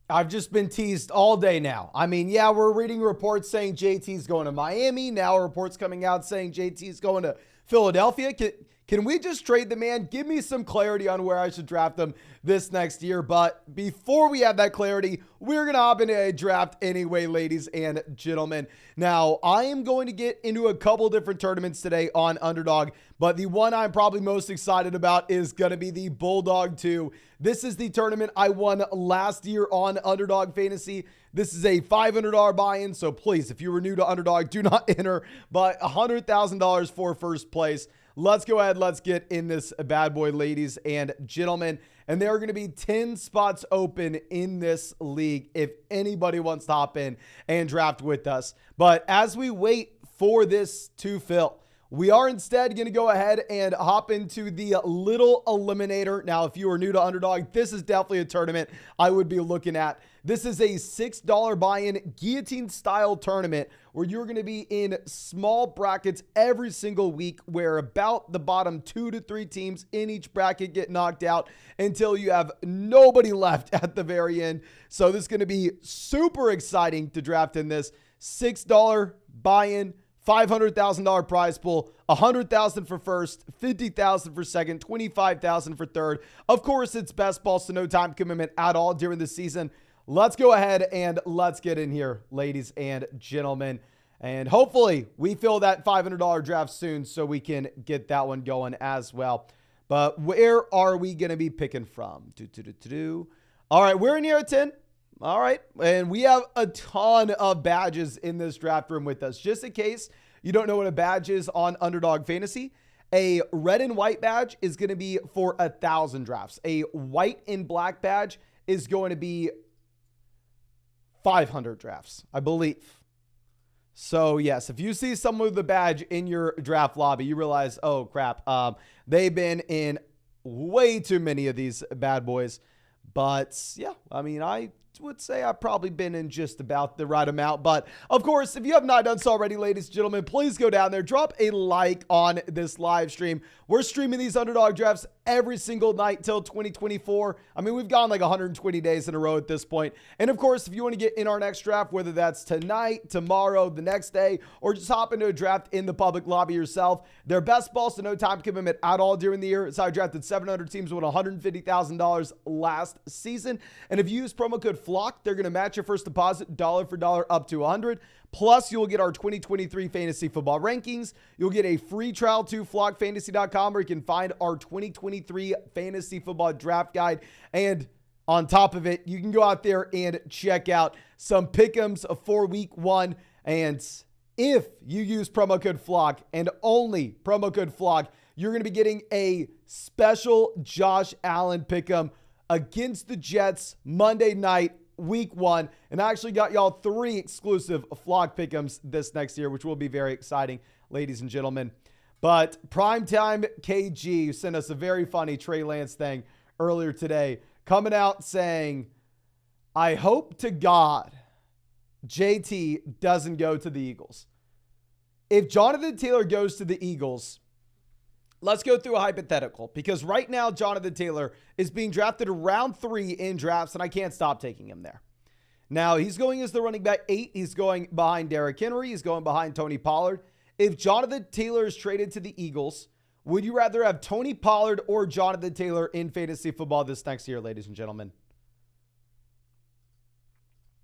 I've just been teased all day now. I mean, yeah, we're reading reports saying JT's going to Miami. Now reports coming out saying JT's going to Philadelphia. Can we just trade the man? Give me some clarity on where I should draft him this next year. But before we have that clarity, we're going to hop into a draft anyway, ladies and gentlemen. Now, I am going to get into a couple different tournaments today on Underdog, but the one I'm probably most excited about is going to be the Bulldog 2. This is the tournament I won last year on Underdog Fantasy. This is a $500 buy-in, so please, if you were new to Underdog, do not enter, but $100,000 for first place. Let's go ahead. Let's get in this bad boy, ladies and gentlemen. And there are going to be 10 spots open in this league if anybody wants to hop in and draft with us. But as we wait for this to fill, we are instead going to go ahead and hop into the little eliminator. Now, if you are new to Underdog, this is definitely a tournament I would be looking at. This is a $6 buy-in guillotine style tournament where you're going to be in small brackets every single week where about the bottom 2 to 3 teams in each bracket get knocked out until you have nobody left at the very end. So this is going to be super exciting to draft in this $6 buy-in. $500,000 prize pool, $100,000 for first, $50,000 for second, $25,000 for third. Of course, it's best ball, so no time commitment at all during the season. Let's go ahead and let's get in here, ladies and gentlemen. And hopefully we fill that $500 draft soon so we can get that one going as well. But where are we going to be picking from? All right, we're in here at 10. All right. And we have a ton of badges in this draft room with us. Just in case you don't know what a badge is on Underdog Fantasy, a red and white badge is going to be for 1,000 drafts. A white and black badge is going to be 500 drafts, I believe. So yes, if you see someone with a badge in your draft lobby, you realize, oh crap, they've been in way too many of these bad boys. But yeah, I mean, I would say I've probably been in just about the right amount. But of course, if you have not done so already, ladies and gentlemen, please go down there, drop a like on this live stream. We're streaming these Underdog drafts every single night till 2024. I mean, we've gone like 120 days in a row at this point. And of course, if you want to get in our next draft, whether that's tonight, tomorrow, the next day, or just hop into a draft in the public lobby yourself, they're best ball, so no time commitment at all during the year. So I drafted 700 teams with $150,000 last season. And if you use promo code FLOCK, they're going to match your first deposit dollar for dollar up to 100. Plus, you'll get our 2023 fantasy football rankings. You'll get a free trial to flockfantasy.com where you can find our 2023 fantasy football draft guide. And on top of it, you can go out there and check out some pick'ems for week 1. And if you use promo code FLOCK and only promo code FLOCK, you're going to be getting a special Josh Allen pick'em against the Jets Monday night, week 1. And I actually got y'all 3 exclusive Flock pick'ems this next year, which will be very exciting, ladies and gentlemen. But Primetime KG sent us a very funny Trey Lance thing earlier today, coming out saying, I hope to God JT doesn't go to the Eagles. If Jonathan Taylor goes to the Eagles, let's go through a hypothetical, because right now Jonathan Taylor is being drafted around 3 in drafts, and I can't stop taking him there. Now, he's going as the running back 8. He's going behind Derrick Henry. He's going behind Tony Pollard. If Jonathan Taylor is traded to the Eagles, would you rather have Tony Pollard or Jonathan Taylor in fantasy football this next year, ladies and gentlemen?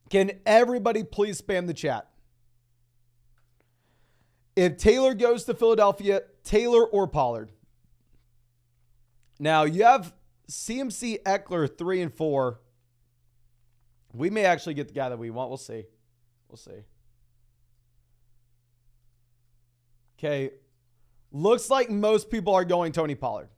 Can everybody please spam the chat? If Taylor goes to Philadelphia, Taylor or Pollard? Now, you have CMC Eckler 3 and 4. We may actually get the guy that we want. We'll see. We'll see. Okay. Looks like most people are going Tony Pollard.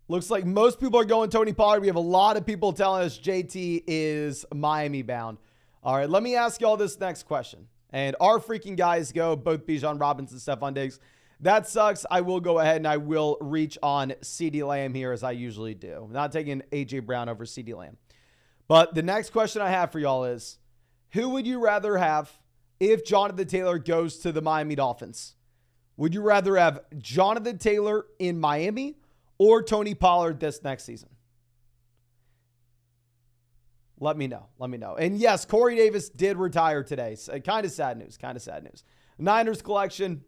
Looks like most people are going Tony Pollard. We have a lot of people telling us JT is Miami bound. All right, let me ask you all this next question. And our freaking guys go, both Bijan Robinson and Stephon Diggs. That sucks. I will go ahead and I will reach on CeeDee Lamb here as I usually do. I'm not taking A.J. Brown over CeeDee Lamb. But the next question I have for y'all is, who would you rather have if Jonathan Taylor goes to the Miami Dolphins? Would you rather have Jonathan Taylor in Miami or Tony Pollard this next season? Let me know. Let me know. And yes, Corey Davis did retire today. So, kind of sad news. Kind of sad news. Niners collection.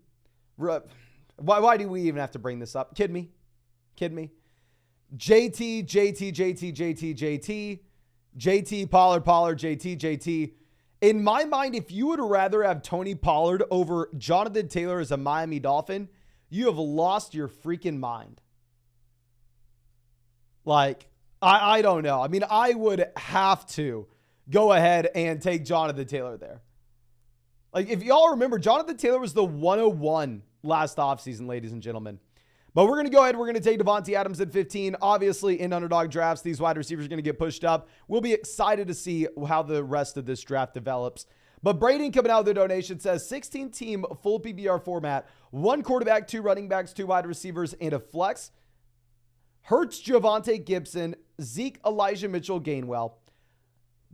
Why do we even have to bring this up? Kid me. JT, Pollard, JT. In my mind, if you would rather have Tony Pollard over Jonathan Taylor as a Miami Dolphin, you have lost your freaking mind. Like, I don't know. I mean, I would have to go ahead and take Jonathan Taylor there. Like, if y'all remember, Jonathan Taylor was the 101 last offseason, ladies and gentlemen. But we're going to go ahead. We're going to take Devontae Adams at 15. Obviously, in underdog drafts, these wide receivers are going to get pushed up. We'll be excited to see how the rest of this draft develops. But Braden coming out with the donation says 16-team full PPR format, 1 quarterback, 2 running backs, 2 wide receivers, and a flex. Hurts, Javonte Gibson, Zeke, Elijah Mitchell, Gainwell,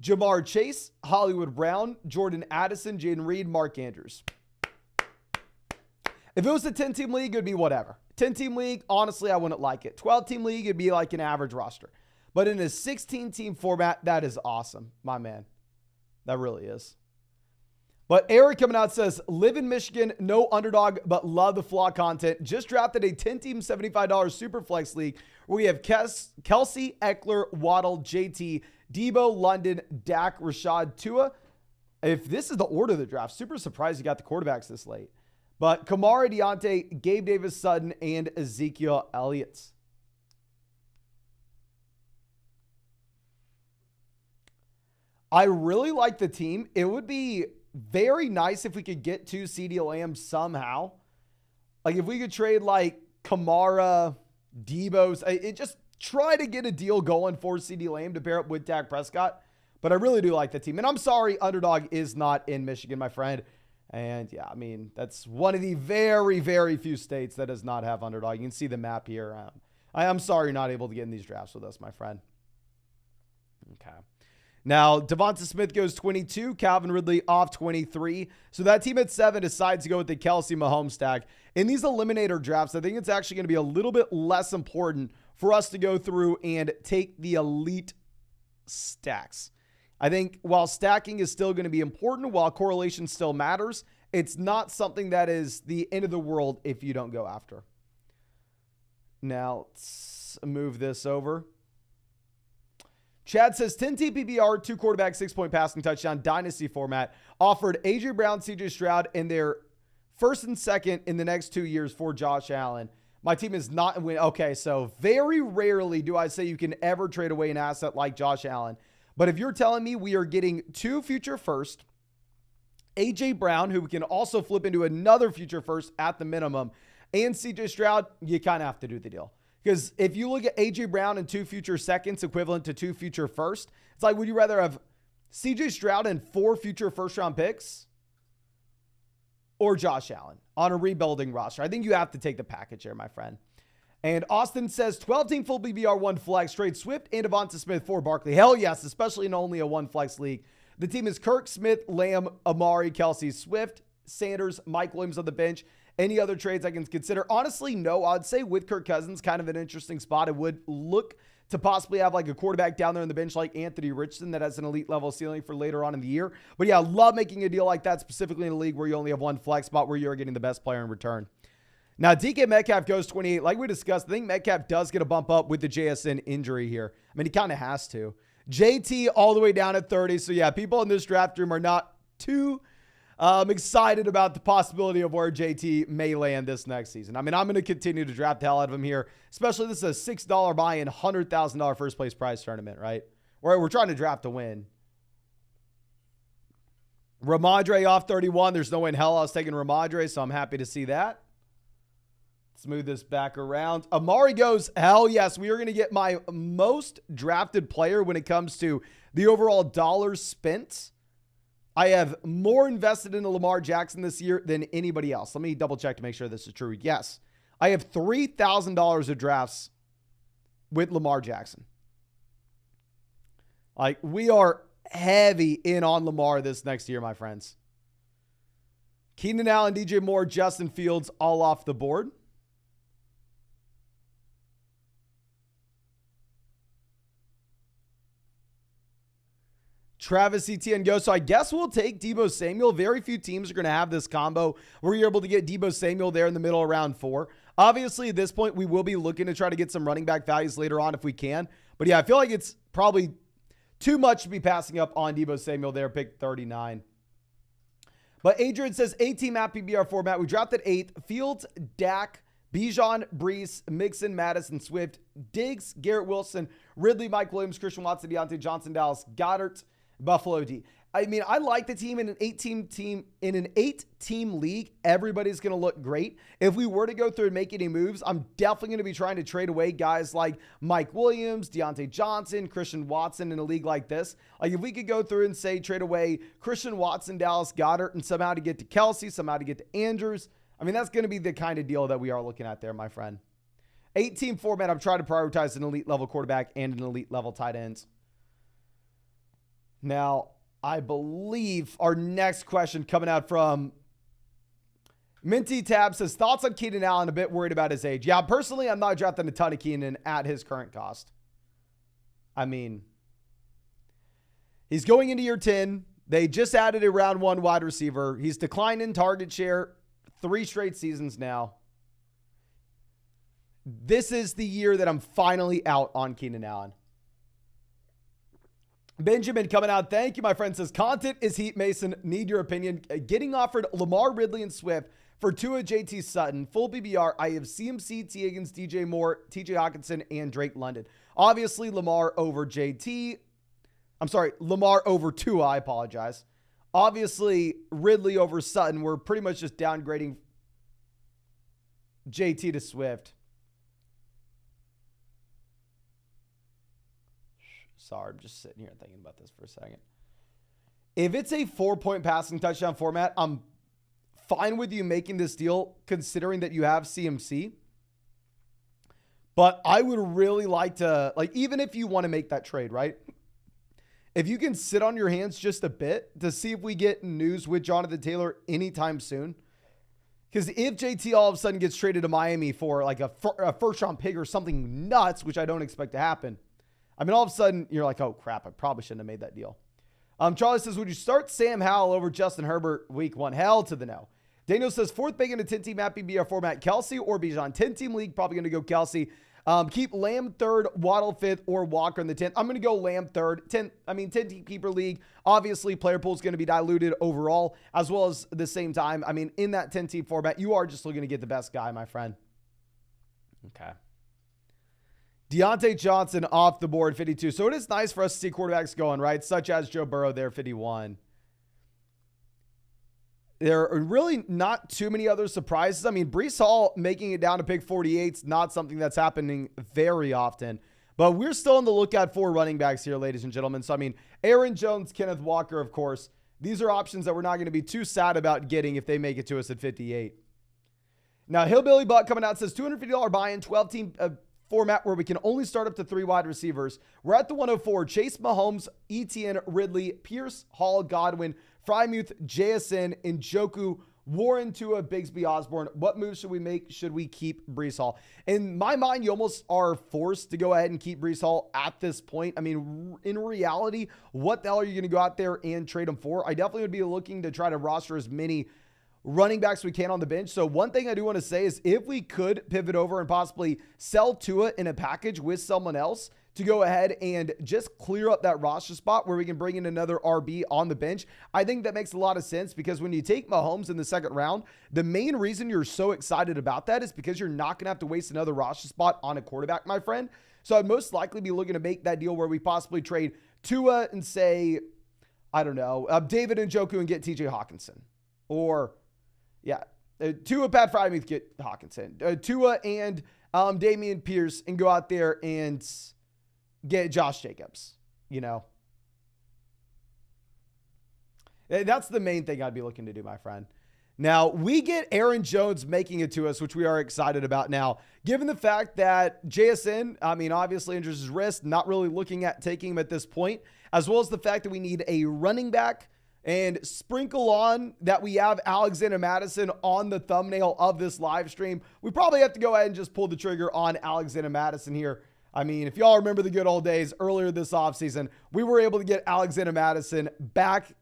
Jamar Chase, Hollywood Brown, Jordan Addison, Jaden Reed, Mark Andrews. If it was a 10-team league, it would be whatever. 10-team league, honestly, I wouldn't like it. 12-team league, it'd be like an average roster. But in a 16-team format, that is awesome, my man. That really is. But Eric coming out says, live in Michigan, no underdog, but love the flaw content. Just drafted a 10-team $75 super flex league where we have Kelsey, Eckler, Waddle, JT, Debo, London, Dak, Rashad, Tua. If this is the order of the draft, super surprised you got the quarterbacks this late. But Kamara, Deontay, Gabe Davis, Sutton, and Ezekiel Elliott. I really like the team. It would be very nice if we could get to CeeDee Lamb somehow. Like if we could trade like Kamara, Debo's, just try to get a deal going for CeeDee Lamb to pair up with Dak Prescott. But I really do like the team. And I'm sorry, underdog is not in Michigan, my friend. And yeah, I mean, that's one of the very, very few states that does not have underdog. You can see the map here. I'm sorry you're not able to get in these drafts with us, my friend. Okay. Now, Devonta Smith goes 22, Calvin Ridley off 23. So that team at 7 decides to go with the Kelsey Mahomes stack. In these eliminator drafts, I think it's actually going to be a little bit less important for us to go through and take the elite stacks. I think while stacking is still going to be important, while correlation still matters, it's not something that is the end of the world if you don't go after. Now, let's move this over. Chad says 10 TPPR, 2 quarterback, 6-point passing touchdown, dynasty format, offered AJ Brown, CJ Stroud in their first and second in the next 2 years for Josh Allen. My team is not in win. Okay, so very rarely do I say you can ever trade away an asset like Josh Allen. But if you're telling me we are getting 2 future first, AJ Brown, who we can also flip into another future first at the minimum, and CJ Stroud, you kind of have to do the deal. Because if you look at AJ Brown and 2 future seconds equivalent to 2 future first, it's like, would you rather have CJ Stroud and 4 future first round picks or Josh Allen on a rebuilding roster? I think you have to take the package here, my friend. And Austin says 12-team full BBR 1 flex, trade Swift and Devonta Smith for Barkley. Hell yes, especially in only a 1 flex league. The team is Kirk, Smith, Lamb, Amari, Kelsey, Swift, Sanders, Mike Williams on the bench. Any other trades I can consider? Honestly, no. I'd say with Kirk Cousins, kind of an interesting spot. I would look to possibly have like a quarterback down there on the bench like Anthony Richardson that has an elite level ceiling for later on in the year. But yeah, I love making a deal like that, specifically in a league where you only have 1 flex spot where you're getting the best player in return. Now, DK Metcalf goes 28. Like we discussed, I think Metcalf does get a bump up with the JSN injury here. I mean, he kind of has to. JT all the way down at 30. So yeah, people in this draft room are not too excited about the possibility of where JT may land this next season. I mean, I'm going to continue to draft the hell out of him here, especially this is a $6 buy-in, $100,000 first place prize tournament, right? We're trying to draft to win. Ramondre off 31. There's no way in hell I was taking Ramondre, so I'm happy to see that. Smooth this back around. Amari goes, hell yes, we are going to get my most drafted player when it comes to the overall dollars spent. I have more invested in Lamar Jackson this year than anybody else. Let me double check to make sure this is true. Yes, I have $3,000 of drafts with Lamar Jackson. Like, we are heavy in on Lamar this next year, my friends. Keenan Allen, DJ Moore, Justin Fields, all off the board. Travis Etienne goes. So I guess we'll take Deebo Samuel. Very few teams are going to have this combo where you're able to get Deebo Samuel there in the middle of round 4. Obviously, at this point, we will be looking to try to get some running back values later on if we can. But yeah, I feel like it's probably too much to be passing up on Deebo Samuel there, pick 39. But Adrian says, A-team at PBR format. We drafted 8th. Fields, Dak, Bijan, Brees, Mixon, Madison, Swift, Diggs, Garrett Wilson, Ridley, Mike Williams, Christian Watson, Deontay Johnson, Dallas Goedert, Buffalo D. I mean, I like the team in an 8-team league. Everybody's going to look great. If we were to go through and make any moves, I'm definitely going to be trying to trade away guys like Mike Williams, Deontay Johnson, Christian Watson in a league like this. Like if we could go through and say trade away Christian Watson, Dallas Goedert, and somehow to get to Kelsey, somehow to get to Andrews. I mean, that's going to be the kind of deal that we are looking at there, my friend. 8-team format, I'm trying to prioritize an elite level quarterback and an elite level tight ends. Now, I believe our next question coming out from Minty Tab says, thoughts on Keenan Allen, a bit worried about his age. Yeah, personally, I'm not drafting a ton of Keenan at his current cost. I mean, he's going into year 10. They just added a round 1 wide receiver. He's declined in target share 3 straight seasons now. This is the year that I'm finally out on Keenan Allen. Benjamin coming out. Thank you, my friend. Says, content is heat, Mason. Need your opinion. Getting offered Lamar, Ridley, and Swift for Tua, JT Sutton. Full BBR. I have CMC, T. Higgins, DJ Moore, TJ Hawkinson, and Drake London. Obviously, Lamar over JT. I'm sorry, Lamar over Tua. I apologize. Obviously, Ridley over Sutton. We're pretty much just downgrading JT to Swift. Sorry, I'm just sitting here thinking about this for a second. If it's a 4-point passing touchdown format, I'm fine with you making this deal considering that you have CMC. But I would really like to, like, even if you want to make that trade, right? If you can sit on your hands just a bit to see if we get news with Jonathan Taylor anytime soon. Because if JT all of a sudden gets traded to Miami for like a first-round pick or something nuts, which I don't expect to happen, I mean, all of a sudden, you're like, oh, crap, I probably shouldn't have made that deal. Charlie says, would you start Sam Howell over Justin Herbert week 1? Hell to the no. Daniel says, 4th pick in a 10-team at PBR format, Kelsey or Bijan. 10-team league, probably going to go Kelsey. Keep Lamb 3rd, Waddle 5th, or Walker in the 10th. I'm going to go Lamb 3rd. 10-team keeper league. Obviously, player pool is going to be diluted overall, as well as the same time. I mean, in that 10-team format, you are just looking to get the best guy, my friend. Okay. Deontay Johnson off the board, 52. So it is nice for us to see quarterbacks going, right? Such as Joe Burrow there, 51. There are really not too many other surprises. I mean, Breece Hall making it down to pick 48 is not something that's happening very often. But we're still on the lookout for running backs here, ladies and gentlemen. So, I mean, Aaron Jones, Kenneth Walker, of course. These are options that we're not going to be too sad about getting if they make it to us at 58. Now, Hillbilly Buck coming out says $250 buy-in, 12-team format where we can only start up to 3 wide receivers. We're at the 104. Chase Mahomes, Etienne, Ridley, Pierce, Hall, Godwin, Frymuth, JSN, Njoku, Warren, Tua, Bigsby, Osborne. What moves should we make? Should we keep Breece Hall? In my mind, you almost are forced to go ahead and keep Breece Hall at this point. I mean, in reality, what the hell are you going to go out there and trade him for? I definitely would be looking to try to roster as many running backs we can on the bench. So one thing I do want to say is if we could pivot over and possibly sell Tua in a package with someone else to go ahead and just clear up that roster spot where we can bring in another RB on the bench, I think that makes a lot of sense because when you take Mahomes in the 2nd round, the main reason you're so excited about that is because you're not going to have to waste another roster spot on a quarterback, my friend. So I'd most likely be looking to make that deal where we possibly trade Tua and say, I don't know, David Njoku and get TJ Hawkinson. Or Tua, Pat Frymuth, get Hawkinson. Tua and Damian Pierce and go out there and get Josh Jacobs, you know. That's the main thing I'd be looking to do, my friend. Now, we get Aaron Jones making it to us, which we are excited about now. Given the fact that JSN, I mean, obviously injures his wrist, not really looking at taking him at this point, as well as the fact that we need a running back. And sprinkle on that we have Alexander Madison on the thumbnail of this live stream. We probably have to go ahead and just pull the trigger on Alexander Madison here. I mean, if y'all remember the good old days earlier this offseason, we were able to get Alexander Mattison back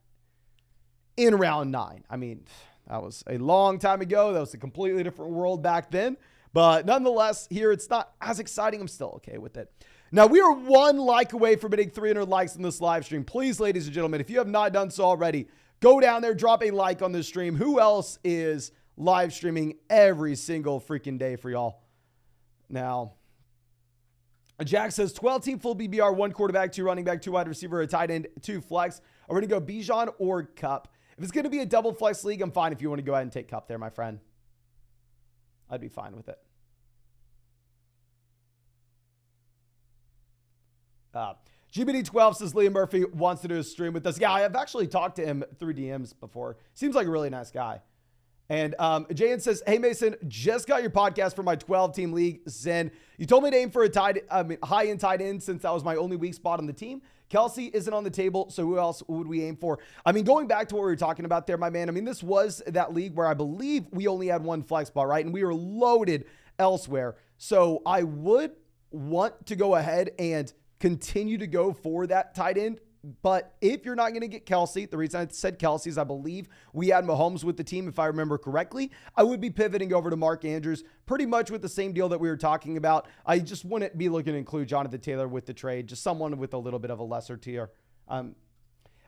in round 9. I mean, that was a long time ago. That was a completely different world back then. But nonetheless, here it's not as exciting. I'm still okay with it. Now, we are 1 like away from hitting 300 likes in this live stream. Please, ladies and gentlemen, if you have not done so already, go down there, drop a like on this stream. Who else is live streaming every single freaking day for y'all? Now, Jack says 12-team full BBR, 1 quarterback, 2 running back, 2 wide receiver, a tight end, 2 flex. Are we going to go Bijan or Cup? If it's going to be a double flex league, I'm fine if you want to go ahead and take Cup there, my friend. I'd be fine with it. GBD12 says Liam Murphy wants to do a stream with us. Yeah, I have actually talked to him through DMs before. Seems like a really nice guy. And Jayan says, hey, Mason, just got your podcast for my 12-team league. Zen, you told me to aim for a high-end tight end since that was my only weak spot on the team. Kelsey isn't on the table, so who else would we aim for? I mean, going back to what we were talking about there, my man, I mean, this was that league where I believe we only had 1 flex spot, right? And we were loaded elsewhere. So I would want to go ahead and continue to go for that tight end. But if you're not going to get Kelsey, the reason I said Kelsey is I believe we had Mahomes with the team, if I remember correctly. I would be pivoting over to Mark Andrews pretty much with the same deal that we were talking about. I just wouldn't be looking to include Jonathan Taylor with the trade, just someone with a little bit of a lesser tier. And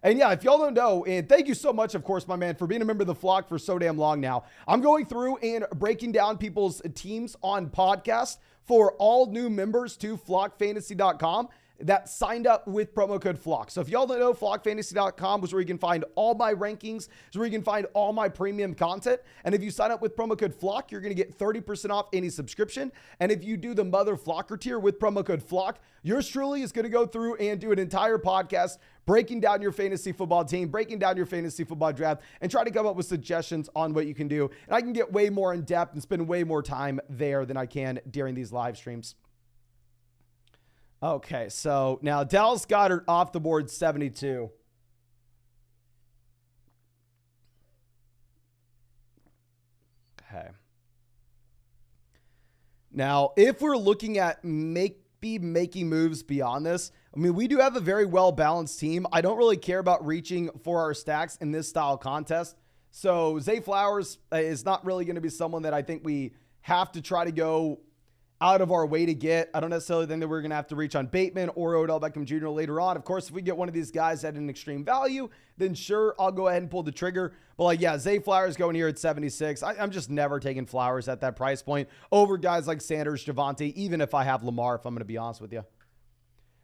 yeah, if y'all don't know, and thank you so much, of course, my man, for being a member of the flock for so damn long now. I'm going through and breaking down people's teams on podcast for all new members to flockfantasy.com. that signed up with promo code FLOCK. So if y'all don't know, flockfantasy.com is where you can find all my rankings. It's where you can find all my premium content. And if you sign up with promo code FLOCK, you're going to get 30% off any subscription. And if you do the mother flocker tier with promo code FLOCK, yours truly is going to go through and do an entire podcast breaking down your fantasy football team, breaking down your fantasy football draft, and try to come up with suggestions on what you can do. And I can get way more in depth and spend way more time there than I can during these live streams. Okay, so now Dallas Goedert off the board, 72. Okay. Now, if we're looking at making moves beyond this, I mean, we do have a very well-balanced team. I don't really care about reaching for our stacks in this style contest. So Zay Flowers is not really going to be someone that I think we have to try to go out of our way to get. I don't necessarily think that we're going to have to reach on Bateman or Odell Beckham Jr. later on. Of course, if we get one of these guys at an extreme value, then sure, I'll go ahead and pull the trigger. But like, yeah, Zay Flowers going here at 76. I'm just never taking Flowers at that price point over guys like Sanders, Javonte, even if I have Lamar, if I'm going to be honest with you.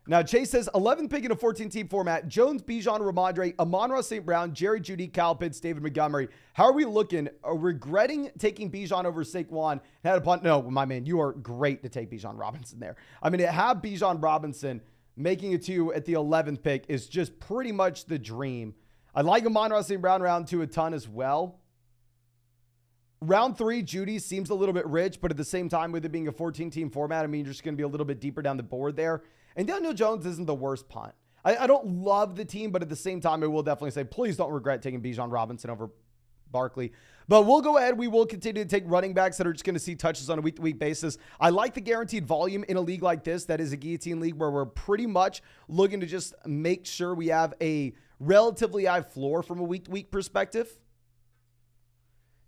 Now, Chase says 11 pick in a 14-team format. Jones, Bijan, Ramondre, Amon-Ra St. Brown, Jerry Jeudy, Kyle Pitts, David Montgomery. How are we looking? Regretting taking Bijan over Saquon? Had a punt. No, my man, you are great to take Bijan Robinson there. I mean, to have Bijan Robinson making it to at the 11th pick is just pretty much the dream. I like Amon-Ra St. Brown round 2 a ton as well. Round 3, Jeudy seems a little bit rich, but at the same time, with it being a 14-team format, I mean, you're just going to be a little bit deeper down the board there. And Daniel Jones isn't the worst punt. I don't love the team, but at the same time, I will definitely say, please don't regret taking Bijan Robinson over Barkley. But we'll go ahead. We will continue to take running backs that are just going to see touches on a week-to-week basis. I like the guaranteed volume in a league like this. That is a Guillotine league where we're pretty much looking to just make sure we have a relatively high floor from a week-to-week perspective.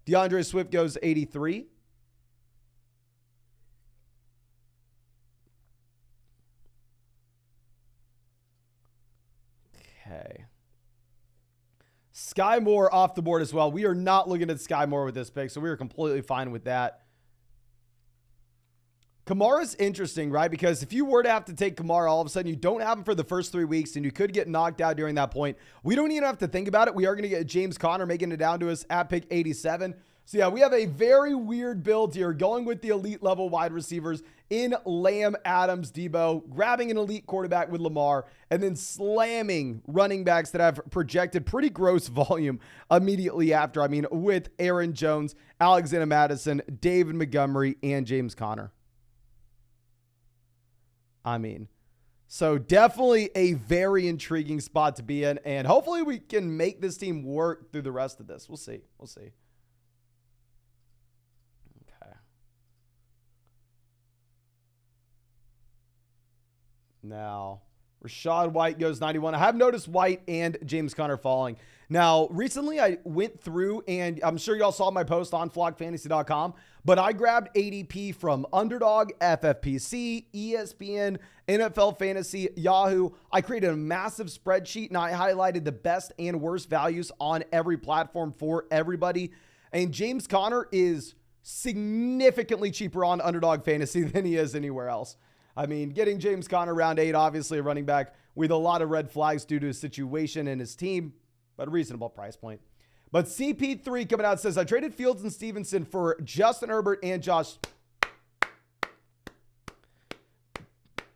DeAndre Swift goes 83. Okay. Sky Moore off the board as well. We are not looking at Sky Moore with this pick, so we are completely fine with that. Kamara's interesting, right? Because if you were to have to take Kamara, all of a sudden you don't have him for the first 3 weeks, and you could get knocked out during that point. We don't even have to think about it. We are going to get James Conner making it down to us at pick 87. So yeah, we have a very weird build here, going with the elite level wide receivers in Lamb, Adams, Debo, grabbing an elite quarterback with Lamar, and then slamming running backs that have projected pretty gross volume immediately after. I mean, with Aaron Jones, Alexander Mattison, David Montgomery, and James Conner. I mean, so definitely a very intriguing spot to be in, and hopefully we can make this team work through the rest of this. We'll see. We'll see. Okay. Now, Rashad White goes 91. I have noticed White and James Conner falling. Now, recently I went through, and I'm sure y'all saw my post on flockfantasy.com, but I grabbed ADP from Underdog, FFPC, ESPN, NFL Fantasy, Yahoo. I created a massive spreadsheet, and I highlighted the best and worst values on every platform for everybody. And James Conner is significantly cheaper on Underdog Fantasy than he is anywhere else. I mean, getting James Conner round 8, obviously a running back with a lot of red flags due to his situation and his team, but a reasonable price point. But CP3 coming out says, I traded Fields and Stevenson for Justin Herbert and Josh.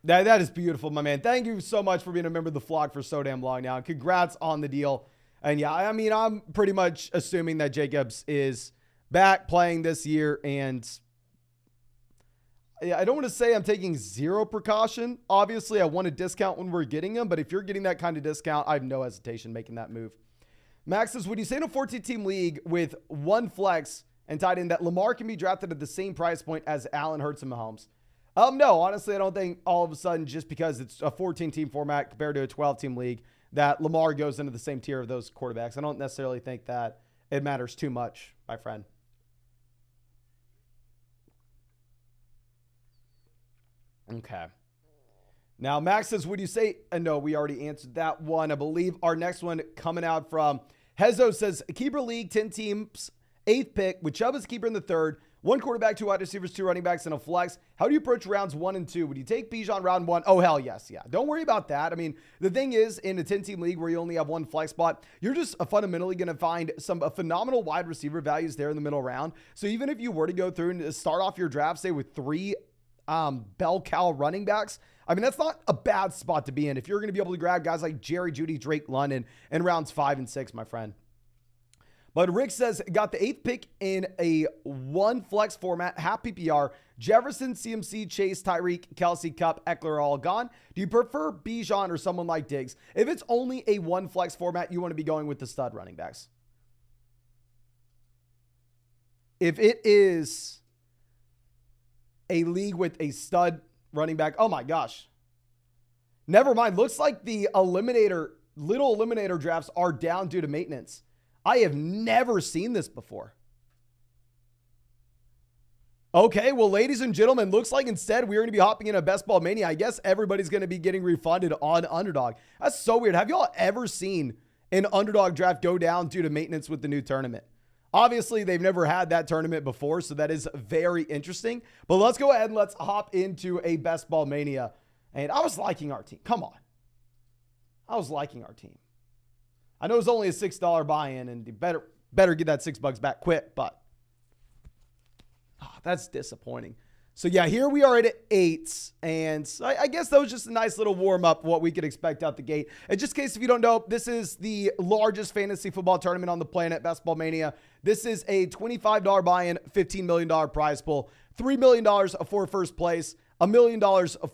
That is beautiful, my man. Thank you so much for being a member of the flock for so damn long now. Congrats on the deal. And yeah, I mean, I'm pretty much assuming that Jacobs is back playing this year, and I don't want to say I'm taking zero precaution. Obviously, I want a discount when we're getting him, but if you're getting that kind of discount, I have no hesitation making that move. Max says, would you say in a 14-team league with one flex and tight end that Lamar can be drafted at the same price point as Allen, Hurts, and Mahomes? No, honestly, I don't think all of a sudden, just because it's a 14-team format compared to a 12-team league, that Lamar goes into the same tier of those quarterbacks. I don't necessarily think that it matters too much, my friend. Okay. Now, Max says, would you say, no, we already answered that one. I believe our next one coming out from Hezo says, keeper league, 10 teams, 8th pick, with Chubb as keeper in the 3rd, 1 quarterback, 2 wide receivers, 2 running backs, and a flex. How do you approach rounds 1 and 2? Would you take Bijan round 1? Oh, hell yes. Yeah. Don't worry about that. I mean, the thing is, in a 10-team league where you only have 1 flex spot, you're just fundamentally going to find some phenomenal wide receiver values there in the middle round. So even if you were to go through and start off your draft, say, with 3 bell cow running backs, I mean, that's not a bad spot to be in if you're going to be able to grab guys like Jerry Jeudy, Drake London in rounds 5 and 6, my friend. But Rick says, got the 8th pick in a 1 flex format, half PPR, Jefferson, CMC, Chase, Tyreek, Kelsey, Kupp, Eckler are all gone. Do you prefer Bijan or someone like Diggs? If it's only a 1 flex format, you want to be going with the stud running backs. If it is a league with a stud running back, oh my gosh. Never mind. Looks like the little eliminator drafts are down due to maintenance. I have never seen this before. Okay, well, ladies and gentlemen, looks like instead we're going to be hopping in a Best Ball Mania. I guess everybody's going to be getting refunded on Underdog. That's so weird. Have y'all ever seen an Underdog draft go down due to maintenance with the new tournament? Obviously, they've never had that tournament before, so that is very interesting. But let's go ahead and let's hop into a Best Ball Mania. And I was liking our team. Come on. I was liking our team. I know it's only a $6 buy-in, and you better get that $6 back quick, but that's disappointing. So yeah, here we are at 8, and I guess that was just a nice little warm-up what we could expect out the gate. And just in case if you don't know, this is the largest fantasy football tournament on the planet, Best Ball Mania. This is a $25 buy-in, $15 million prize pool, $3 million for first place, $1 million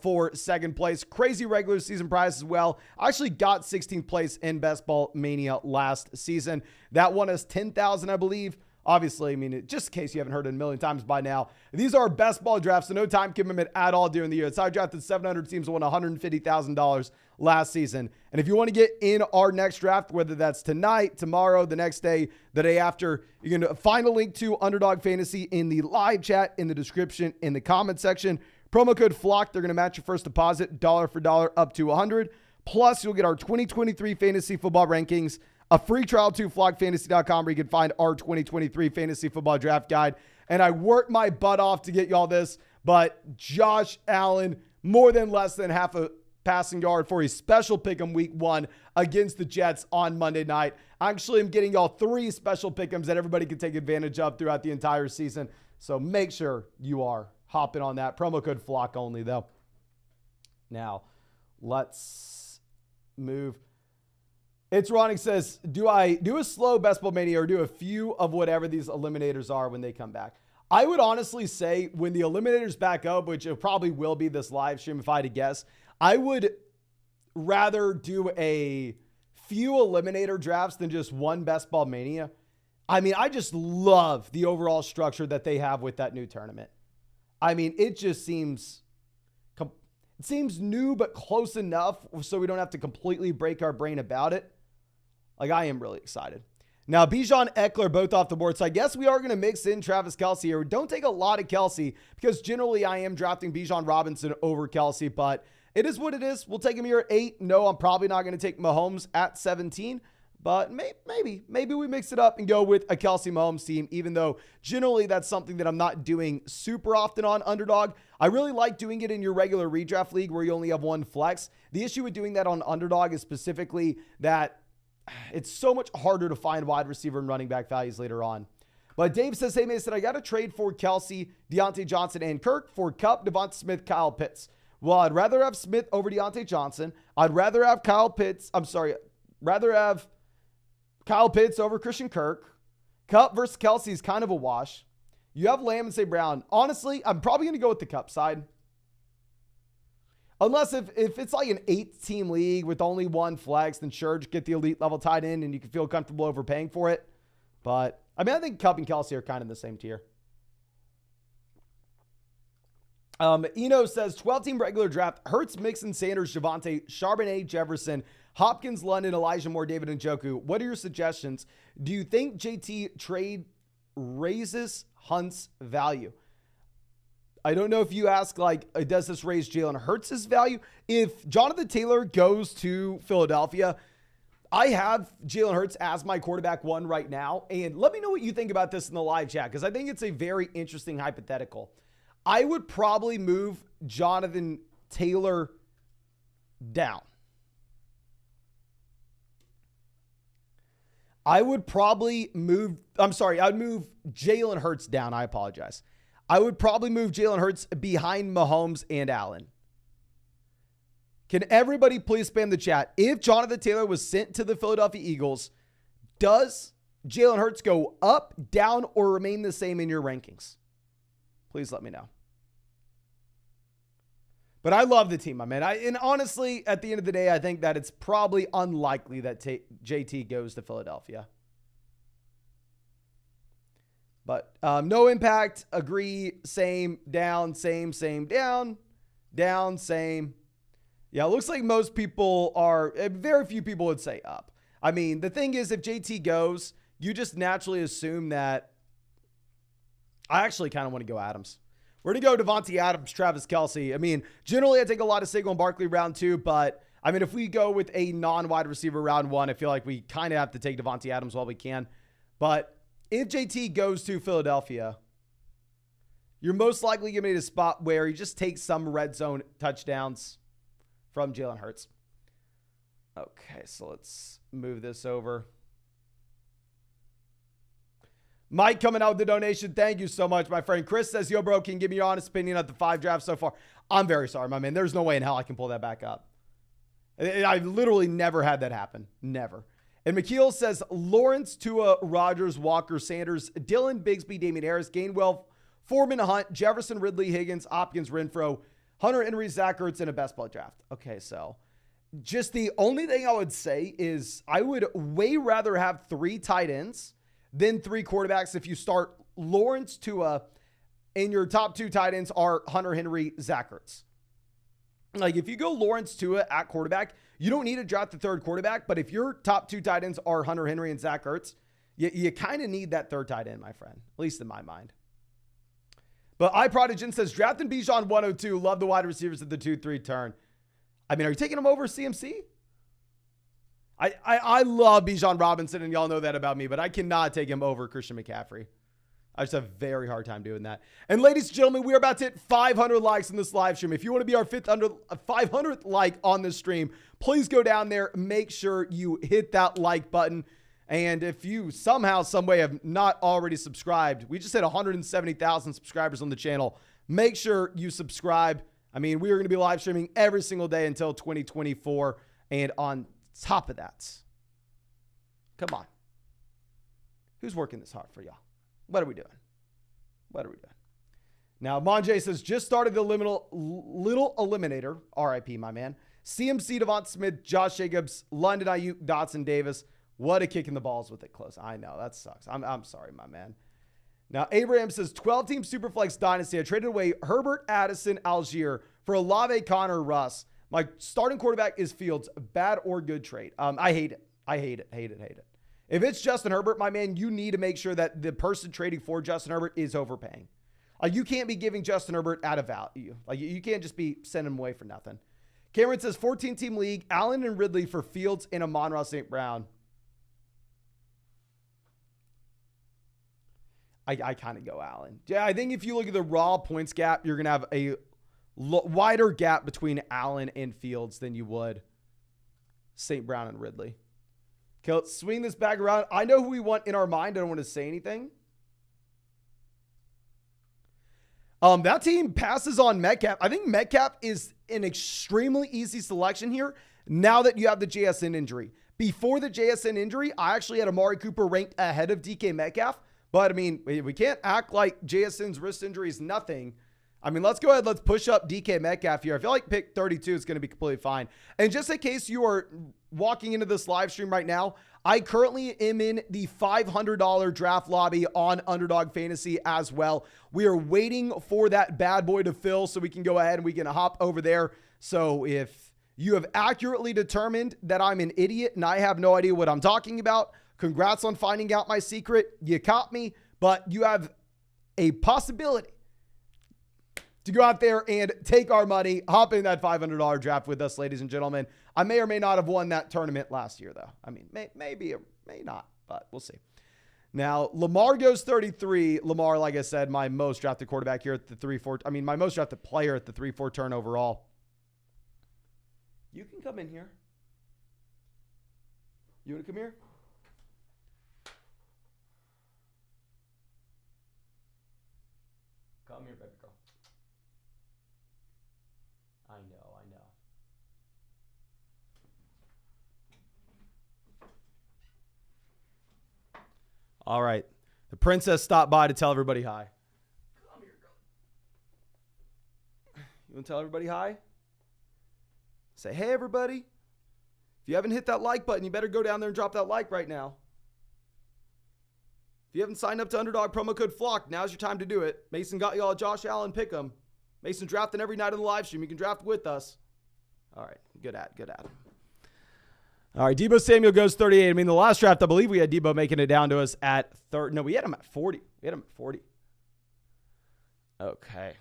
for second place. Crazy regular season prize as well. I actually got 16th place in Best Ball Mania last season. That won us $10,000, I believe. Obviously, I mean, just in case you haven't heard it a million times by now, these are best ball drafts, so no time commitment at all during the year. So I drafted 700 teams and won $150,000 last season. And if you want to get in our next draft, whether that's tonight, tomorrow, the next day, the day after, you're going to find a link to Underdog Fantasy in the live chat, in the description, in the comment section. Promo code FLOCK. They're going to match your first deposit dollar for dollar up to $100. Plus, you'll get our 2023 fantasy football rankings, a free trial to flockfantasy.com where you can find our 2023 fantasy football draft guide. And I worked my butt off to get y'all this, but Josh Allen, more than less than half a passing yard for a special pick'em week 1 against the Jets on Monday night. Actually, I'm getting y'all 3 special pick'ems that everybody can take advantage of throughout the entire season. So make sure you are hopping on that. Promo code FLOCK only, though. Now, let's move. It's Ronnie says, do I do a slow Best Ball Mania or do a few of whatever these eliminators are when they come back? I would honestly say when the eliminators back up, which it probably will be this live stream if I had to guess, I would rather do a few eliminator drafts than just one Best Ball Mania. I mean, I just love the overall structure that they have with that new tournament. I mean, it just seems It seems new, but close enough so we don't have to completely break our brain about it. Like, I am really excited. Now, Bijan, Eckler, both off the board. So I guess we are going to mix in Travis Kelce here. Don't take a lot of Kelce because generally I am drafting Bijan Robinson over Kelce, but it is what it is. We'll take him here at 8. No, I'm probably not going to take Mahomes at 17, but maybe we mix it up and go with a Kelce Mahomes team, even though generally that's something that I'm not doing super often on Underdog. I really like doing it in your regular redraft league where you only have one flex. The issue with doing that on Underdog is specifically that it's so much harder to find wide receiver and running back values later on. But Dave says, hey, Mason, I got to trade for Kelce, Deontay Johnson, and Kirk for Kupp, Devonta Smith, Kyle Pitts. Well, I'd rather have Smith over Deontay Johnson. I'd rather have rather have Kyle Pitts over Christian Kirk. Kupp versus Kelce is kind of a wash. You have Lamb and St. Brown. Honestly, I'm probably going to go with the Kupp side. Unless if it's like an 8-team league with only one flex, then sure, just get the elite level tight end and you can feel comfortable overpaying for it. But, I mean, I think Kupp and Kelce are kind of in the same tier. Eno says, 12-team regular draft, Hurts, Mixon, Sanders, Javonte, Charbonnet, Jefferson, Hopkins, London, Elijah Moore, David Njoku. What are your suggestions? Do you think JT trade raises Hunt's value? I don't know if you ask, like, does this raise Jalen Hurts' value? If Jonathan Taylor goes to Philadelphia, I have Jalen Hurts as my quarterback 1 right now. And let me know what you think about this in the live chat, because I think it's a very interesting hypothetical. I would probably move Jonathan Taylor down. I'd move Jalen Hurts down. I apologize. I would probably move Jalen Hurts behind Mahomes and Allen. Can everybody please spam the chat? If Jonathan Taylor was sent to the Philadelphia Eagles, does Jalen Hurts go up, down, or remain the same in your rankings? Please let me know. But I love the team, my man. And honestly, at the end of the day, I think that it's probably unlikely that JT goes to Philadelphia. But no impact, agree, same, down, same, down, down, same. Yeah, it looks like most people are, very few people would say up. I mean, the thing is, if JT goes, you just naturally assume that, I actually kind of want to go Adams. We're going to go Devontae Adams, Travis Kelce. I mean, generally I take a lot of Saquon Barkley round 2, but I mean, if we go with a non-wide receiver round 1, I feel like we kind of have to take Devontae Adams while we can. But if JT goes to Philadelphia, you're most likely going to be in a spot where he just takes some red zone touchdowns from Jalen Hurts. Okay, so let's move this over. Mike coming out with the donation. Thank you so much, my friend. Chris says, yo, bro, can you give me your honest opinion of the 5 drafts so far? I'm very sorry, my man. There's no way in hell I can pull that back up. I've literally never had that happen. Never. And McKeel says, Lawrence, Tua, Rodgers, Walker, Sanders, Dylan, Bigsby, Damian Harris, Gainwell, Foreman, Hunt, Jefferson, Ridley, Higgins, Hopkins, Renfro, Hunter Henry, Zach Ertz, and a best ball draft. Okay, so just the only thing I would say is I would way rather have 3 tight ends than 3 quarterbacks if you start Lawrence, Tua, and your top 2 tight ends are Hunter Henry, Zach Ertz. Like, if you go Lawrence, Tua at quarterback, you don't need to draft the 3rd quarterback, but if your top 2 tight ends are Hunter Henry and Zach Ertz, you kind of need that 3rd tight end, my friend, at least in my mind. But iProdigen says, drafting Bijan 102, love the wide receivers at the 2-3 turn. I mean, are you taking him over CMC? I love Bijan Robinson, and y'all know that about me, but I cannot take him over Christian McCaffrey. I just have a very hard time doing that. And ladies and gentlemen, we are about to hit 500 likes in this live stream. If you want to be our 500th like on this stream, please go down there. Make sure you hit that like button. And if you somehow, some way have not already subscribed, we just hit 170,000 subscribers on the channel. Make sure you subscribe. I mean, we are going to be live streaming every single day until 2024. And on top of that, come on. Who's working this hard for y'all? What are we doing? Now, Monjay says, just started the little eliminator. RIP, my man. CMC, Devonta Smith, Josh Jacobs, London, Ayuk, Dotson, Davis. What a kick in the balls with it close. I know, that sucks. I'm sorry, my man. Now, Abraham says, 12-team Superflex Dynasty. I traded away Herbert, Addison, Algier For Olave, Connor, Russ, my starting quarterback is Fields. Bad or good trade? I hate it. I hate it. Hate it. Hate it. If it's Justin Herbert, my man, you need to make sure that the person trading for Justin Herbert is overpaying. You can't be giving Justin Herbert out of value. You can't just be sending him away for nothing. Cameron says 14-team league, Allen and Ridley for Fields and Amon-Ra St. Brown. I kind of go Allen. Yeah, I think if you look at the raw points gap, you're going to have a wider gap between Allen and Fields than you would St. Brown and Ridley. Okay, let's swing this back around. I know who we want in our mind. I don't want to say anything. That team passes on Metcalf. I think Metcalf is an extremely easy selection here now that you have the JSN injury. Before the JSN injury, I actually had Amari Cooper ranked ahead of DK Metcalf. But, I mean, we can't act like JSN's wrist injury is nothing. I mean, let's go ahead. Let's push up DK Metcalf here. I feel like pick 32 is going to be completely fine. And just in case you are walking into this live stream right now, I currently am in the $500 draft lobby on Underdog Fantasy as well. We are waiting for that bad boy to fill so we can go ahead and we can hop over there. So if you have accurately determined that I'm an idiot and I have no idea what I'm talking about, congrats on finding out my secret. You caught me, but you have a possibility to go out there and take our money, hop in that $500 draft with us, ladies and gentlemen. I may or may not have won that tournament last year, though. I mean, maybe or may not, but we'll see. Now, Lamar goes 33. Lamar, like I said, my most drafted quarterback here at the 3-4. I mean, my most drafted player at the 3-4 turn overall. You can come in here. You want to come here? Come here, baby girl. I know. All right. The princess stopped by to tell everybody hi. Come here, girl. You want to tell everybody hi? Say, hey, everybody. If you haven't hit that like button, you better go down there and drop that like right now. If you haven't signed up to Underdog promo code FLOCK, now's your time to do it. Mason got you all Josh Allen pick 'em. Mason drafting every night of the live stream. You can draft with us. All right. Good at him. All right. Debo Samuel goes 38. I mean, the last draft, I believe we had Debo making it down to us at 30. No, we had him at 40. Okay.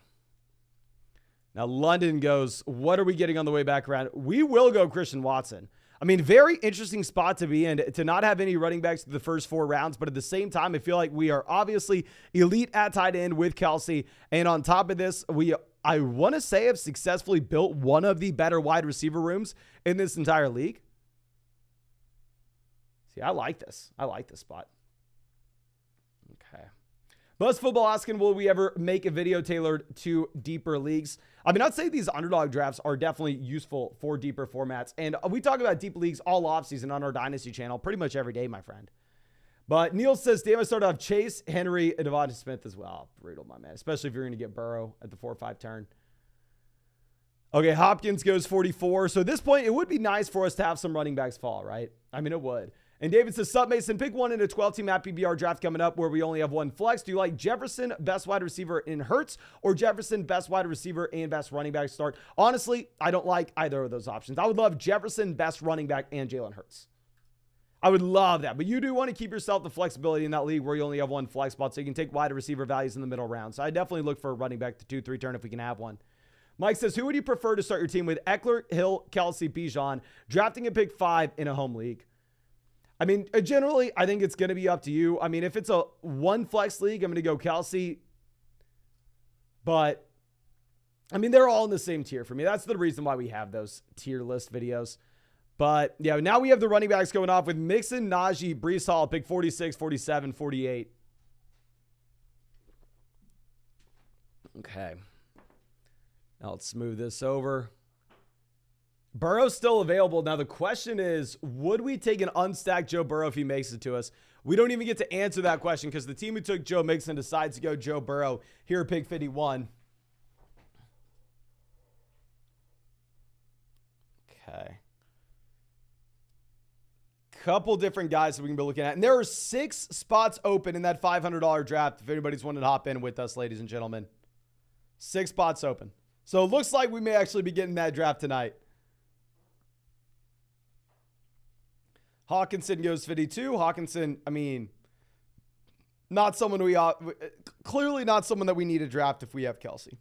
Now, London goes, what are we getting on the way back around? We will go Christian Watson. I mean, very interesting spot to be in, to not have any running backs through the first 4 rounds, but at the same time, I feel like we are obviously elite at tight end with Kelsey. And on top of this, I want to say have successfully built one of the better wide receiver rooms in this entire league. See, I like this. I like this spot. Okay. Buzz Football asking, will we ever make a video tailored to deeper leagues? I mean, I'd say these underdog drafts are definitely useful for deeper formats. And we talk about deep leagues all offseason on our Dynasty channel pretty much every day, my friend. But Neil says, damn, I started off Chase, Henry, and Devonta Smith as well. Brutal, my man. Especially if you're going to get Burrow at the 4 or 5 turn. Okay, Hopkins goes 44. So at this point, it would be nice for us to have some running backs fall, right? I mean, it would. And David says, sup, Mason, pick one in a 12-team at PBR draft coming up where we only have one flex. Do you like Jefferson, best wide receiver in Hurts, or Jefferson, best wide receiver and best running back start? Honestly, I don't like either of those options. I would love Jefferson, best running back, and Jalen Hurts. I would love that. But you do want to keep yourself the flexibility in that league where you only have one flex spot, so you can take wide receiver values in the middle round. So I definitely look for a running back to 2-3 turn if we can have one. Mike says, who would you prefer to start your team with? Eckler, Hill, Kelsey, Bijan, drafting a pick 5 in a home league? I mean, generally, I think it's going to be up to you. I mean, if it's a one flex league, I'm going to go Kelsey. But, I mean, they're all in the same tier for me. That's the reason why we have those tier list videos. But, yeah, now we have the running backs going off with Mixon, Najee, Breece Hall, pick 46, 47, 48. Okay. Now let's smooth this over. Burrow's still available. Now, the question is, would we take an unstacked Joe Burrow if he makes it to us? We don't even get to answer that question because the team who took Joe Mixon decides to go Joe Burrow here at pick 51. Okay. Couple different guys that we can be looking at. And there are 6 spots open in that $500 draft if anybody's wanting to hop in with us, ladies and gentlemen. 6 spots open. So it looks like we may actually be getting that draft tonight. Hawkinson goes 52. Hawkinson, I mean, not someone clearly not someone that we need to draft if we have Kelsey.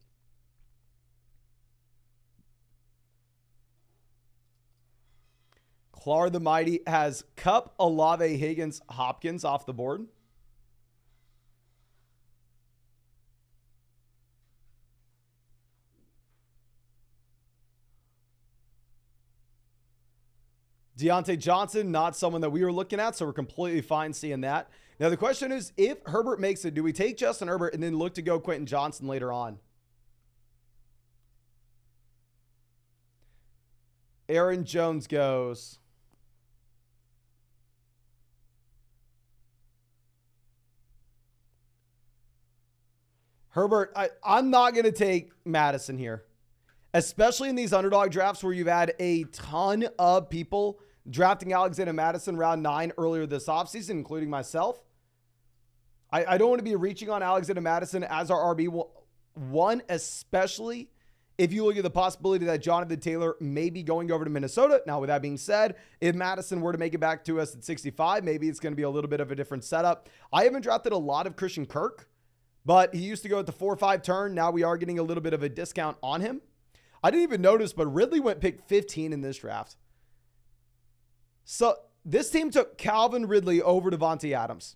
Clar the Mighty has Cup, Olave, Higgins, Hopkins off the board. Deontay Johnson, not someone that we were looking at, so we're completely fine seeing that. Now, the question is, if Herbert makes it, do we take Justin Herbert and then look to go Quentin Johnson later on? Aaron Jones goes. Herbert, I'm not going to take Madison here, especially in these underdog drafts where you've had a ton of people drafting Alexander Madison round 9 earlier this offseason, including myself. I don't want to be reaching on Alexander Madison as our RB1, especially if you look at the possibility that Jonathan Taylor may be going over to Minnesota. Now, with that being said, if Madison were to make it back to us at 65, maybe it's going to be a little bit of a different setup. I haven't drafted a lot of Christian Kirk, but he used to go at the 4-5 turn. Now we are getting a little bit of a discount on him. I didn't even notice, but Ridley went pick 15 in this draft. So this team took Calvin Ridley over Devontae Adams.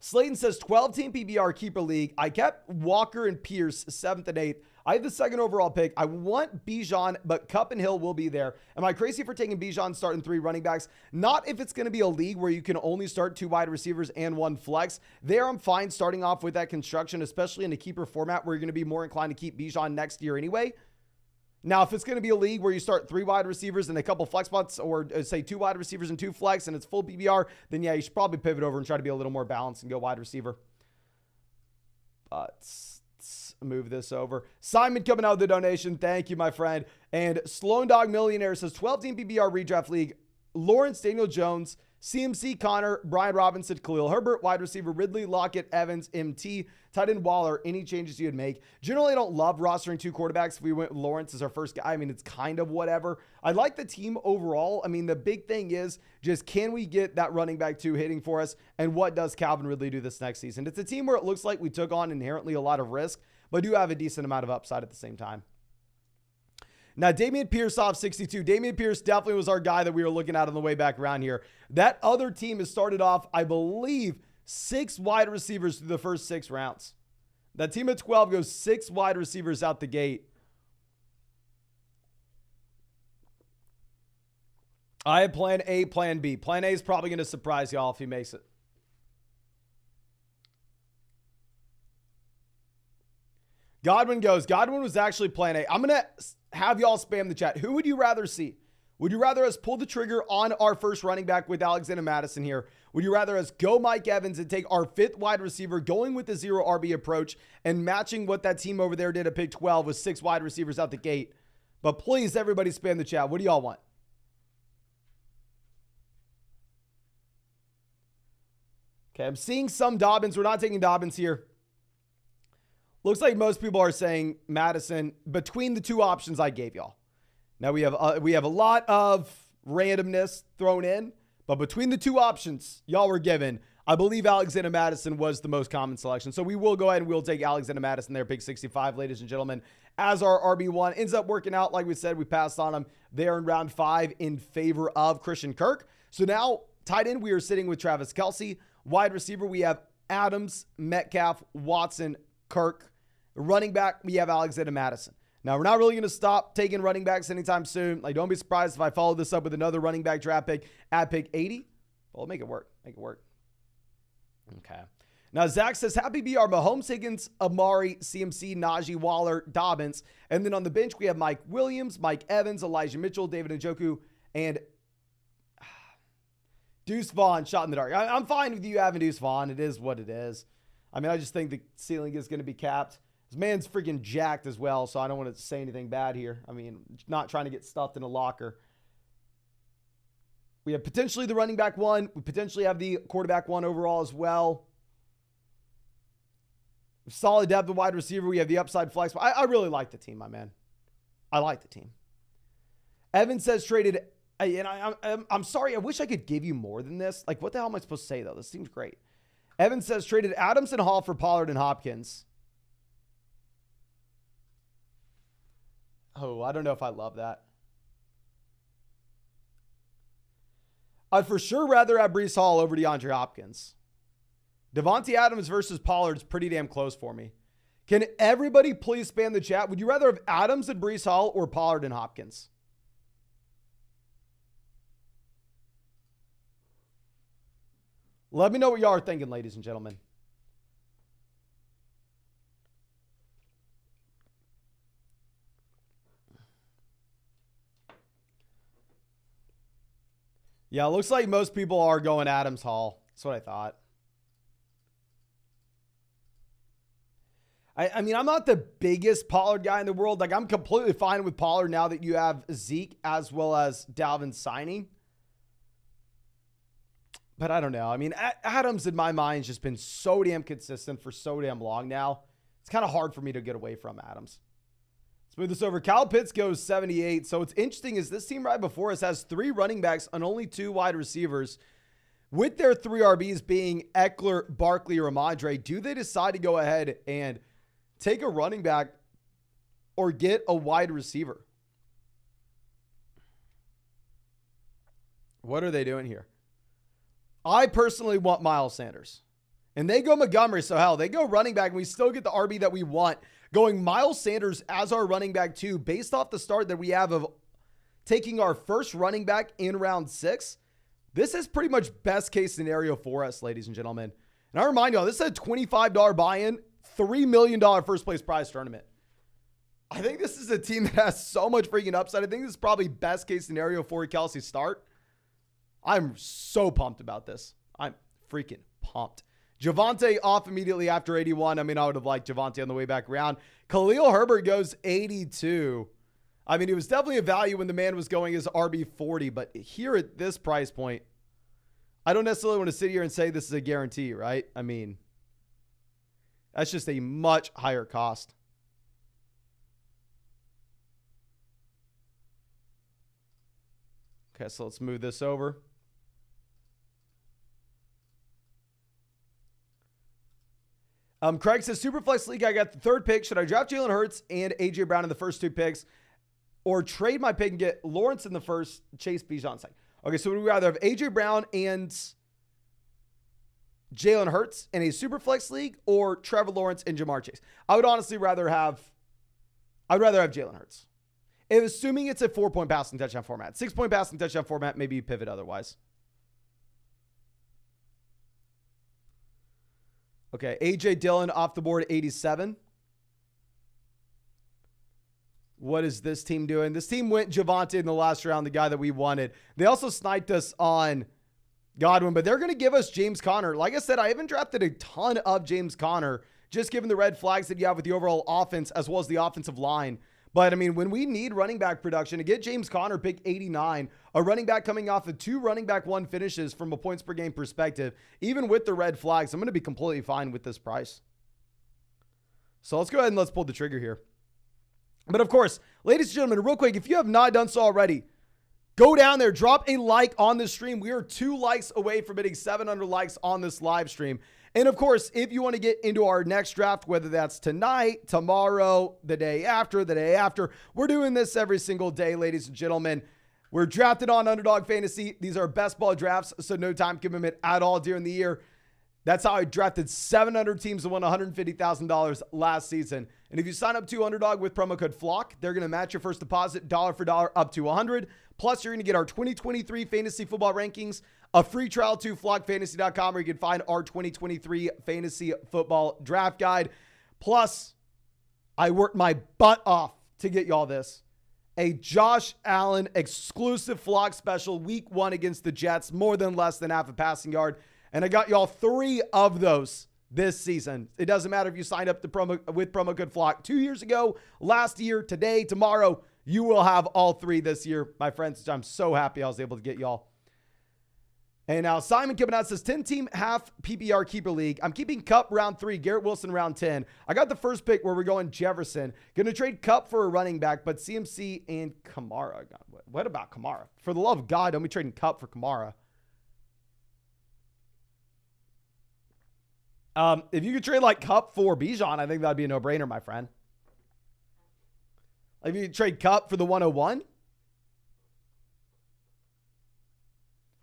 Slayton says 12-team PBR keeper league. I kept Walker and Pierce 7th and 8th. I have the 2nd overall pick. I want Bijan, but Kupp and Hill will be there. Am I crazy for taking Bijan starting 3 running backs? Not if it's going to be a league where you can only start 2 wide receivers and 1 flex. There, I'm fine starting off with that construction, especially in a keeper format where you're going to be more inclined to keep Bijan next year anyway. Now, if it's going to be a league where you start 3 wide receivers and a couple flex spots, or say 2 wide receivers and 2 flex, and it's full PBR, then yeah, you should probably pivot over and try to be a little more balanced and go wide receiver. But let's move this over. Simon coming out with the donation. Thank you, my friend. And Sloan Dog Millionaire says 12-team PBR redraft league. Lawrence, Daniel Jones, CMC, Connor, Brian Robinson, Khalil Herbert, wide receiver Ridley, Lockett, Evans, MT, tight end Waller. Any changes you'd make? Generally, I don't love rostering 2 quarterbacks. If we went with Lawrence as our first guy, I mean, it's kind of whatever. I like the team overall. I mean, the big thing is just, can we get that running back 2 hitting for us? And what does Calvin Ridley do this next season? It's a team where it looks like we took on inherently a lot of risk, but do have a decent amount of upside at the same time. Now, Dameon Pierce off 62. Dameon Pierce definitely was our guy that we were looking at on the way back around here. That other team has started off, I believe, 6 wide receivers through the first 6 rounds. That team at 12 goes 6 wide receivers out the gate. I have plan A, plan B. Plan A is probably going to surprise y'all if he makes it. Godwin goes. Godwin was actually plan A. I'm going to have y'all spam the chat. Who would you rather see? Would you rather us pull the trigger on our first running back with Alexander Madison here? Would you rather us go Mike Evans and take our 5th wide receiver, going with the 0 RB approach and matching what that team over there did at pick 12 with 6 wide receivers out the gate? But please, everybody spam the chat. What do y'all want? Okay, I'm seeing some Dobbins. We're not taking Dobbins here. Looks like most people are saying Madison between the 2 options I gave y'all. Now we have a lot of randomness thrown in, but between the 2 options y'all were given, I believe Alexander Madison was the most common selection. So we will go ahead and we'll take Alexander Madison there, pick 65, ladies and gentlemen, as our RB1. Ends up working out. Like we said, we passed on him there in round 5 in favor of Christian Kirk. So now tight end, we are sitting with Travis Kelce. Wide receiver, we have Adams, Metcalf, Watson, Kirk. Running back, we have Alexander Madison. Now, we're not really going to stop taking running backs anytime soon. Like, don't be surprised if I follow this up with another running back draft pick at pick 80. Well, make it work. Make it work. Okay. Now, Zach says, happy BR, Mahomes, Higgins, Amari, CMC, Najee, Waller, Dobbins. And then on the bench, we have Mike Williams, Mike Evans, Elijah Mitchell, David Njoku, and Deuce Vaughn shot in the dark. I'm fine with you having Deuce Vaughn. It is what it is. I mean, I just think the ceiling is going to be capped. This man's freaking jacked as well, so I don't want to say anything bad here. I mean, not trying to get stuffed in a locker. We have potentially the running back 1. We potentially have the quarterback 1 overall as well. Solid depth of wide receiver. We have the upside flex. I really like the team, my man. I like the team. Evan says traded. And I'm sorry. I wish I could give you more than this. Like, what the hell am I supposed to say, though? This seems great. Evan says traded Adams and Hall for Pollard and Hopkins. Oh, I don't know if I love that. I'd for sure rather have Breece Hall over DeAndre Hopkins. Devontae Adams versus Pollard's pretty damn close for me. Can everybody please spam the chat? Would you rather have Adams and Breece Hall or Pollard and Hopkins? Let me know what y'all are thinking, ladies and gentlemen. Yeah, it looks like most people are going Adams Hall. That's what I thought. I mean, I'm not the biggest Pollard guy in the world. Like, I'm completely fine with Pollard now that you have Zeke as well as Dalvin signing. But I don't know. I mean, Adams in my mind has just been so damn consistent for so damn long now. It's kind of hard for me to get away from Adams. Let's move this over. Kyle Pitts goes 78. So what's interesting is this team right before us has 3 running backs and only 2 wide receivers. With their 3 RBs being Eckler, Barkley, or Ramondre, do they decide to go ahead and take a running back or get a wide receiver? What are they doing here? I personally want Miles Sanders. And they go Montgomery, so hell, they go running back, and we still get the RB that we want. Going Miles Sanders as our running back too, based off the start that we have of taking our first running back in round 6. This is pretty much best case scenario for us, ladies and gentlemen. And I remind y'all, this is a $25 buy-in, $3 million first place prize tournament. I think this is a team that has so much freaking upside. I think this is probably best case scenario for Kelsey start. I'm so pumped about this. I'm freaking pumped. Javonte off immediately after 81. I mean, I would have liked Javonte on the way back around. Khalil Herbert goes 82. I mean, he was definitely a value when the man was going as RB 40, but here at this price point, I don't necessarily want to sit here and say this is a guarantee, right? I mean, that's just a much higher cost. Okay, so let's move this over. Craig says, Superflex League, I got the 3rd pick. Should I draft Jalen Hurts and A.J. Brown in the first 2 picks? Or trade my pick and get Lawrence in the first, Chase Bijan second? Okay, so we'd rather have A.J. Brown and Jalen Hurts in a Superflex League or Trevor Lawrence and Jamar Chase? I would honestly rather have Jalen Hurts. And assuming it's a 4-point passing touchdown format. 6-point passing touchdown format, maybe you pivot otherwise. Okay, A.J. Dillon off the board, 87. What is this team doing? This team went Javonte in the last round, the guy that we wanted. They also sniped us on Godwin, but they're going to give us James Conner. Like I said, I haven't drafted a ton of James Conner, just given the red flags that you have with the overall offense as well as the offensive line. But, I mean, when we need running back production, to get James Conner pick 89, a running back coming off of 2 running back 1 finishes from a points per game perspective, even with the red flags, I'm going to be completely fine with this price. So let's go ahead and let's pull the trigger here. But, of course, ladies and gentlemen, real quick, if you have not done so already, go down there, drop a like on the stream. We are 2 likes away from hitting 700 likes on this live stream. And of course, if you want to get into our next draft, whether that's tonight, tomorrow, the day after, we're doing this every single day, ladies and gentlemen. We're drafted on Underdog Fantasy. These are best ball drafts, so no time commitment at all during the year. That's how I drafted 700 teams and won $150,000 last season. And if you sign up to Underdog with promo code FLOCK, they're going to match your first deposit dollar for dollar up to $100. Plus, you're going to get our 2023 fantasy football rankings, a free trial to flockfantasy.com where you can find our 2023 fantasy football draft guide. Plus, I worked my butt off to get y'all this. A Josh Allen exclusive flock special week 1 against the Jets, more than less than half a passing yard. And I got y'all 3 of those this season. It doesn't matter if you signed up with promo code FLOCK 2 years ago, last year, today, tomorrow. You will have all 3 this year, my friends. I'm so happy I was able to get y'all. Hey, now Simon coming out says 10-team half PPR keeper league. I'm keeping Cup round 3, Garrett Wilson round 10. I got the first pick where we're going Jefferson. Going to trade Cup for a running back, but CMC and Kamara. God, what about Kamara? For the love of God, don't be trading Cup for Kamara. If you could trade like Cup for Bijan, I think that'd be a no-brainer, my friend. Like if you could trade Cup for the 101.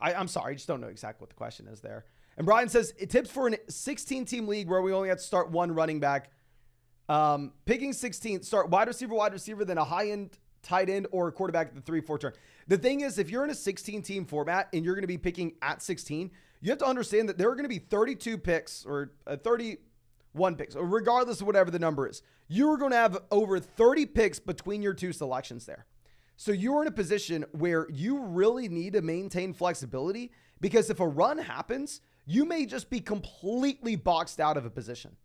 I'm sorry, I just don't know exactly what the question is there. And Brian says, tips for a 16-team league where we only have to start one running back. Picking 16th, start wide receiver, then a high-end tight end or a quarterback at the 3-4 turn. The thing is, if you're in a 16-team format and you're going to be picking at 16, you have to understand that there are going to be 32 picks or 31 picks, or regardless of whatever the number is. You are going to have over 30 picks between your two selections there. So you're in a position where you really need to maintain flexibility, because if a run happens, you may just be completely boxed out of a position.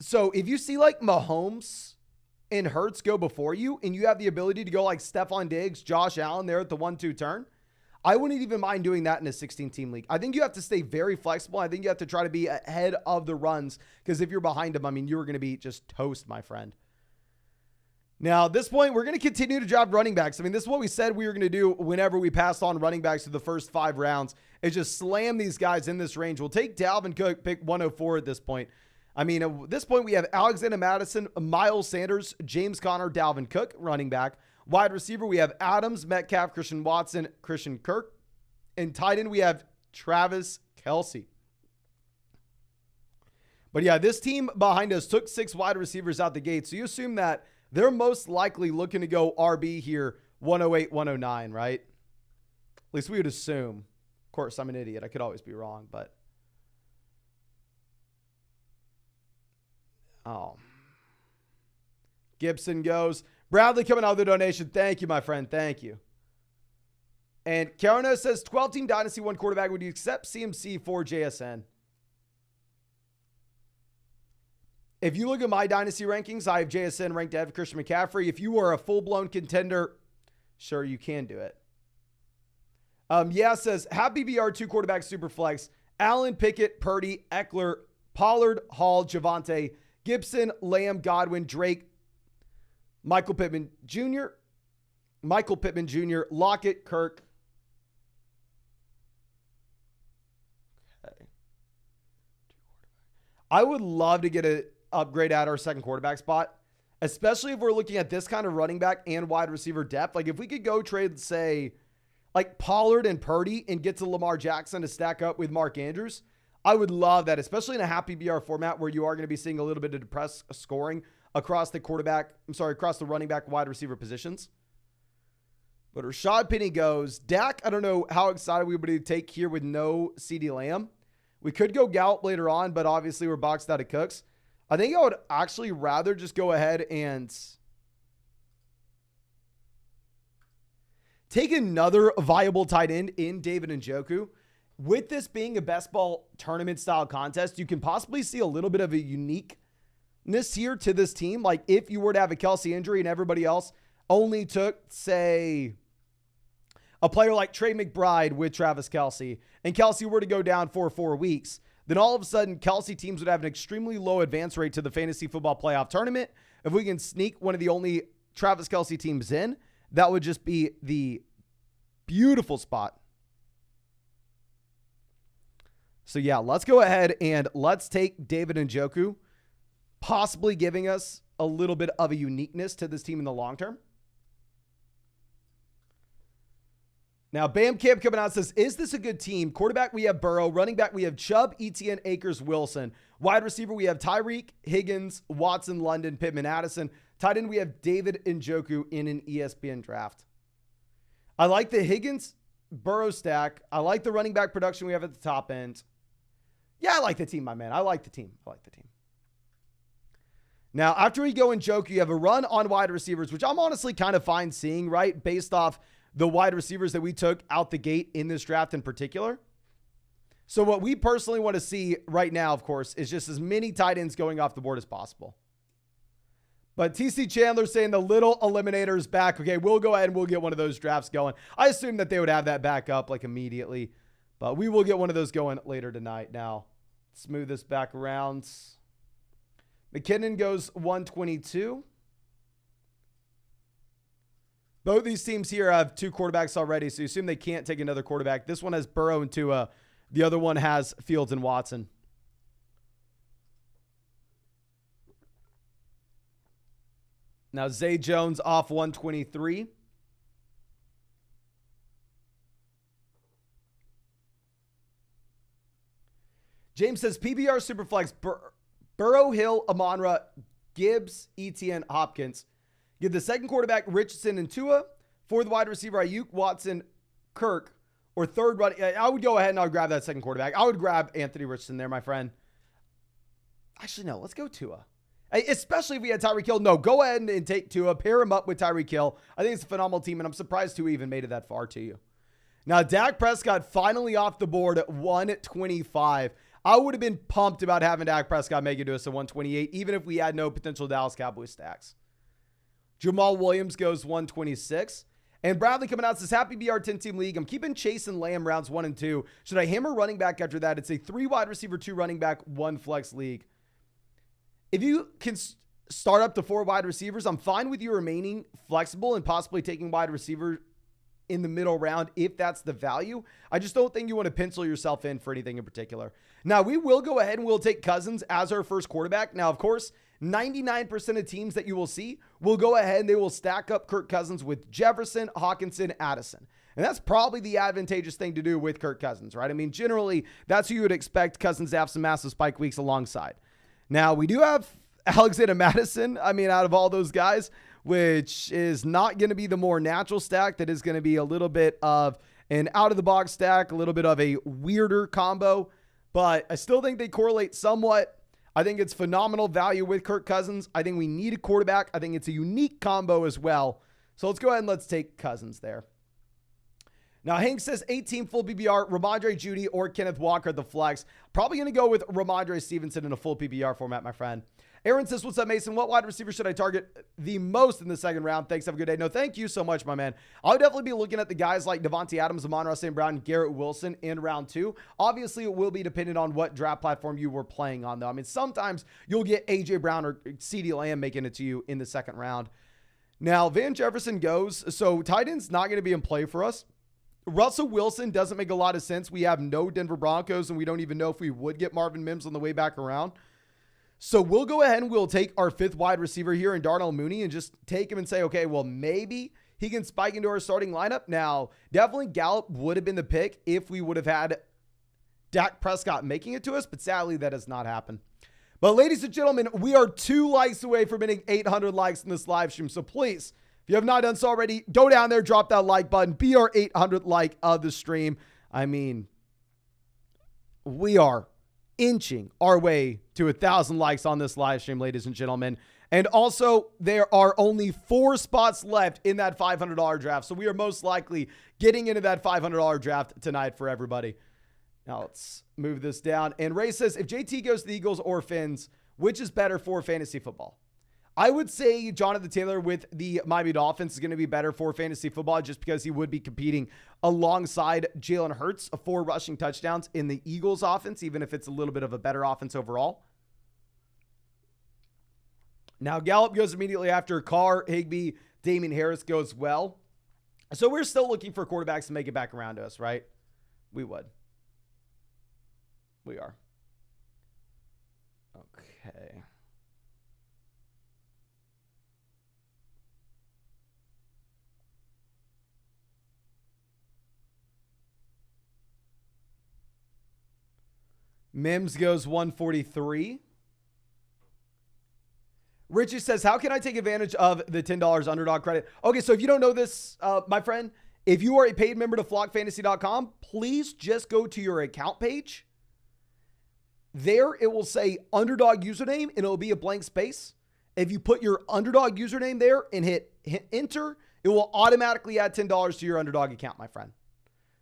So if you see like Mahomes and Hurts go before you and you have the ability to go like Stephon Diggs, Josh Allen there at the 1-2 turn, I wouldn't even mind doing that in a 16-team league. I think you have to stay very flexible. I think you have to try to be ahead of the runs, because if you're behind them, I mean, you're going to be just toast, my friend. Now, at this point, we're going to continue to drop running backs. I mean, this is what we said we were going to do whenever we passed on running backs through the first 5 rounds, is just slam these guys in this range. We'll take Dalvin Cook, pick 104 at this point. I mean, at this point, we have Alexander Madison, Miles Sanders, James Conner, Dalvin Cook, running back. Wide receiver, we have Adams, Metcalf, Christian Watson, Christian Kirk. And tight end, we have Travis Kelce. But yeah, this team behind us took 6 wide receivers out the gate. So you assume that they're most likely looking to go RB here, 108, 109, right? At least we would assume. Of course, I'm an idiot. I could always be wrong, but. Oh. Gibson goes. Bradley coming out with the donation. Thank you, my friend. Thank you. And Carolina says 12-team Dynasty 1 quarterback. Would you accept CMC for JSN? If you look at my Dynasty rankings, I have JSN ranked ahead of Christian McCaffrey. If you are a full-blown contender, sure, you can do it. Yeah, says, have BBR 2 quarterback super flex. Allen, Pickett, Purdy, Eckler, Pollard, Hall, Javonte, Gibson, Lamb, Godwin, Drake, Michael Pittman Jr., Lockett, Kirk. Okay. I would love to get an upgrade at our second quarterback spot, especially if we're looking at this kind of running back and wide receiver depth. Like if we could go trade, say, like Pollard and Purdy and get to Lamar Jackson to stack up with Mark Andrews, I would love that, especially in a half PPR format where you are going to be seeing a little bit of depressed scoring across the across the running back, wide receiver positions. But Rashad Penny goes. Dak, I don't know how excited we would be to take here with no CeeDee Lamb. We could go Gallup later on, but obviously we're boxed out of Cooks. I think I would actually rather just go ahead and take another viable tight end in David Njoku. With this being a best ball tournament style contest, you can possibly see a little bit of a uniqueness here to this team. Like if you were to have a Kelce injury and everybody else only took, say, a player like Trey McBride with Travis Kelce, and Kelce were to go down for 4 weeks, then all of a sudden Kelce teams would have an extremely low advance rate to the fantasy football playoff tournament. If we can sneak one of the only Travis Kelce teams in, that would just be the beautiful spot. So yeah, let's go ahead and let's take David Njoku, possibly giving us a little bit of a uniqueness to this team in the long term. Now, Bam Camp coming out says, is this a good team? Quarterback, we have Burrow. Running back, we have Chubb, Etienne, Akers, Wilson. Wide receiver, we have Tyreek, Higgins, Watson, London, Pittman, Addison. Tight end, we have David Njoku in an ESPN draft. I like the Higgins, Burrow stack. I like the running back production we have at the top end. Yeah, I like the team, my man. I like the team. Now, after we go Njoku, you have a run on wide receivers, which I'm honestly kind of fine seeing, right? Based off the wide receivers that we took out the gate in this draft in particular. So what we personally want to see right now, of course, is just as many tight ends going off the board as possible. But TC Chandler saying the little eliminator is back. Okay, we'll go ahead and we'll get one of those drafts going. I assume that they would have that back up like immediately. But we will get one of those going later tonight. Now, let's move this back around. McKinnon goes 122. Both these teams here have 2 quarterbacks already, so you assume they can't take another quarterback. This one has Burrow and Tua. The other one has Fields and Watson. Now, Zay Jones off 123. James says PBR Superflex, Burrow, Hill, Amon-Ra, Gibbs, Etienne, Hopkins. Give the second quarterback Richardson and Tua. Fourth wide receiver Ayuk, Watson, Kirk. Or third running. I would go ahead and I would grab that second quarterback. I would grab Anthony Richardson there, my friend. Actually, no. Let's go Tua. Especially if we had Tyreek Hill. No, go ahead and take Tua. Pair him up with Tyreek Hill. I think it's a phenomenal team, and I'm surprised Tua even made it that far to you. Now, Dak Prescott finally off the board at 125. I would have been pumped about having Dak Prescott make it to us at 128, even if we had no potential Dallas Cowboys stacks. Jamal Williams goes 126. And Bradley coming out says, happy BR 10-team league. I'm keeping Chase and Lamb rounds 1 and 2. Should I hammer running back after that? It's a 3 wide receiver, 2 running back, 1 flex league. If you can start up to 4 wide receivers, I'm fine with you remaining flexible and possibly taking wide receiver in the middle round if that's the value. I just don't think you want to pencil yourself in for anything in particular. Now, we will go ahead and we'll take Cousins as our first quarterback. Now, of course, 99% of teams that you will see will go ahead and they will stack up Kirk Cousins with Jefferson, Hawkinson, Addison. And that's probably the advantageous thing to do with Kirk Cousins, right? I mean, generally, that's who you would expect Cousins to have some massive spike weeks alongside. Now, we do have Alexander Madison, I mean, out of all those guys, which is not going to be the more natural stack. That is going to be a little bit of an out-of-the-box stack, a little bit of a weirder combo. But I still think they correlate somewhat. I think it's phenomenal value with Kirk Cousins. I think we need a quarterback. I think it's a unique combo as well. So let's go ahead and let's take Cousins there. Now, Hank says 18 full PPR, Ramondre Jeudy or Kenneth Walker at the flex. Probably going to go with Ramondre Stevenson in a full PPR format, my friend. Aaron says, what's up, Mason? What wide receiver should I target the most in the second round? Thanks. Have a good day. No, thank you so much, my man. I would definitely be looking at the guys like Devontae Adams, Amon-Ra St. Brown, Garrett Wilson in round 2. Obviously, it will be dependent on what draft platform you were playing on, though. I mean, sometimes you'll get A.J. Brown or CeeDee Lamb making it to you in the second round. Now, Van Jefferson goes, so tight end's not going to be in play for us. Russell Wilson doesn't make a lot of sense. We have no Denver Broncos, and we don't even know if we would get Marvin Mims on the way back around. So we'll go ahead and we'll take our 5th wide receiver here in Darnell Mooney and just take him and say, okay, well, maybe he can spike into our starting lineup. Now, definitely Gallup would have been the pick if we would have had Dak Prescott making it to us, but sadly that has not happened. But ladies and gentlemen, we are 2 likes away from hitting 800 likes in this live stream. So please, if you have not done so already, go down there, drop that like button, be our 800 like of the stream. I mean, we are inching our way to 1,000 likes on this live stream, ladies and gentlemen. And also, there are only 4 spots left in that $500 draft. So we are most likely getting into that $500 draft tonight for everybody. Now let's move this down. And Ray says, if JT goes to the Eagles or Fins, which is better for fantasy football? I would say Jonathan Taylor with the Miami Dolphins is going to be better for fantasy football just because he would be competing alongside Jalen Hurts for rushing touchdowns in the Eagles offense, even if it's a little bit of a better offense overall. Now, Gallup goes immediately after Carr, Higbee, Damian Harris goes well. So we're still looking for quarterbacks to make it back around to us, right? We would. We are. Okay. Mims goes 143. Richie says, how can I take advantage of the $10 underdog credit? Okay, so if you don't know this, my friend, if you are a paid member to flockfantasy.com, please just go to your account page. There, it will say underdog username, and it'll be a blank space. If you put your underdog username there and hit enter, it will automatically add $10 to your underdog account, my friend.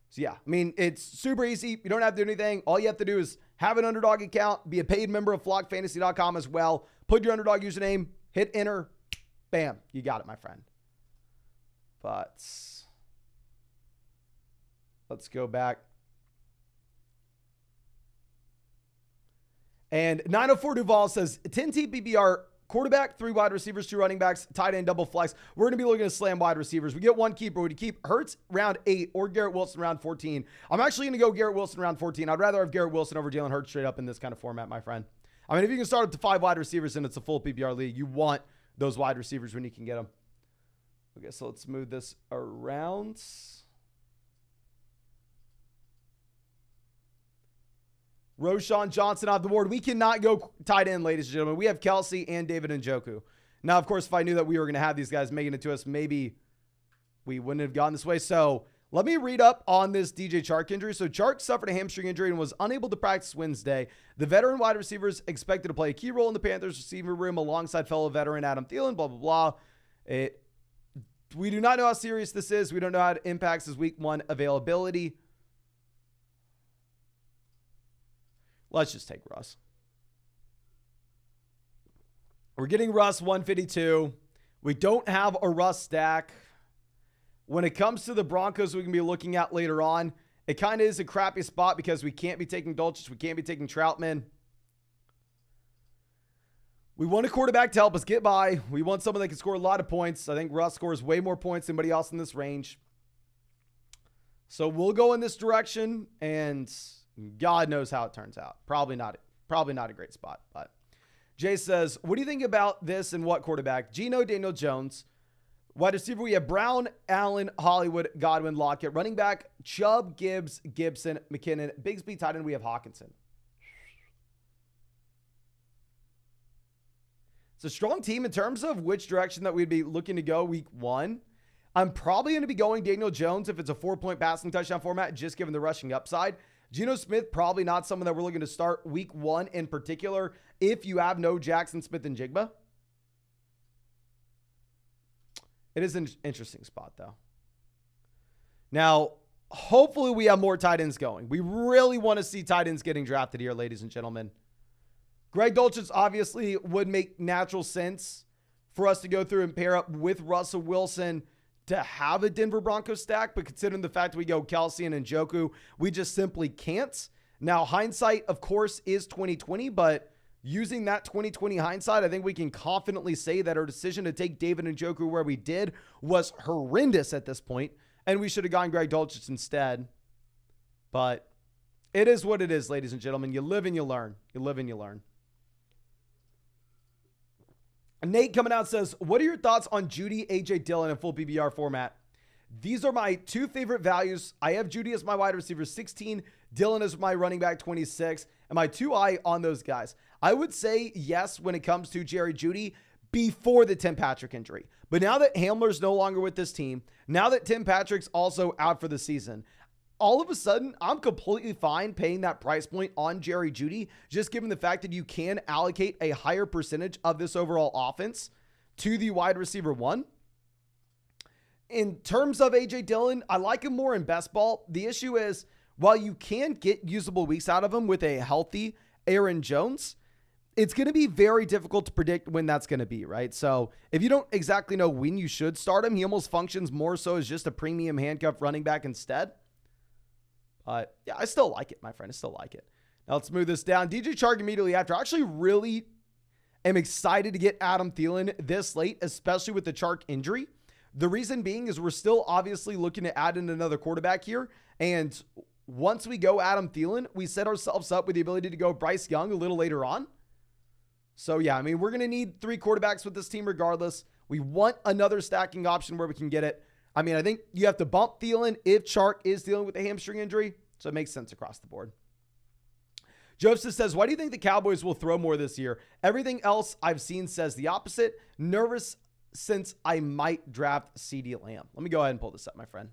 So yeah, I mean, it's super easy. You don't have to do anything. All you have to do is have an underdog account, be a paid member of flockfantasy.com as well. Put your underdog username, hit enter, Bam. You got it, my friend. But let's go back. And 904 Duval says 10 TPBR, quarterback, 3 wide receivers, 2 running backs, tight end, double flex. We're going to be looking to slam wide receivers. We get 1 keeper. Would you keep Hurts round 8 or Garrett Wilson round 14? I'm actually going to go Garrett Wilson round 14. I'd rather have Garrett Wilson over Jalen Hurts straight up in this kind of format, my friend. I mean, if you can start up to 5 wide receivers and it's a full PPR league, you want those wide receivers when you can get them. Okay, so let's move this around. Roshan Johnson off the board. We cannot go tight end, ladies and gentlemen. We have Kelsey and David Njoku. Now, of course, if I knew that we were going to have these guys making it to us, maybe we wouldn't have gone this way. So let me read up on this DJ Chark injury. So Chark suffered a hamstring injury and was unable to practice Wednesday. The veteran wide receivers expected to play a key role in the Panthers receiver room alongside fellow veteran Adam Thielen, blah, blah, blah. We do not know how serious this is. We don't know how it impacts his week 1 availability. Let's just take Russ. We're getting Russ 152. We don't have a Russ stack. When it comes to the Broncos we can be looking at later on, it kind of is a crappy spot because we can't be taking Dulcich. We can't be taking Troutman. We want a quarterback to help us get by. We want someone that can score a lot of points. I think Russ scores way more points than anybody else in this range. So we'll go in this direction, and God knows how it turns out. Probably not a great spot. But Jay says, what do you think about this and what quarterback? Geno, Daniel Jones. Wide receiver, we have Brown, Allen, Hollywood, Godwin, Lockett. Running back, Chubb, Gibbs, Gibson, McKinnon. Bigsby, tight end, we have Hawkinson. It's a strong team in terms of which direction that we'd be looking to go week 1. I'm probably going to be going Daniel Jones if it's a 4-point passing touchdown format, just given the rushing upside. Geno Smith, probably not someone that we're looking to start week 1 in particular if you have no Jackson Smith and Jigba. It is an interesting spot, though. Now, hopefully we have more tight ends going. We really want to see tight ends getting drafted here, ladies and gentlemen. Greg Dulcich obviously would make natural sense for us to go through and pair up with Russell Wilson to have a Denver Broncos stack, but considering the fact we go Kelsey and Njoku, we just simply can't. Now, hindsight, of course, is 2020, but using that 2020 hindsight, I think we can confidently say that our decision to take David Njoku where we did was horrendous at this point, and we should have gone Greg Dulcich instead. But it is what it is, ladies and gentlemen. You live and you learn. You live and you learn. Nate coming out says, what are your thoughts on Judy, AJ Dillon in full PPR format? These are my 2 favorite values. I have Judy as my wide receiver 16, Dillon as my running back 26. Am I too high on those guys? I would say yes when it comes to Jerry Judy before the Tim Patrick injury. But now that Hamler's no longer with this team, now that Tim Patrick's also out for the season, all of a sudden, I'm completely fine paying that price point on Jerry Judy, just given the fact that you can allocate a higher percentage of this overall offense to the wide receiver 1. In terms of AJ Dillon, I like him more in best ball. The issue is, while you can get usable weeks out of him with a healthy Aaron Jones, it's going to be very difficult to predict when that's going to be, right? So if you don't exactly know when you should start him, he almost functions more so as just a premium handcuff running back instead. But yeah, I still like it, my friend. I still like it. Now let's move this down. DJ Chark immediately after. I actually really am excited to get Adam Thielen this late, especially with the Chark injury. The reason being is we're still obviously looking to add in another quarterback here. And once we go Adam Thielen, we set ourselves up with the ability to go Bryce Young a little later on. So yeah, I mean, we're going to need 3 quarterbacks with this team regardless. We want another stacking option where we can get it. I mean, I think you have to bump Thielen if Chark is dealing with a hamstring injury. So it makes sense across the board. Joseph says, why do you think the Cowboys will throw more this year? Everything else I've seen says the opposite. Nervous since I might draft CeeDee Lamb. Let me go ahead and pull this up, my friend.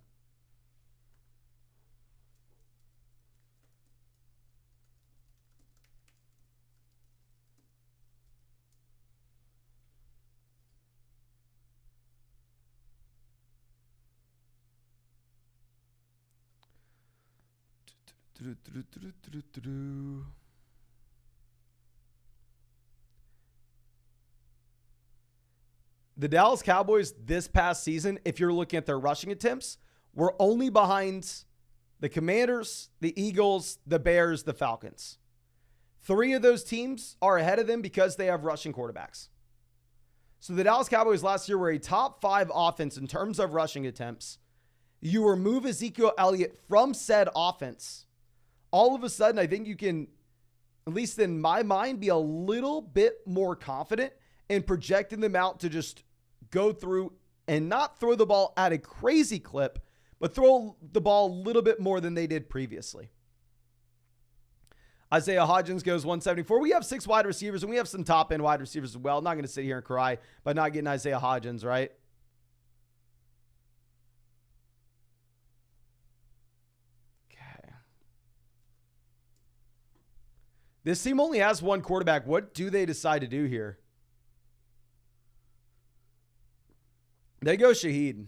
The Dallas Cowboys this past season, if you're looking at their rushing attempts, were only behind the Commanders, the Eagles, the Bears, the Falcons. 3 of those teams are ahead of them because they have rushing quarterbacks. So the Dallas Cowboys last year were a top 5 offense in terms of rushing attempts. You remove Ezekiel Elliott from said offense. All of a sudden, I think you can, at least in my mind, be a little bit more confident in projecting them out to just go through and not throw the ball at a crazy clip, but throw the ball a little bit more than they did previously. Isaiah Hodgins goes 174. We have 6 wide receivers, and we have some top-end wide receivers as well. I'm not going to sit here and cry by not getting Isaiah Hodgins, right? Okay. This team only has 1 quarterback. What do they decide to do here? They go Shaheed.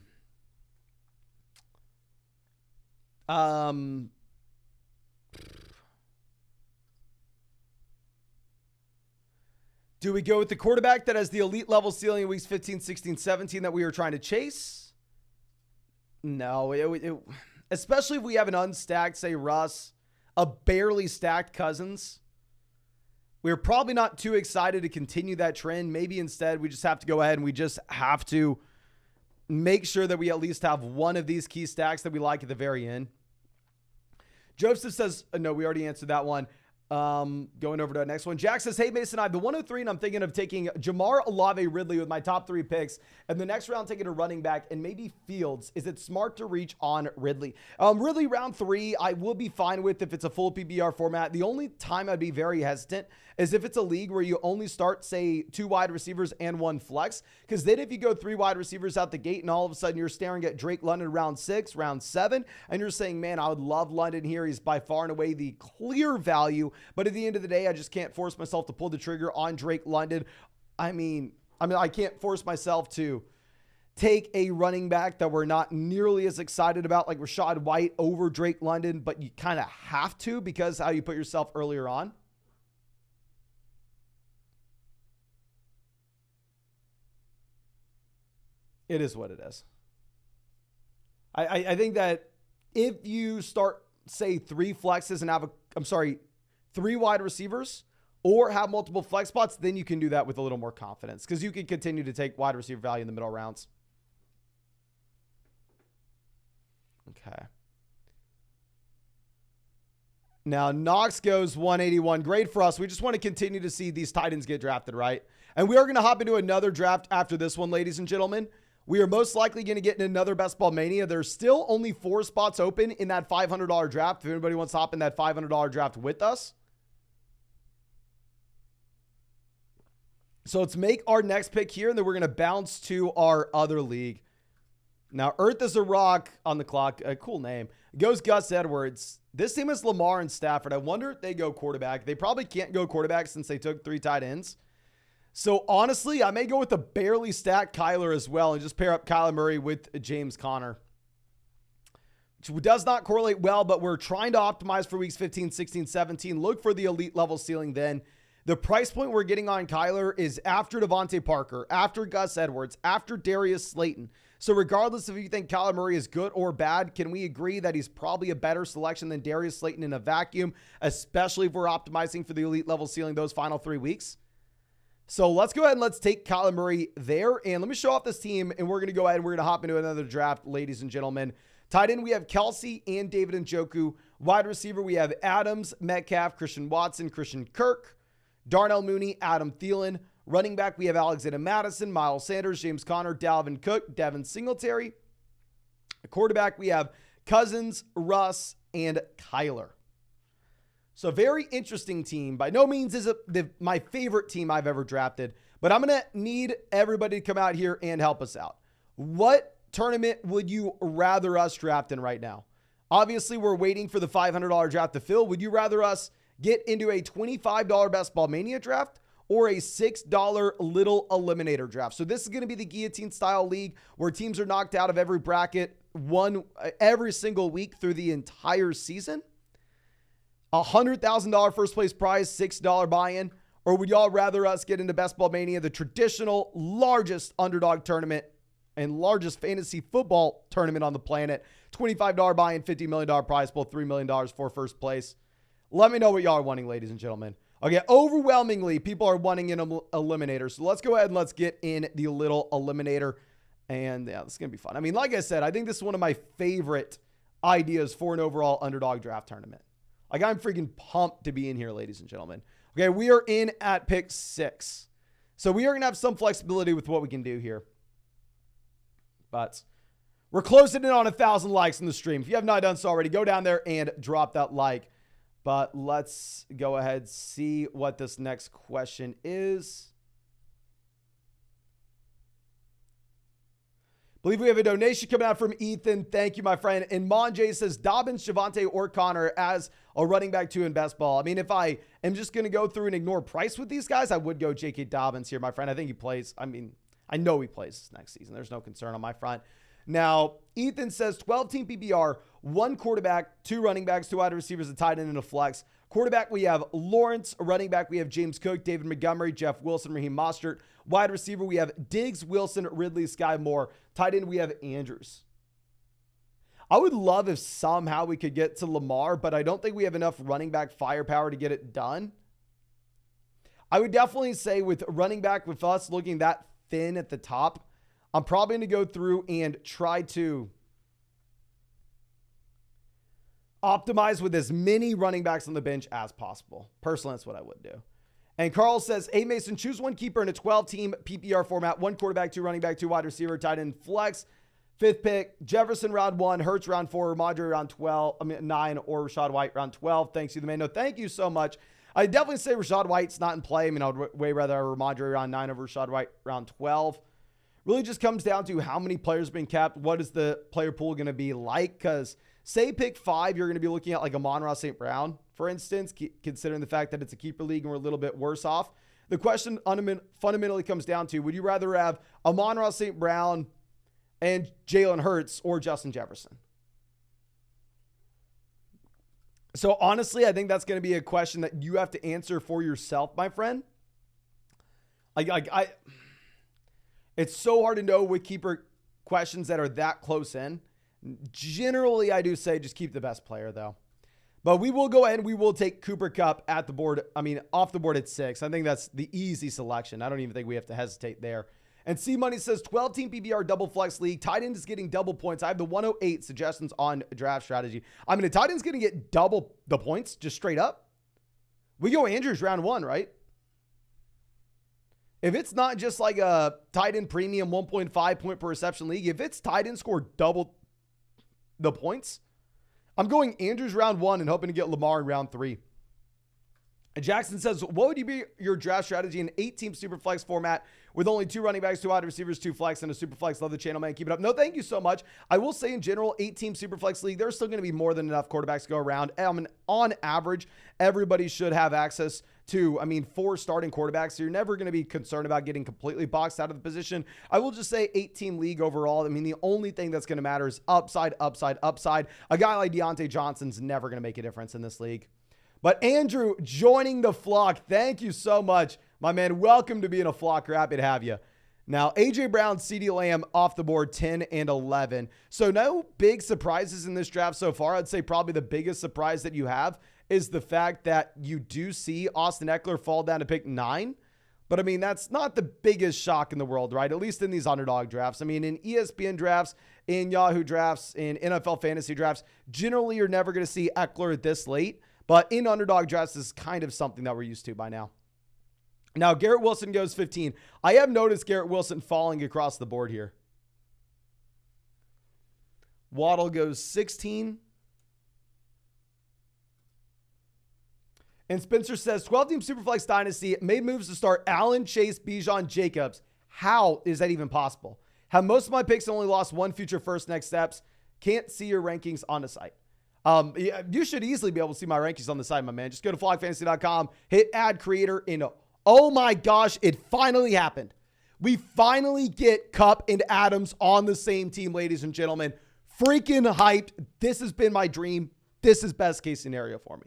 Do we go with the quarterback that has the elite level ceiling in weeks 15, 16, 17 that we were trying to chase? No, especially if we have an unstacked, say Russ, a barely stacked Cousins. We're probably not too excited to continue that trend. Maybe instead we just have to go ahead and we just have to make sure that we at least have one of these key stacks that we like at the very end. Joseph says, no, we already answered that one. Going over to the next one. Jack says, hey, Mason, I have the 103, and I'm thinking of taking Jamar Olave Ridley with my top 3 picks. And the next round, taking a running back and maybe Fields. Is it smart to reach on Ridley? Ridley round 3, I will be fine with if it's a full PPR format. The only time I'd be very hesitant is if it's a league where you only start, say, 2 wide receivers and 1 flex. Because then if you go 3 wide receivers out the gate and all of a sudden you're staring at Drake London round 6, round 7, and you're saying, man, I would love London here. He's by far and away the clear value. But at the end of the day, I just can't force myself to pull the trigger on Drake London. I mean, I can't force myself to take a running back that we're not nearly as excited about, like Rachaad White over Drake London, but you kind of have to because how you put yourself earlier on. It is what it is. I think that if you start, say, 3 flexes and have 3 wide receivers or have multiple flex spots, then you can do that with a little more confidence because you can continue to take wide receiver value in the middle rounds. Okay. Now, Knox goes 181. Great for us. We just want to continue to see these tight ends get drafted, right? And we are going to hop into another draft after this one, ladies and gentlemen. We are most likely going to get in another Best Ball Mania. There's still only 4 spots open in that $500 draft. If anybody wants to hop in that $500 draft with us. So let's make our next pick here, and then we're going to bounce to our other league. Now, Earth is a Rock on the clock. A cool name. Goes Gus Edwards. This team is Lamar and Stafford. I wonder if they go quarterback. They probably can't go quarterback since they took 3 tight ends. So honestly, I may go with a barely stacked Kyler as well and just pair up Kyler Murray with James Conner, which does not correlate well, but we're trying to optimize for weeks 15, 16, 17. Look for the elite level ceiling then. The price point we're getting on Kyler is after Devontae Parker, after Gus Edwards, after Darius Slayton. So regardless if you think Kyler Murray is good or bad, can we agree that he's probably a better selection than Darius Slayton in a vacuum, especially if we're optimizing for the elite level ceiling those final 3 weeks? So let's go ahead and let's take Kyler Murray there. And let me show off this team, and we're going to go ahead and we're going to hop into another draft, ladies and gentlemen. Tight end, we have Kelsey and David Njoku. Wide receiver, we have Adams, Metcalf, Christian Watson, Christian Kirk, Darnell Mooney, Adam Thielen. Running back, we have Alexander Madison, Miles Sanders, James Conner, Dalvin Cook, Devin Singletary. Quarterback, we have Cousins, Russ, and Kyler. So very interesting team. By no means is it my favorite team I've ever drafted, but I'm going to need everybody to come out here and help us out. What tournament would you rather us draft in right now? Obviously, we're waiting for the $500 draft to fill. Would you rather us get into a $25 Best Ball Mania draft or a $6 Little Eliminator draft? So this is going to be the Guillotine style league where teams are knocked out of every bracket every single week through the entire season. $100,000 first place prize, $6 buy-in, Or would y'all rather us get into Best Ball Mania, the traditional largest underdog tournament and largest fantasy football tournament on the planet? $25 buy-in, $50 million prize pool, $3 million for first place. Let me know what y'all are wanting, ladies and gentlemen. Okay, overwhelmingly, people are wanting an eliminator. So let's go ahead and let's get in the little eliminator. And yeah, this is going to be fun. I mean, like I said, I think this is one of my favorite ideas for an overall underdog draft tournament. Like, I'm freaking pumped to be in here, ladies and gentlemen. Okay, we are in at pick 6. So we are going to have some flexibility with what we can do here. But we're closing in on 1,000 likes in the stream. If you have not done so already, go down there and drop that like. But let's go ahead and see what this next question is. Believe we have a donation coming out from Ethan. Thank you, my friend. And Monjay says Dobbins, Javonte, or Connor as a running back 2 in best ball. I mean, if I am just going to go through and ignore price with these guys, I would go J.K. Dobbins here, my friend. I think he plays. I mean, I know he plays next season. There's no concern on my front. Now, Ethan says 12-team PPR, 1 quarterback, 2 running backs, 2 wide receivers, a tight end, and a flex. Quarterback, we have Lawrence. Running back, we have James Cook, David Montgomery, Jeff Wilson, Raheem Mostert. Wide receiver, we have Diggs, Wilson, Ridley, Sky Moore. Tight end, we have Andrews. I would love if somehow we could get to Lamar, but I don't think we have enough running back firepower to get it done. I would definitely say with running back, with us looking that thin at the top, I'm probably going to go through and try to optimize with as many running backs on the bench as possible. Personally, that's what I would do. And Carl says, hey, Mason, choose 1 keeper in a 12-team PPR format. 1 quarterback, 2 running back, 2 wide receiver, tight end, flex. 5th pick, Jefferson round 1, Hurts round 4, Ramondre round 9, or Rachaad White round 12. Thanks you, the man. No, thank you so much. I definitely say Rachaad White's not in play. I mean, I would way rather have Ramondre round 9 over Rachaad White round 12. Really just comes down to how many players being capped. What is the player pool going to be like? Because say pick 5, you're going to be looking at like Amon-Ra St. Brown, for instance, considering the fact that it's a keeper league and we're a little bit worse off. The question fundamentally comes down to, would you rather have Amon-Ra St. Brown and Jalen Hurts or Justin Jefferson? So honestly, I think that's going to be a question that you have to answer for yourself, my friend. It's so hard to know with keeper questions that are that close in. Generally, I do say just keep the best player, though. But we will go ahead and we will take Cooper Kupp at the board. I mean, off the board at 6. I think that's the easy selection. I don't even think we have to hesitate there. And C Money says 12-team PPR double flex league. Tight end is getting double points. I have the 108 suggestions on draft strategy. I mean, a tight end's going to get double the points just straight up. We go Andrews round 1, right? If it's not just like a tight end premium 1.5 point per reception league, if it's tight end score double the points, I'm going Andrews round 1 and hoping to get Lamar in round 3. And Jackson says, what would be your draft strategy in 8-team super flex format with only 2 running backs, 2 wide receivers, 2 flex, and a super flex? Love the channel, man. Keep it up. No, thank you so much. I will say in general, 8-team super flex league, there's still going to be more than enough quarterbacks to go around. I mean, on average, everybody should have access to, 4 starting quarterbacks. So you're never going to be concerned about getting completely boxed out of the position. I will just say 8-team league overall. I mean, the only thing that's going to matter is upside, upside, upside. A guy like Deontay Johnson's never going to make a difference in this league. But Andrew joining the flock. Thank you so much, my man. Welcome to being a flocker. Happy to have you. Now, A.J. Brown, CeeDee Lamb off the board 10 and 11. So no big surprises in this draft so far. I'd say probably the biggest surprise that you have is the fact that you do see Austin Eckler fall down to pick 9. But I mean, that's not the biggest shock in the world, right? At least in these underdog drafts. I mean, in ESPN drafts, in Yahoo drafts, in NFL fantasy drafts, generally you're never going to see Eckler this late. But in underdog drafts is kind of something that we're used to by now. Now, Garrett Wilson goes 15. I have noticed Garrett Wilson falling across the board here. Waddle goes 16. And Spencer says, 12-team Superflex Dynasty made moves to start Allen, Chase, Bijan, Jacobs. How is that even possible? Have most of my picks only lost 1 future first next steps. Can't see your rankings on the site. You should easily be able to see my rankings on the site, my man. Just go to flogfantasy.com, hit add creator, and oh my gosh, it finally happened. We finally get Kupp and Adams on the same team, ladies and gentlemen. Freaking hyped. This has been my dream. This is best case scenario for me.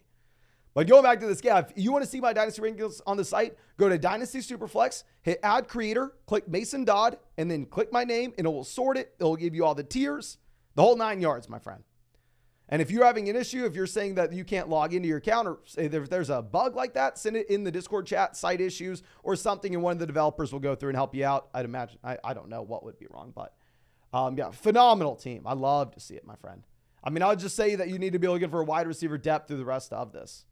But going back to this, yeah, if you want to see my Dynasty rankings on the site, go to Dynasty Superflex, hit Add Creator, click Mason Dodd, and then click my name, and it will sort it. It will give you all the tiers, the whole 9 yards, my friend. And if you're having an issue, if you're saying that you can't log into your account, or if there's a bug like that, send it in the Discord chat, site issues, or something, and one of the developers will go through and help you out. I'd imagine. I don't know what would be wrong, but yeah, phenomenal team. I love to see it, my friend. I mean, I'll just say that you need to be looking for a wide receiver depth through the rest of this.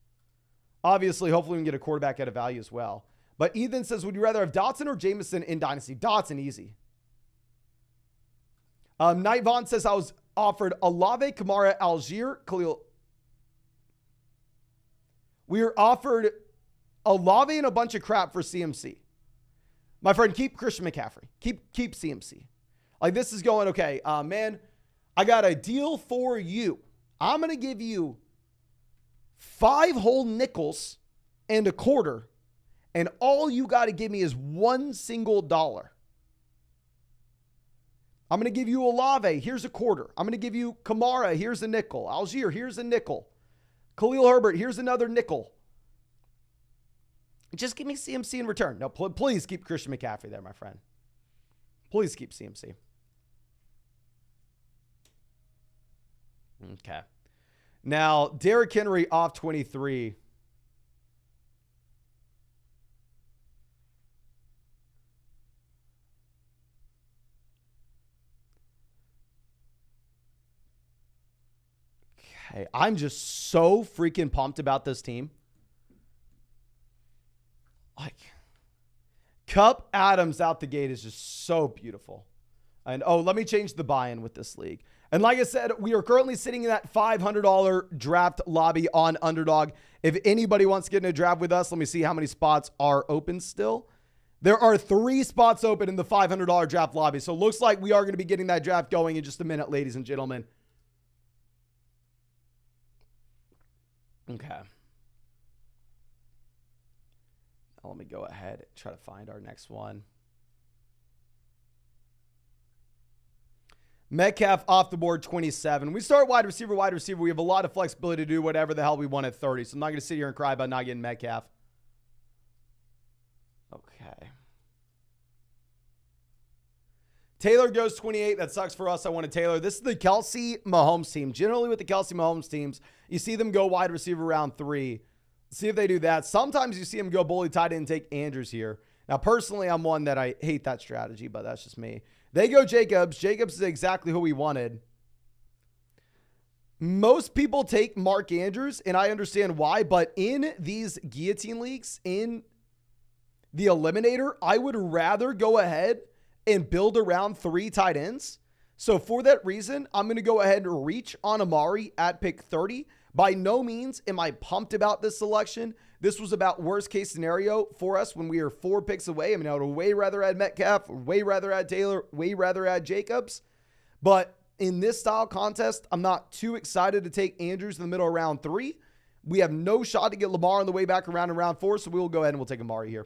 Obviously, hopefully we can get a quarterback at a value as well. But Ethan says, would you rather have Dotson or Jameson in Dynasty? Dotson, easy. Knight Vaughn says, I was offered Olave, Kamara, Algier, Khalil. We were offered Olave and a bunch of crap for CMC. My friend, keep Christian McCaffrey. Keep CMC. Like, this is going, okay, man, I got a deal for you. I'm going to give you 5 whole nickels and a quarter, and all you got to give me is $1 single. I'm going to give you Olave. Here's a quarter. I'm going to give you Kamara. Here's a nickel. Algier. Here's a nickel. Khalil Herbert. Here's another nickel. Just give me CMC in return. No, please keep Christian McCaffrey there, my friend. Please keep CMC. Okay. Now, Derrick Henry off 23. Okay, I'm just so freaking pumped about this team. Like, Cup Adams out the gate is just so beautiful. And, oh, let me change the buy-in with this league. And like I said, we are currently sitting in that $500 draft lobby on Underdog. If anybody wants to get in a draft with us, let me see how many spots are open still. There are 3 spots open in the $500 draft lobby. So it looks like we are going to be getting that draft going in just a minute, ladies and gentlemen. Okay. Now let me go ahead and try to find our next one. Metcalf off the board, 27. We start wide receiver. We have a lot of flexibility to do whatever the hell we want at 30. So I'm not going to sit here and cry about not getting Metcalf. Okay. Taylor goes 28. That sucks for us. I wanted Taylor. This is the Kelsey Mahomes team. Generally with the Kelsey Mahomes teams, you see them go wide receiver round 3. See if they do that. Sometimes you see them go bully tight end and take Andrews here. Now, personally, I'm one that I hate that strategy, but that's just me. They go Jacobs. Jacobs is exactly who we wanted. Most people take Mark Andrews, and I understand why, but in these guillotine leagues, in the eliminator, I would rather go ahead and build around 3 tight ends. So for that reason, I'm going to go ahead and reach on Amari at pick 30. By no means am I pumped about this selection. This was about worst case scenario for us when we were 4 picks away. I mean, I would way rather add Metcalf, way rather add Taylor, way rather add Jacobs. But in this style contest, I'm not too excited to take Andrews in the middle of round 3. We have no shot to get Lamar on the way back around in round 4, so we will go ahead and we'll take Amari here.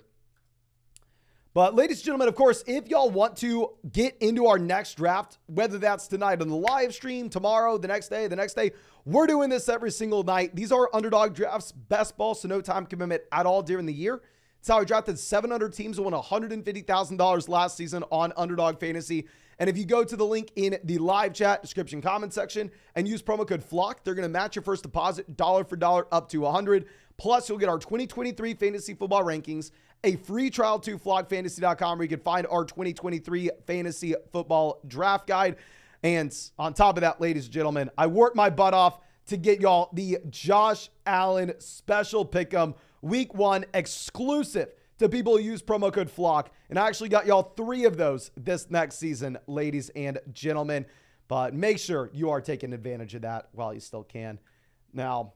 But ladies and gentlemen, of course, if y'all want to get into our next draft, whether that's tonight on the live stream, tomorrow, the next day, we're doing this every single night. These are Underdog drafts, best ball, so no time commitment at all during the year. It's how I drafted 700 teams and won $150,000 last season on Underdog Fantasy. And if you go to the link in the live chat description comment section and use promo code FLOCK, they're going to match your first deposit dollar for dollar up to $100. Plus, you'll get our 2023 fantasy football rankings, a free trial to flockfantasy.com where you can find our 2023 fantasy football draft guide. And on top of that, ladies and gentlemen, I worked my butt off to get y'all the Josh Allen special pick'em week 1 exclusive to people who use promo code FLOCK. And I actually got y'all 3 of those this next season, ladies and gentlemen. But make sure you are taking advantage of that while you still can. Now,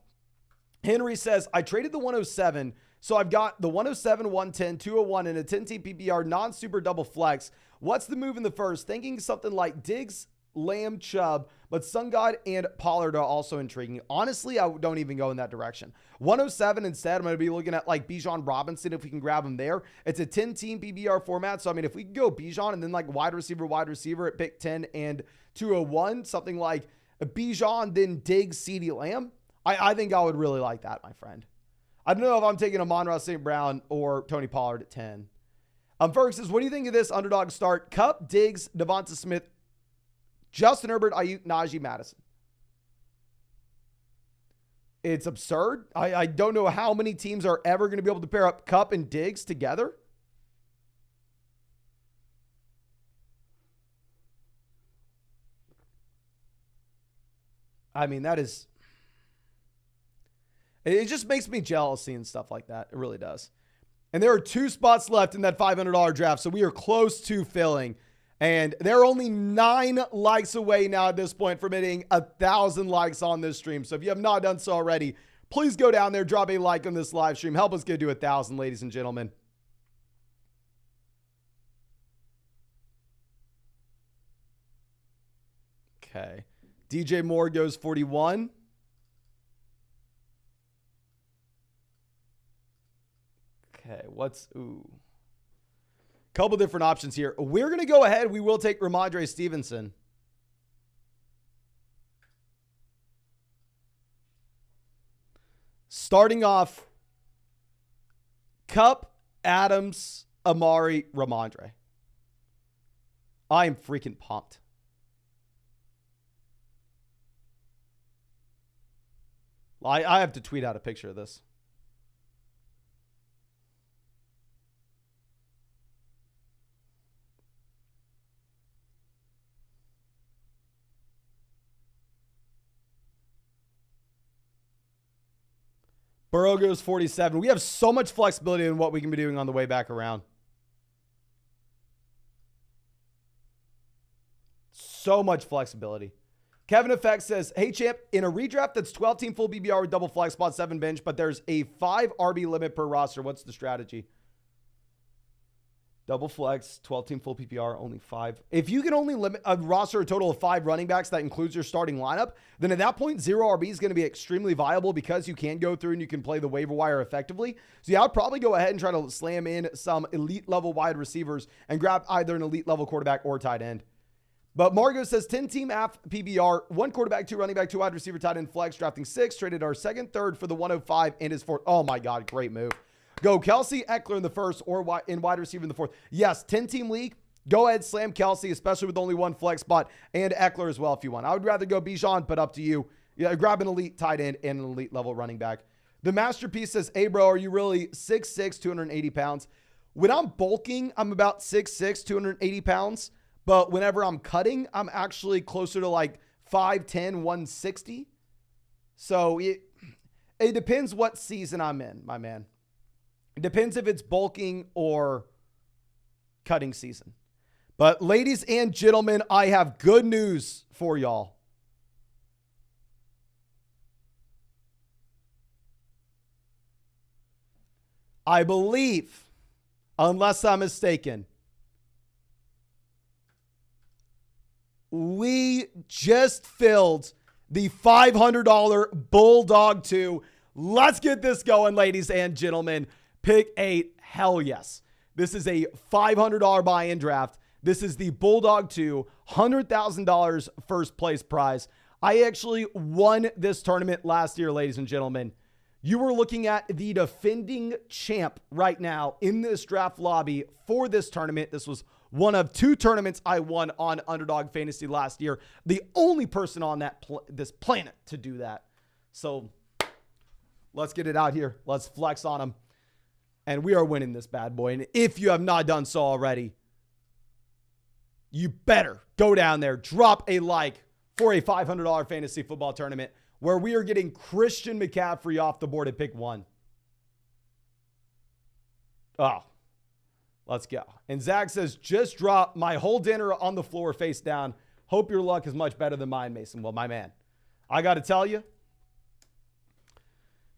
Henry says, I traded the 107. So I've got the 107, 110, 201, and a 10-team PPR non-super double flex. What's the move in the first? Thinking something like Diggs, Lamb, Chubb, but Sun God and Pollard are also intriguing. Honestly, I don't even go in that direction. 107 instead, I'm going to be looking at like Bijan Robinson if we can grab him there. It's a 10-team PPR format. So, I mean, if we can go Bijan and then like wide receiver at pick 10 and 201, something like Bijan, then Diggs, CeeDee Lamb, I think I would really like that, my friend. I don't know if I'm taking Amon-Ra St. Brown or Tony Pollard at 10. Ferg says, what do you think of this underdog start? Kupp, Diggs, Devonta Smith, Justin Herbert, Ayuk, Najee, Madison. It's absurd. I don't know how many teams are ever going to be able to pair up Kupp and Diggs together. I mean, that is... It just makes me jealous seeing stuff like that. It really does. And there are 2 spots left in that $500 draft, so we are close to filling. And they're only 9 likes away now at this point from hitting 1,000 likes on this stream. So if you have not done so already, please go down there, drop a like on this live stream. Help us get to 1,000, ladies and gentlemen. Okay. DJ Moore goes 41. Okay, couple different options here. We're going to go ahead. We will take Ramondre Stevenson. Starting off, Kupp, Adams, Amari, Ramondre. I am freaking pumped. I have to tweet out a picture of this. Burrow goes 47. We have so much flexibility in what we can be doing on the way back around. So much flexibility. Kevin Effect says, hey, champ, in a redraft that's 12-team full BBR with double flex spot, 7 bench, but there's a 5 RB limit per roster. What's the strategy? Double flex, 12-team full PPR, only 5. If you can only limit a roster a total of 5 running backs, that includes your starting lineup, then at that point, 0 RB is going to be extremely viable because you can go through and you can play the waiver wire effectively. So yeah, I'd probably go ahead and try to slam in some elite level wide receivers and grab either an elite level quarterback or tight end. But Margo says 10-team app PBR, 1 quarterback, 2 running back, 2 wide receiver, tight end, flex, drafting 6, traded our 2nd, 3rd for the 105 and his 4th. Oh my God, great move. Go Kelsey, Eckler in the 1st or in wide receiver in the 4th. Yes, 10-team league. Go ahead, slam Kelsey, especially with only 1 flex spot, and Eckler as well if you want. I would rather go Bijan, but up to you. Yeah, grab an elite tight end and an elite level running back. The Masterpiece says, hey, bro, are you really 6'6", 280 pounds? When I'm bulking, I'm about 6'6", 280 pounds. But whenever I'm cutting, I'm actually closer to like 5'10", 160. So it depends what season I'm in, my man. It depends if it's bulking or cutting season. But ladies and gentlemen, I have good news for y'all. I believe, unless I'm mistaken, we just filled the $500 Bulldog 2. Let's get this going, ladies and gentlemen. Pick 8, hell yes. This is a $500 buy-in draft. This is the Bulldog 2, $100,000 first place prize. I actually won this tournament last year, ladies and gentlemen. You were looking at the defending champ right now in this draft lobby for this tournament. This was one of 2 tournaments I won on Underdog Fantasy last year. The only person on this planet to do that. So let's get it out here. Let's flex on them. And we are winning this bad boy. And if you have not done so already, you better go down there, drop a like for a $500 fantasy football tournament where we are getting Christian McCaffrey off the board at pick 1. Oh, let's go. And Zach says, just drop my whole dinner on the floor face down. Hope your luck is much better than mine, Mason. Well, my man, I got to tell you,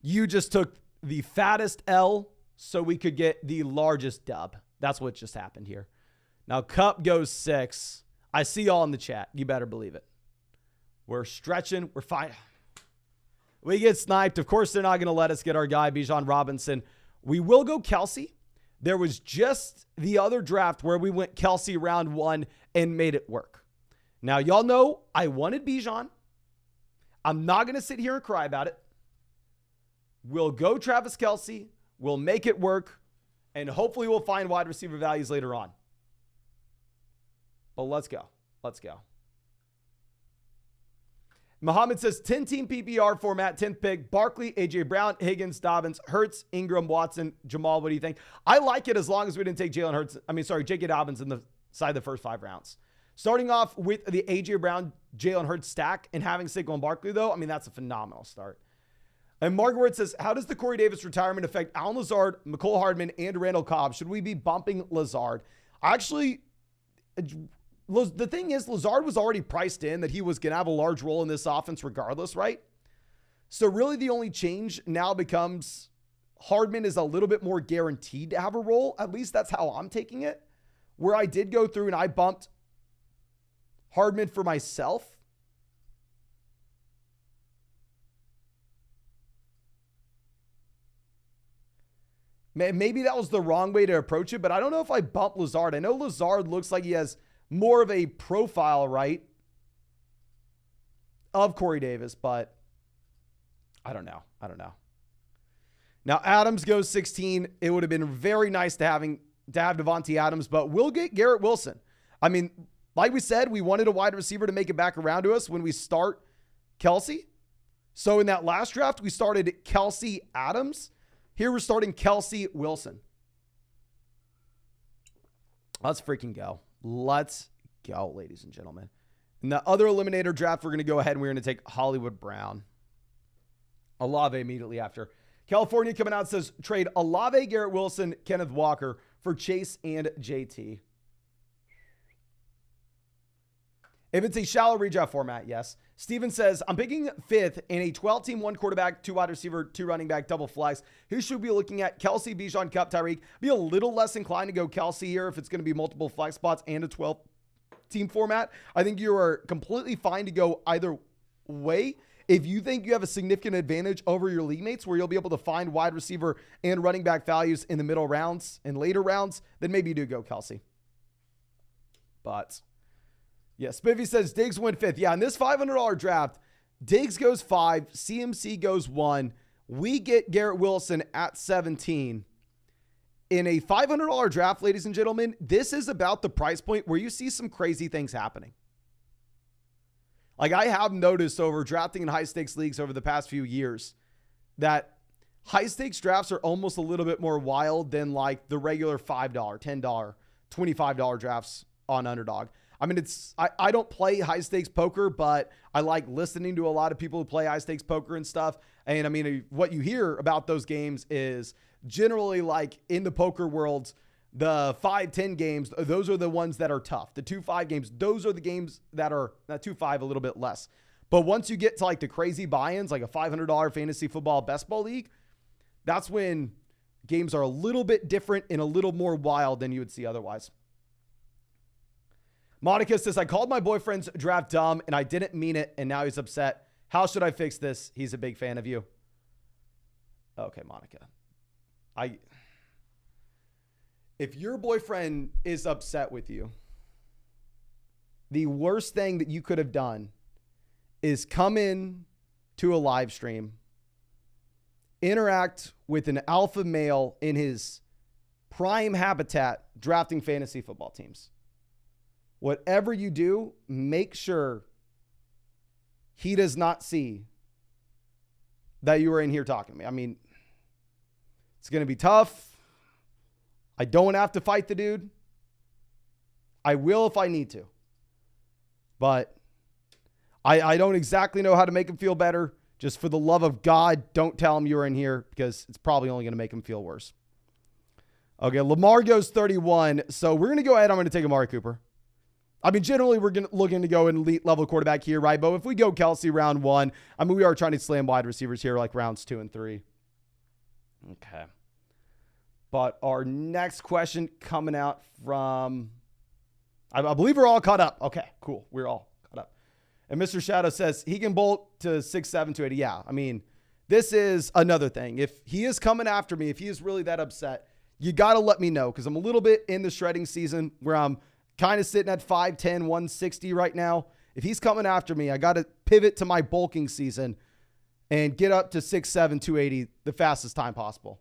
you just took the fattest L so we could get the largest dub. That's what just happened here. Now, Kupp goes 6. I see y'all in the chat. You better believe it. We're stretching. We're fine. We get sniped. Of course, they're not going to let us get our guy, Bijan Robinson. We will go Kelsey. There was just the other draft where we went Kelsey round 1 and made it work. Now, y'all know I wanted Bijan. I'm not going to sit here and cry about it. We'll go Travis Kelce. We'll make it work. And hopefully we'll find wide receiver values later on. But let's go. Let's go. Muhammad says 10-team PPR format, 10th pick, Barkley, A.J. Brown, Higgins, Dobbins, Hurts, Ingram, Watson, Jamal. What do you think? I like it as long as we didn't take J.K. Dobbins in the side of the first 5 rounds. Starting off with the A.J. Brown, Jalen Hurts stack and having Saquon Barkley, though, I mean, that's a phenomenal start. And Margaret says, how does the Corey Davis retirement affect Allen Lazard, McCole Hardman, and Randall Cobb? Should we be bumping Lazard? Actually, the thing is, Lazard was already priced in that he was going to have a large role in this offense regardless, right? So really the only change now becomes Hardman is a little bit more guaranteed to have a role. At least that's how I'm taking it. Where I did go through and I bumped Hardman for myself. Maybe that was the wrong way to approach it, but I don't know if I bumped Lazard. I know Lazard looks like he has more of a profile, right, of Corey Davis, but I don't know. Now, Adams goes 16. It would have been very nice to have Devontae Adams, but we'll get Garrett Wilson. I mean, like we said, we wanted a wide receiver to make it back around to us when we start Kelce. So in that last draft, we started Kelce Adams. Here we're starting Kelce Wilson. Let's freaking go. Let's go, ladies and gentlemen. In the other eliminator draft, we're going to go ahead and we're going to take Hollywood Brown. Olave immediately after. California coming out says trade Olave, Garrett Wilson, Kenneth Walker for Chase and JT. If it's a shallow redraft format, yes. Steven says, I'm picking 5th in a 12-team, 1 quarterback, 2 wide receiver, 2 running back, double flex. Who should we be looking at? Kelce, Bijan, Kupp, Tyreek. Be a little less inclined to go Kelce here if it's going to be multiple flex spots and a 12-team format. I think you are completely fine to go either way. If you think you have a significant advantage over your league mates where you'll be able to find wide receiver and running back values in the middle rounds and later rounds, then maybe you do go Kelce. But yeah, Spiffy says Diggs went 5th. Yeah, in this $500 draft, Diggs goes 5, CMC goes 1. We get Garrett Wilson at 17. In a $500 draft, ladies and gentlemen, this is about the price point where you see some crazy things happening. Like I have noticed over drafting in high stakes leagues over the past few years that high stakes drafts are almost a little bit more wild than like the regular $5, $10, $25 drafts on Underdog. I mean, I don't play high stakes poker, but I like listening to a lot of people who play high stakes poker and stuff. And I mean, what you hear about those games is generally like in the poker world, the 5-10 games, those are the ones that are tough. The 2-5 games, those are the games that are 2-5 a little bit less. But once you get to like the crazy buy-ins, like a $500 fantasy football best ball league, that's when games are a little bit different and a little more wild than you would see otherwise. Monica says, I called my boyfriend's draft dumb and I didn't mean it. And now he's upset. How should I fix this? He's a big fan of you. Okay, Monica. If your boyfriend is upset with you, the worst thing that you could have done is come in to a live stream, interact with an alpha male in his prime habitat drafting fantasy football teams. Whatever you do, make sure he does not see that you are in here talking to me. I mean, it's going to be tough. I don't have to fight the dude. I will if I need to. But I don't exactly know how to make him feel better. Just for the love of God, don't tell him you're in here because it's probably only going to make him feel worse. Okay, Lamar goes 31. So we're going to go ahead. I'm going to take Amari Cooper. I mean, generally, we're looking to go an elite level quarterback here, right? But if we go Kelce round 1, I mean, we are trying to slam wide receivers here like rounds 2 and 3. Okay. But our next question coming out from, I believe we're all caught up. Okay, cool. We're all caught up. And Mr. Shadow says he can bolt to 6'7", 280. Yeah, I mean, this is another thing. If he is coming after me, if he is really that upset, you got to let me know because I'm a little bit in the shredding season where I'm kind of sitting at 5'10", 160 right now. If he's coming after me, I got to pivot to my bulking season. and get up to 6'7", 280 the fastest time possible.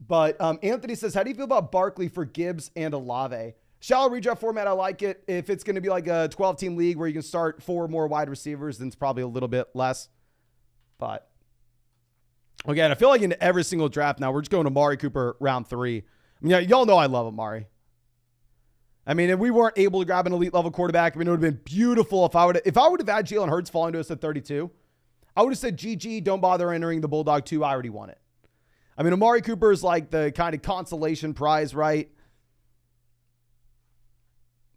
But Anthony says, how do you feel about Barkley for Gibbs and Olave? Shallow redraft format, I like it. If it's going to be like a 12-team league where you can start 4 more wide receivers, then it's probably a little bit less. But again, I feel like in every single draft now, we're just going to Amari Cooper round 3. I mean, y'all know I love Amari. I mean, if we weren't able to grab an elite level quarterback, I mean, it would have been beautiful if I would have had Jalen Hurts falling to us at 32. I would have said, GG, don't bother entering the Bulldog 2. I already won it. I mean, Amari Cooper is like the kind of consolation prize, right?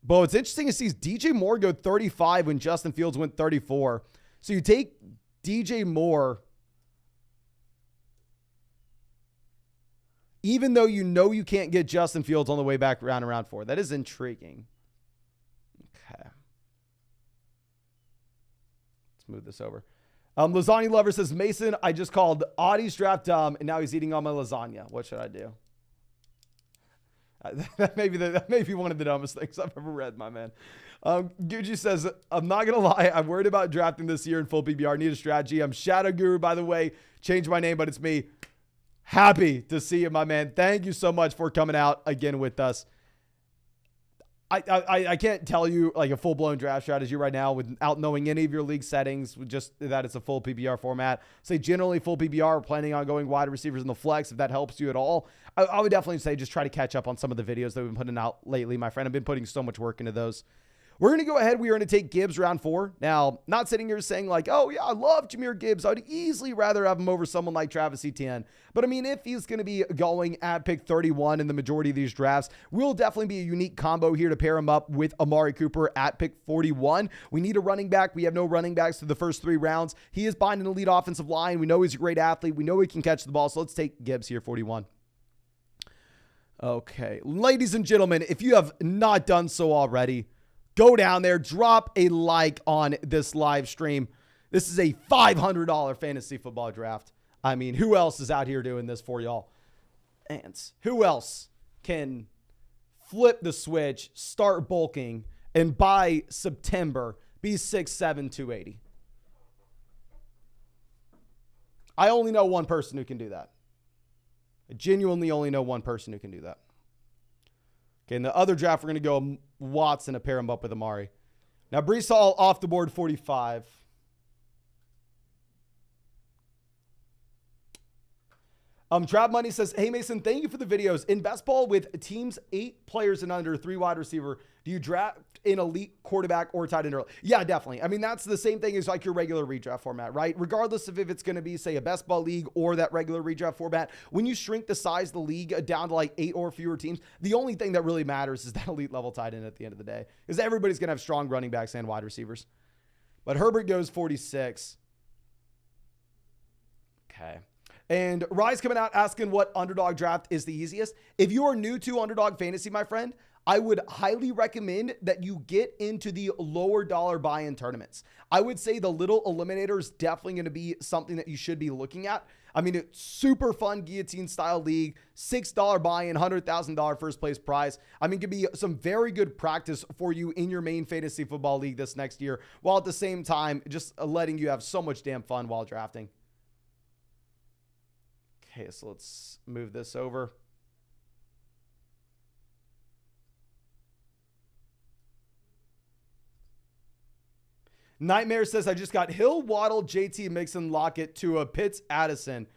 But what's interesting is DJ Moore go 35 when Justin Fields went 34. So you take DJ Moore, even though you know you can't get Justin Fields on the way back around round 4. That is intriguing. Okay. Let's move this over. Lasagna Lover says, Mason, I just called Audie's draft dumb, and now he's eating all my lasagna. What should I do? That may be one of the dumbest things I've ever read, my man. Gucci says, I'm not going to lie. I'm worried about drafting this year in full PPR. Need a strategy. I'm Shadow Guru, by the way. Changed my name, but it's me. Happy to see you, my man. Thank you so much for coming out again with us. I can't tell you like a full-blown draft strategy right now without knowing any of your league settings, just that it's a full PPR format. Say generally full PPR, planning on going wide receivers in the flex, if that helps you at all. I would definitely say just try to catch up on some of the videos that we've been putting out lately, my friend. I've been putting so much work into those. We're going to go ahead. We are going to take Gibbs round 4. Now, not sitting here saying like, oh yeah, I love Jahmyr Gibbs. I'd easily rather have him over someone like Travis Etienne. But I mean, if he's going to be going at pick 31 in the majority of these drafts, we'll definitely be a unique combo here to pair him up with Amari Cooper at pick 41. We need a running back. We have no running backs through the first 3 rounds. He is behind an elite offensive line. We know he's a great athlete. We know he can catch the ball. So let's take Gibbs here, 41. Okay, ladies and gentlemen, if you have not done so already, go down there, drop a like on this live stream. This is a $500 fantasy football draft. I mean, who else is out here doing this for y'all? Ants. Who else can flip the switch, start bulking, and by September be 6'7", 280? I only know one person who can do that. I genuinely only know one person who can do that. Okay, in the other draft, we're going to go Watson to pair him up with Amari. Now, Breece Hall off the board, 45. Trap Money says, hey, Mason, thank you for the videos. In best ball with teams 8 players and under, 3 wide receiver, do you draft an elite quarterback or tight end early? Yeah, definitely. I mean, that's the same thing as like your regular redraft format, right? Regardless of if it's going to be, say, a best ball league or that regular redraft format, when you shrink the size of the league down to like 8 or fewer teams, the only thing that really matters is that elite level tight end at the end of the day, because everybody's going to have strong running backs and wide receivers. But Herbert goes 46. Okay. And Rise coming out asking what underdog draft is the easiest. If you are new to Underdog Fantasy, my friend, I would highly recommend that you get into the lower dollar buy-in tournaments. I would say the little eliminator is definitely going to be something that you should be looking at. I mean, it's super fun guillotine style league, $6 buy-in, $100,000 first place prize. I mean, it could be some very good practice for you in your main fantasy football league this next year, while at the same time, just letting you have so much damn fun while drafting. Okay, so let's move this over. Nightmare says, I just got Hill, Waddle, JT, Mixon, Lockett to a Pitts, Addison.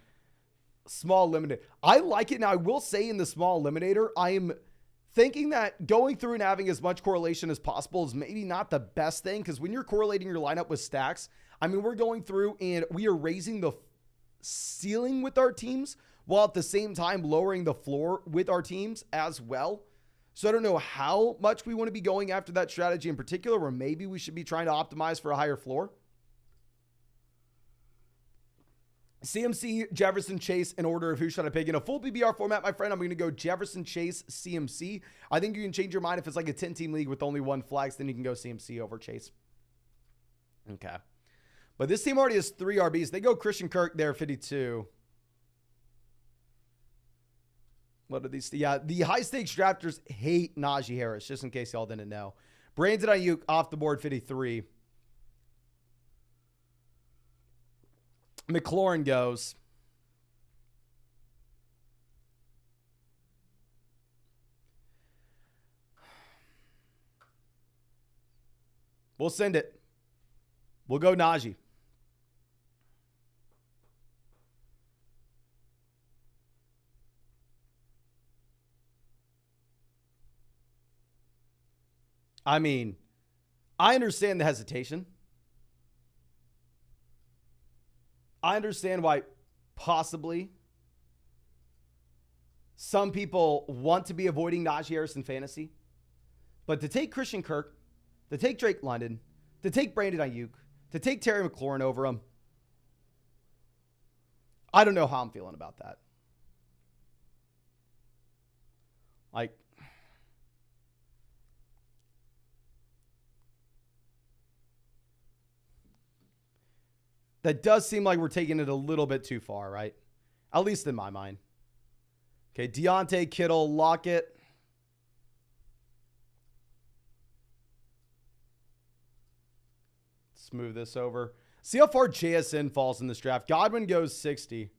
Small eliminator. I like it. Now, I will say in the small eliminator, I am thinking that going through and having as much correlation as possible is maybe not the best thing, because when you're correlating your lineup with stacks, I mean, we're going through and we are raising the ceiling with our teams while at the same time lowering the floor with our teams as well. So I don't know how much we want to be going after that strategy in particular, or maybe we should be trying to optimize for a higher floor. CMC, Jefferson, Chase, in order of who should I pick. In a full PPR format, my friend, I'm going to go Jefferson, Chase, CMC. I think you can change your mind if it's like a 10-team league with only one flex, then you can go CMC over Chase. Okay. But this team already has 3 RBs. They go Christian Kirk there, 52. What are these? Yeah, the high-stakes drafters hate Najee Harris, just in case y'all didn't know. Brandon Ayuk off the board, 53. McLaurin goes. We'll send it. We'll go Najee. I mean, I understand the hesitation. I understand why possibly some people want to be avoiding Najee Harris in fantasy. But to take Christian Kirk, to take Drake London, to take Brandon Ayuk, to take Terry McLaurin over him, I don't know how I'm feeling about that. Like, that does seem like we're taking it a little bit too far, right? At least in my mind. Okay, Deontay, Kittle, Lockett. Let's move this over. See how far JSN falls in this draft. Godwin goes 60.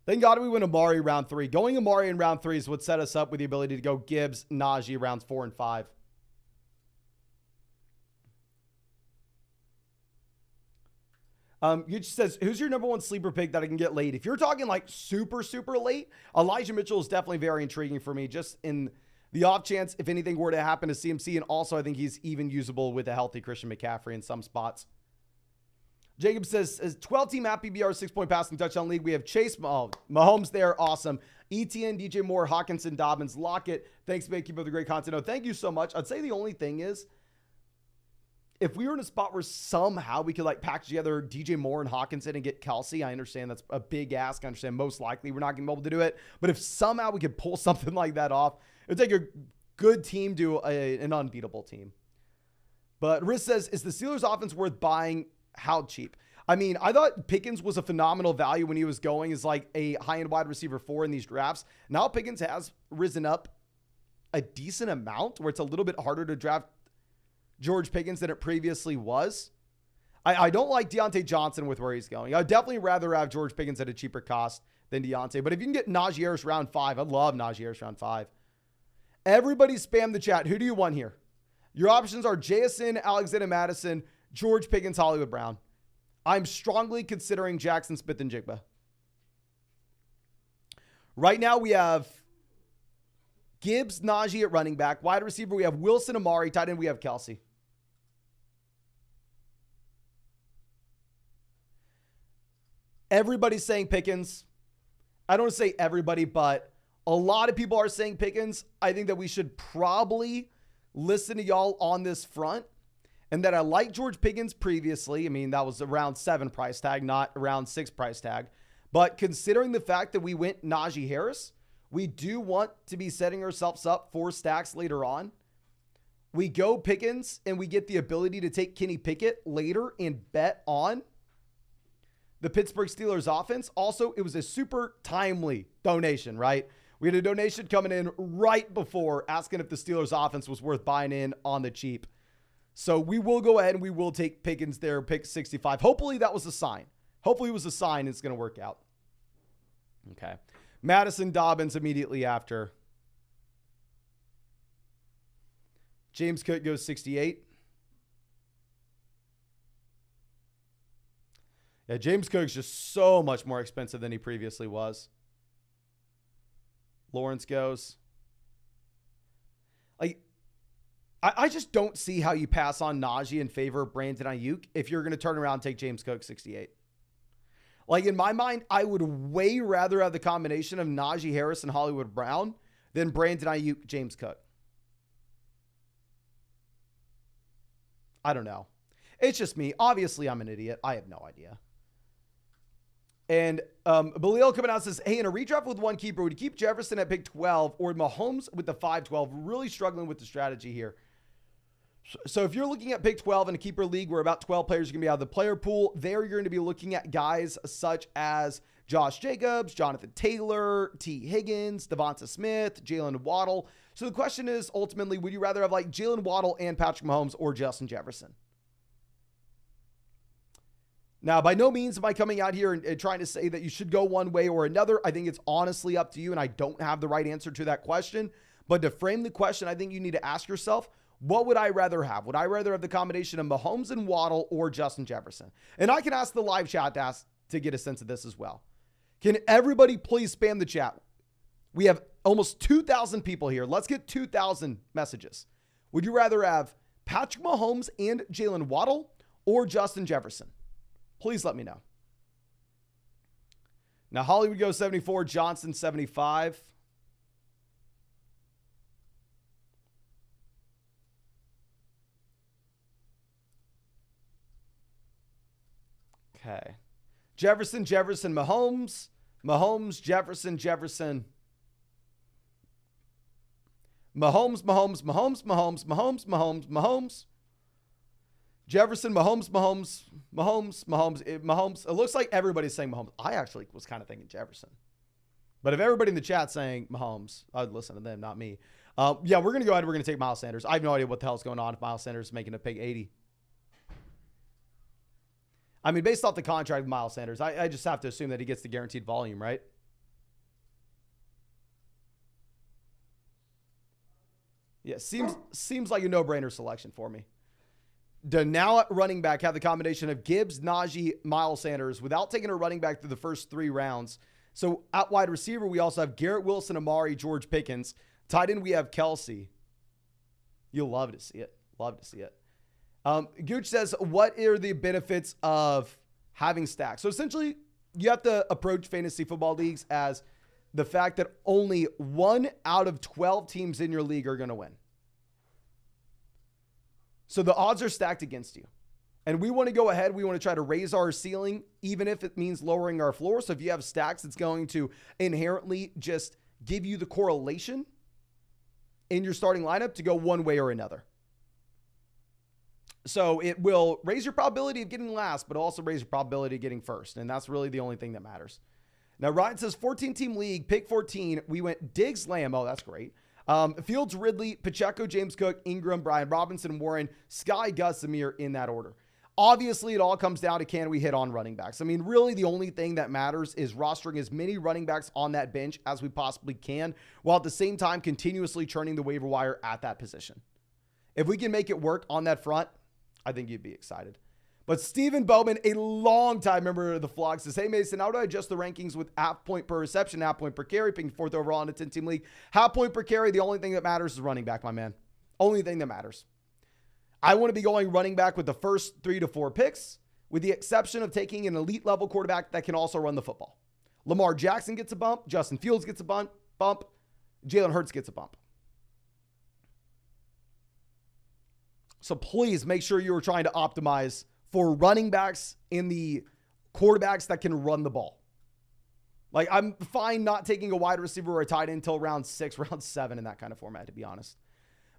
Then Godwin went Amari round 3. Going Amari in round 3 is what set us up with the ability to go Gibbs, Najee rounds 4 and 5. You just says, who's your number one sleeper pick that I can get late? If you're talking like super, super late, Elijah Mitchell is definitely very intriguing for me, just in the off chance if anything were to happen to CMC. And also, I think he's even usable with a healthy Christian McCaffrey in some spots. Jacob says, as 12-team app PBR 6-point passing touchdown league, we have Chase Mahomes there. Awesome. ETN, DJ Moore, Hawkinson, Dobbins, Lockett. Thanks, man. Keep up the great content. No, thank you so much. I'd say the only thing is, if we were in a spot where somehow we could like package together DJ Moore and Hawkinson and get Kelsey, I understand that's a big ask. I understand most likely we're not going to be able to do it. But if somehow we could pull something like that off, it would take a good team to an unbeatable team. But Riz says, is the Steelers offense worth buying? How cheap? I mean, I thought Pickens was a phenomenal value when he was going as like a high-end wide receiver 4 in these drafts. Now Pickens has risen up a decent amount where it's a little bit harder to draft George Pickens than it previously was. I don't like Deontay Johnson with where he's going. I'd definitely rather have George Pickens at a cheaper cost than Deontay. But if you can get Najee Harris round 5, I love Najee Harris round 5. Everybody spam the chat. Who do you want here? Your options are JSN, Alexander Madison, George Pickens, Hollywood Brown. I'm strongly considering Jackson Smith and Jigba. Right now we have Gibbs, Najee at running back. Wide receiver, we have Wilson, Amari. Tight end, we have Kelsey. Everybody's saying Pickens. I don't want to say everybody, but a lot of people are saying Pickens. I think that we should probably listen to y'all on this front. And that I like George Pickens previously. I mean, that was around 7 price tag, not around 6 price tag. But considering the fact that we went Najee Harris, we do want to be setting ourselves up for stacks later on. We go Pickens and we get the ability to take Kenny Pickett later and bet on the Pittsburgh Steelers offense. Also, it was a super timely donation, right? We had a donation coming in right before asking if the Steelers offense was worth buying in on the cheap. So we will go ahead and we will take Pickens there, pick 65. Hopefully that was a sign. Hopefully it was a sign it's going to work out. Okay. Madison, Dobbins immediately after. James Cook goes 68. Yeah, James Cook's just so much more expensive than he previously was. Lawrence goes. Like, I just don't see how you pass on Najee in favor of Brandon Ayuk if you're going to turn around and take James Cook 68. Like, in my mind, I would way rather have the combination of Najee Harris and Hollywood Brown than Brandon Ayuk, James Cook. I don't know. It's just me. Obviously, I'm an idiot. I have no idea. And Balil coming out says, hey, in a redraft with one keeper, would you keep Jefferson at pick 12 or Mahomes with the 5-12? Really struggling with the strategy here. So if you're looking at pick 12 in a keeper league where about 12 players are going to be out of the player pool, there you're going to be looking at guys such as Josh Jacobs, Jonathan Taylor, T. Higgins, Devonta Smith, Jalen Waddle. So the question is, ultimately, would you rather have like Jalen Waddle and Patrick Mahomes or Justin Jefferson? Now, by no means am I coming out here and trying to say that you should go one way or another. I think it's honestly up to you, and I don't have the right answer to that question. But to frame the question, I think you need to ask yourself, what would I rather have? Would I rather have the combination of Mahomes and Waddle or Justin Jefferson? And I can ask the live chat to get a sense of this as well. Can everybody please spam the chat? We have almost 2,000 people here. Let's get 2,000 messages. Would you rather have Patrick Mahomes and Jalen Waddle or Justin Jefferson? Please let me know. Now, Hollywood goes 74, Johnson 75. Okay. Jefferson, Mahomes. Mahomes, Jefferson. Mahomes. Jefferson, Mahomes. It looks like everybody's saying Mahomes. I actually was kind of thinking Jefferson. But if everybody in the chat's saying Mahomes, I'd listen to them, not me. Yeah, we're going to go ahead and we're going to take Miles Sanders. I have no idea what the hell's going on if Miles Sanders is making a pick 80. I mean, based off the contract with Miles Sanders, I just have to assume that he gets the guaranteed volume, right? Yeah, seems like a no-brainer selection for me. To now at running back have the combination of Gibbs, Najee, Miles Sanders without taking a running back through the first 3 rounds. So at wide receiver, we also have Garrett Wilson, Amari, George Pickens. Tight end, we have Kelsey. You'll love to see it. Love to see it. Gooch says, what are the benefits of having stacks? So essentially, you have to approach fantasy football leagues as the fact that only 1 out of 12 teams in your league are going to win. So the odds are stacked against you. And we want to go ahead. We want to try to raise our ceiling, even if it means lowering our floor. So if you have stacks, it's going to inherently just give you the correlation in your starting lineup to go one way or another. So it will raise your probability of getting last, but also raise your probability of getting first. And that's really the only thing that matters. Now, Ryan says 14-team league, pick 14. We went Diggs, Lamb. Oh, that's great. Fields, Ridley, Pacheco, James Cook, Ingram, Brian Robinson, Warren, Sky, Gus, Amir in that order. Obviously, it all comes down to can we hit on running backs. I mean, really the only thing that matters is rostering as many running backs on that bench as we possibly can, while at the same time continuously churning the waiver wire at that position. If we can make it work on that front, I think you'd be excited. But Stephen Bowman, a longtime member of the flock, says, hey, Mason, how do I adjust the rankings with half point per reception, half point per carry, picking 4th overall in a 10-team league? Half point per carry, the only thing that matters is running back, my man. Only thing that matters. I want to be going running back with the first 3 to 4 picks, with the exception of taking an elite level quarterback that can also run the football. Lamar Jackson gets a bump. Justin Fields gets a bump. Jalen Hurts gets a bump. So please make sure you're trying to optimize for running backs in the quarterbacks that can run the ball. Like, I'm fine not taking a wide receiver or a tight end until round 6, round 7 in that kind of format, to be honest.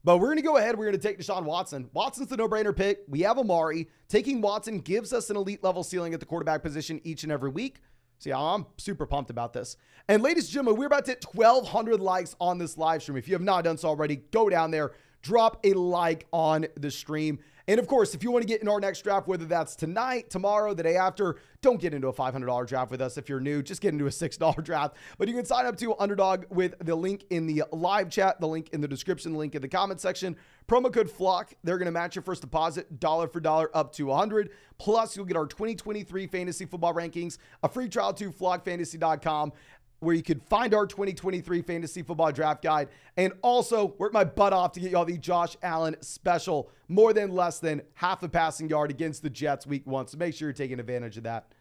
But we're going to go ahead. We're going to take Deshaun Watson. Watson's the no-brainer pick. We have Amari. Taking Watson gives us an elite level ceiling at the quarterback position each and every week. So yeah, I'm super pumped about this. And ladies and gentlemen, we're about to hit 1,200 likes on this live stream. If you have not done so already, go down there, drop a like on the stream. And of course, if you want to get in our next draft, whether that's tonight, tomorrow, the day after, don't get into a $500 draft with us. If you're new, just get into a $6 draft. But you can sign up to Underdog with the link in the live chat, the link in the description, the link in the comment section. Promo code FLOCK. They're going to match your first deposit dollar for dollar up to $100. Plus, you'll get our 2023 fantasy football rankings, a free trial to flockfantasy.com, where you can find our 2023 fantasy football draft guide, and also work my butt off to get y'all the Josh Allen special, more than less than half a passing yard against the Jets week 1. So make sure you're taking advantage of that.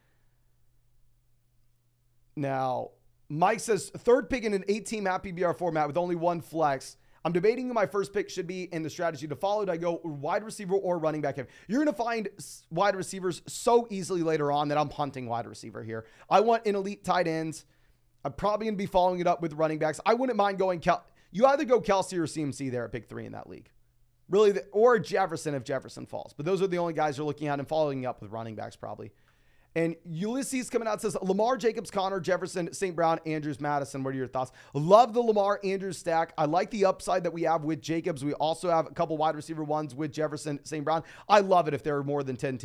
Now, Mike says, 3rd pick in an 8-team half PBR format with only 1 flex. I'm debating who my first pick should be in the strategy to follow. Do I go wide receiver or running back? You're going to find wide receivers so easily later on that I'm hunting wide receiver here. I want an elite tight ends. I'm probably going to be following it up with running backs. I wouldn't mind going you either go Kelsey or CMC there at pick 3 in that league. Really, or Jefferson if Jefferson falls. But those are the only guys you're looking at and following up with running backs probably. And Ulysses coming out says Lamar, Jacobs, Connor, Jefferson, St. Brown, Andrews, Madison. What are your thoughts? Love the Lamar Andrews stack. I like the upside that we have with Jacobs. We also have a couple wide receiver ones with Jefferson, St. Brown. I love it if there are more than 10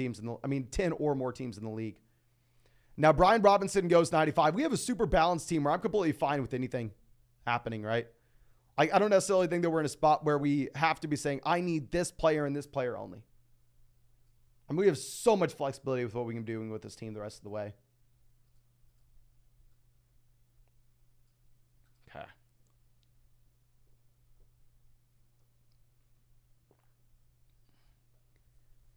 or more teams in the league. Now, Brian Robinson goes 95. We have a super balanced team where I'm completely fine with anything happening, right? I don't necessarily think that we're in a spot where we have to be saying, I need this player and this player only. I mean, we have so much flexibility with what we can do with this team the rest of the way. Okay.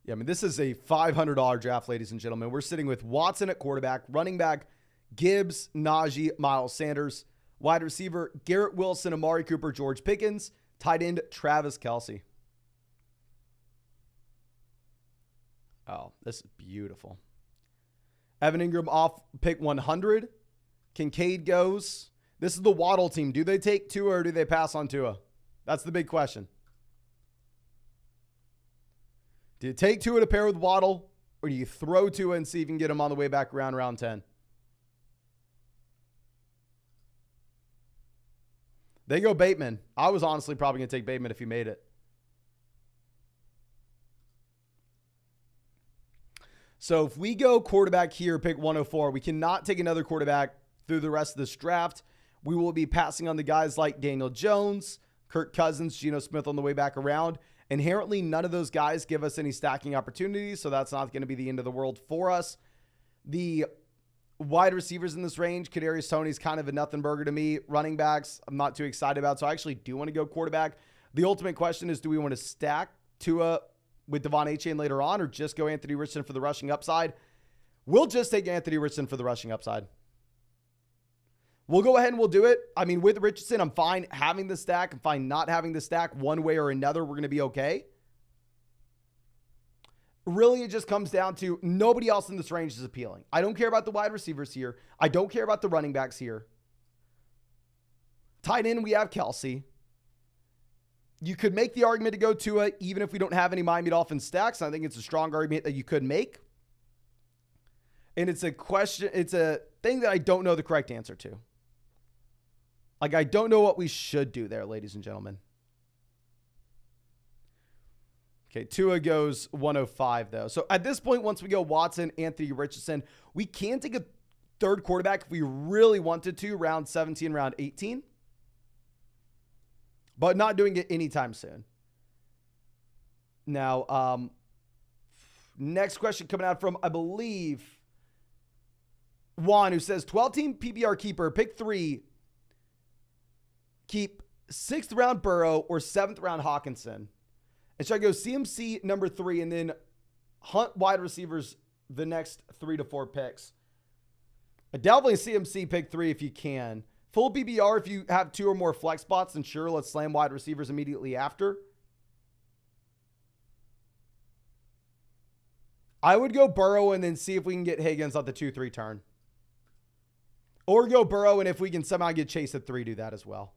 Yeah, I mean, this is a $500 draft, ladies and gentlemen. We're sitting with Watson at quarterback, running back, Gibbs, Najee, Miles Sanders, wide receiver, Garrett Wilson, Amari Cooper, George Pickens, tight end, Travis Kelce. Oh, this is beautiful. Evan Ingram off pick 100. Kincaid goes. This is the Waddle team. Do they take Tua or do they pass on Tua? That's the big question. Do you take Tua to pair with Waddle, or do you throw Tua and see if you can get him on the way back around round 10? They go Bateman. I was honestly probably going to take Bateman if he made it. So if we go quarterback here, pick 104, we cannot take another quarterback through the rest of this draft. We will be passing on the guys like Daniel Jones, Kirk Cousins, Geno Smith on the way back around. Inherently, none of those guys give us any stacking opportunities, so that's not going to be the end of the world for us. The wide receivers in this range, Kadarius Toney's kind of a nothing burger to me. Running backs, I'm not too excited about, so I actually do want to go quarterback. The ultimate question is, do we want to stack Tua with Devon Achane later on, or just go Anthony Richardson for the rushing upside? We'll just take Anthony Richardson for the rushing upside. We'll go ahead and we'll do it. I mean, with Richardson, I'm fine having the stack. I'm fine not having the stack. One way or another, we're going to be okay. Really, it just comes down to nobody else in this range is appealing. I don't care about the wide receivers here. I don't care about the running backs here. Tight end, we have Kelce. You could make the argument to go Tua even if we don't have any Miami Dolphins stacks. I think it's a strong argument that you could make. And it's a question, it's a thing that I don't know the correct answer to. Like, I don't know what we should do there, ladies and gentlemen. Okay, Tua goes 105, though. So at this point, once we go Watson, Anthony Richardson, we can take a third quarterback if we really wanted to, round 17, round 18. But not doing it anytime soon. Now, next question coming out from, I believe, Juan, who says, 12-team PPR keeper, pick 3, keep 6th round Burrow or 7th round Hawkinson. And should I go CMC number 3 and then hunt wide receivers the next 3 to 4 picks? Definitely CMC pick 3 if you can. Full BBR if you have 2 or more flex spots, and sure, let's slam wide receivers immediately after. I would go Burrow and then see if we can get Higgins on the 2-3 turn. Or go Burrow, and if we can somehow get Chase at 3, do that as well.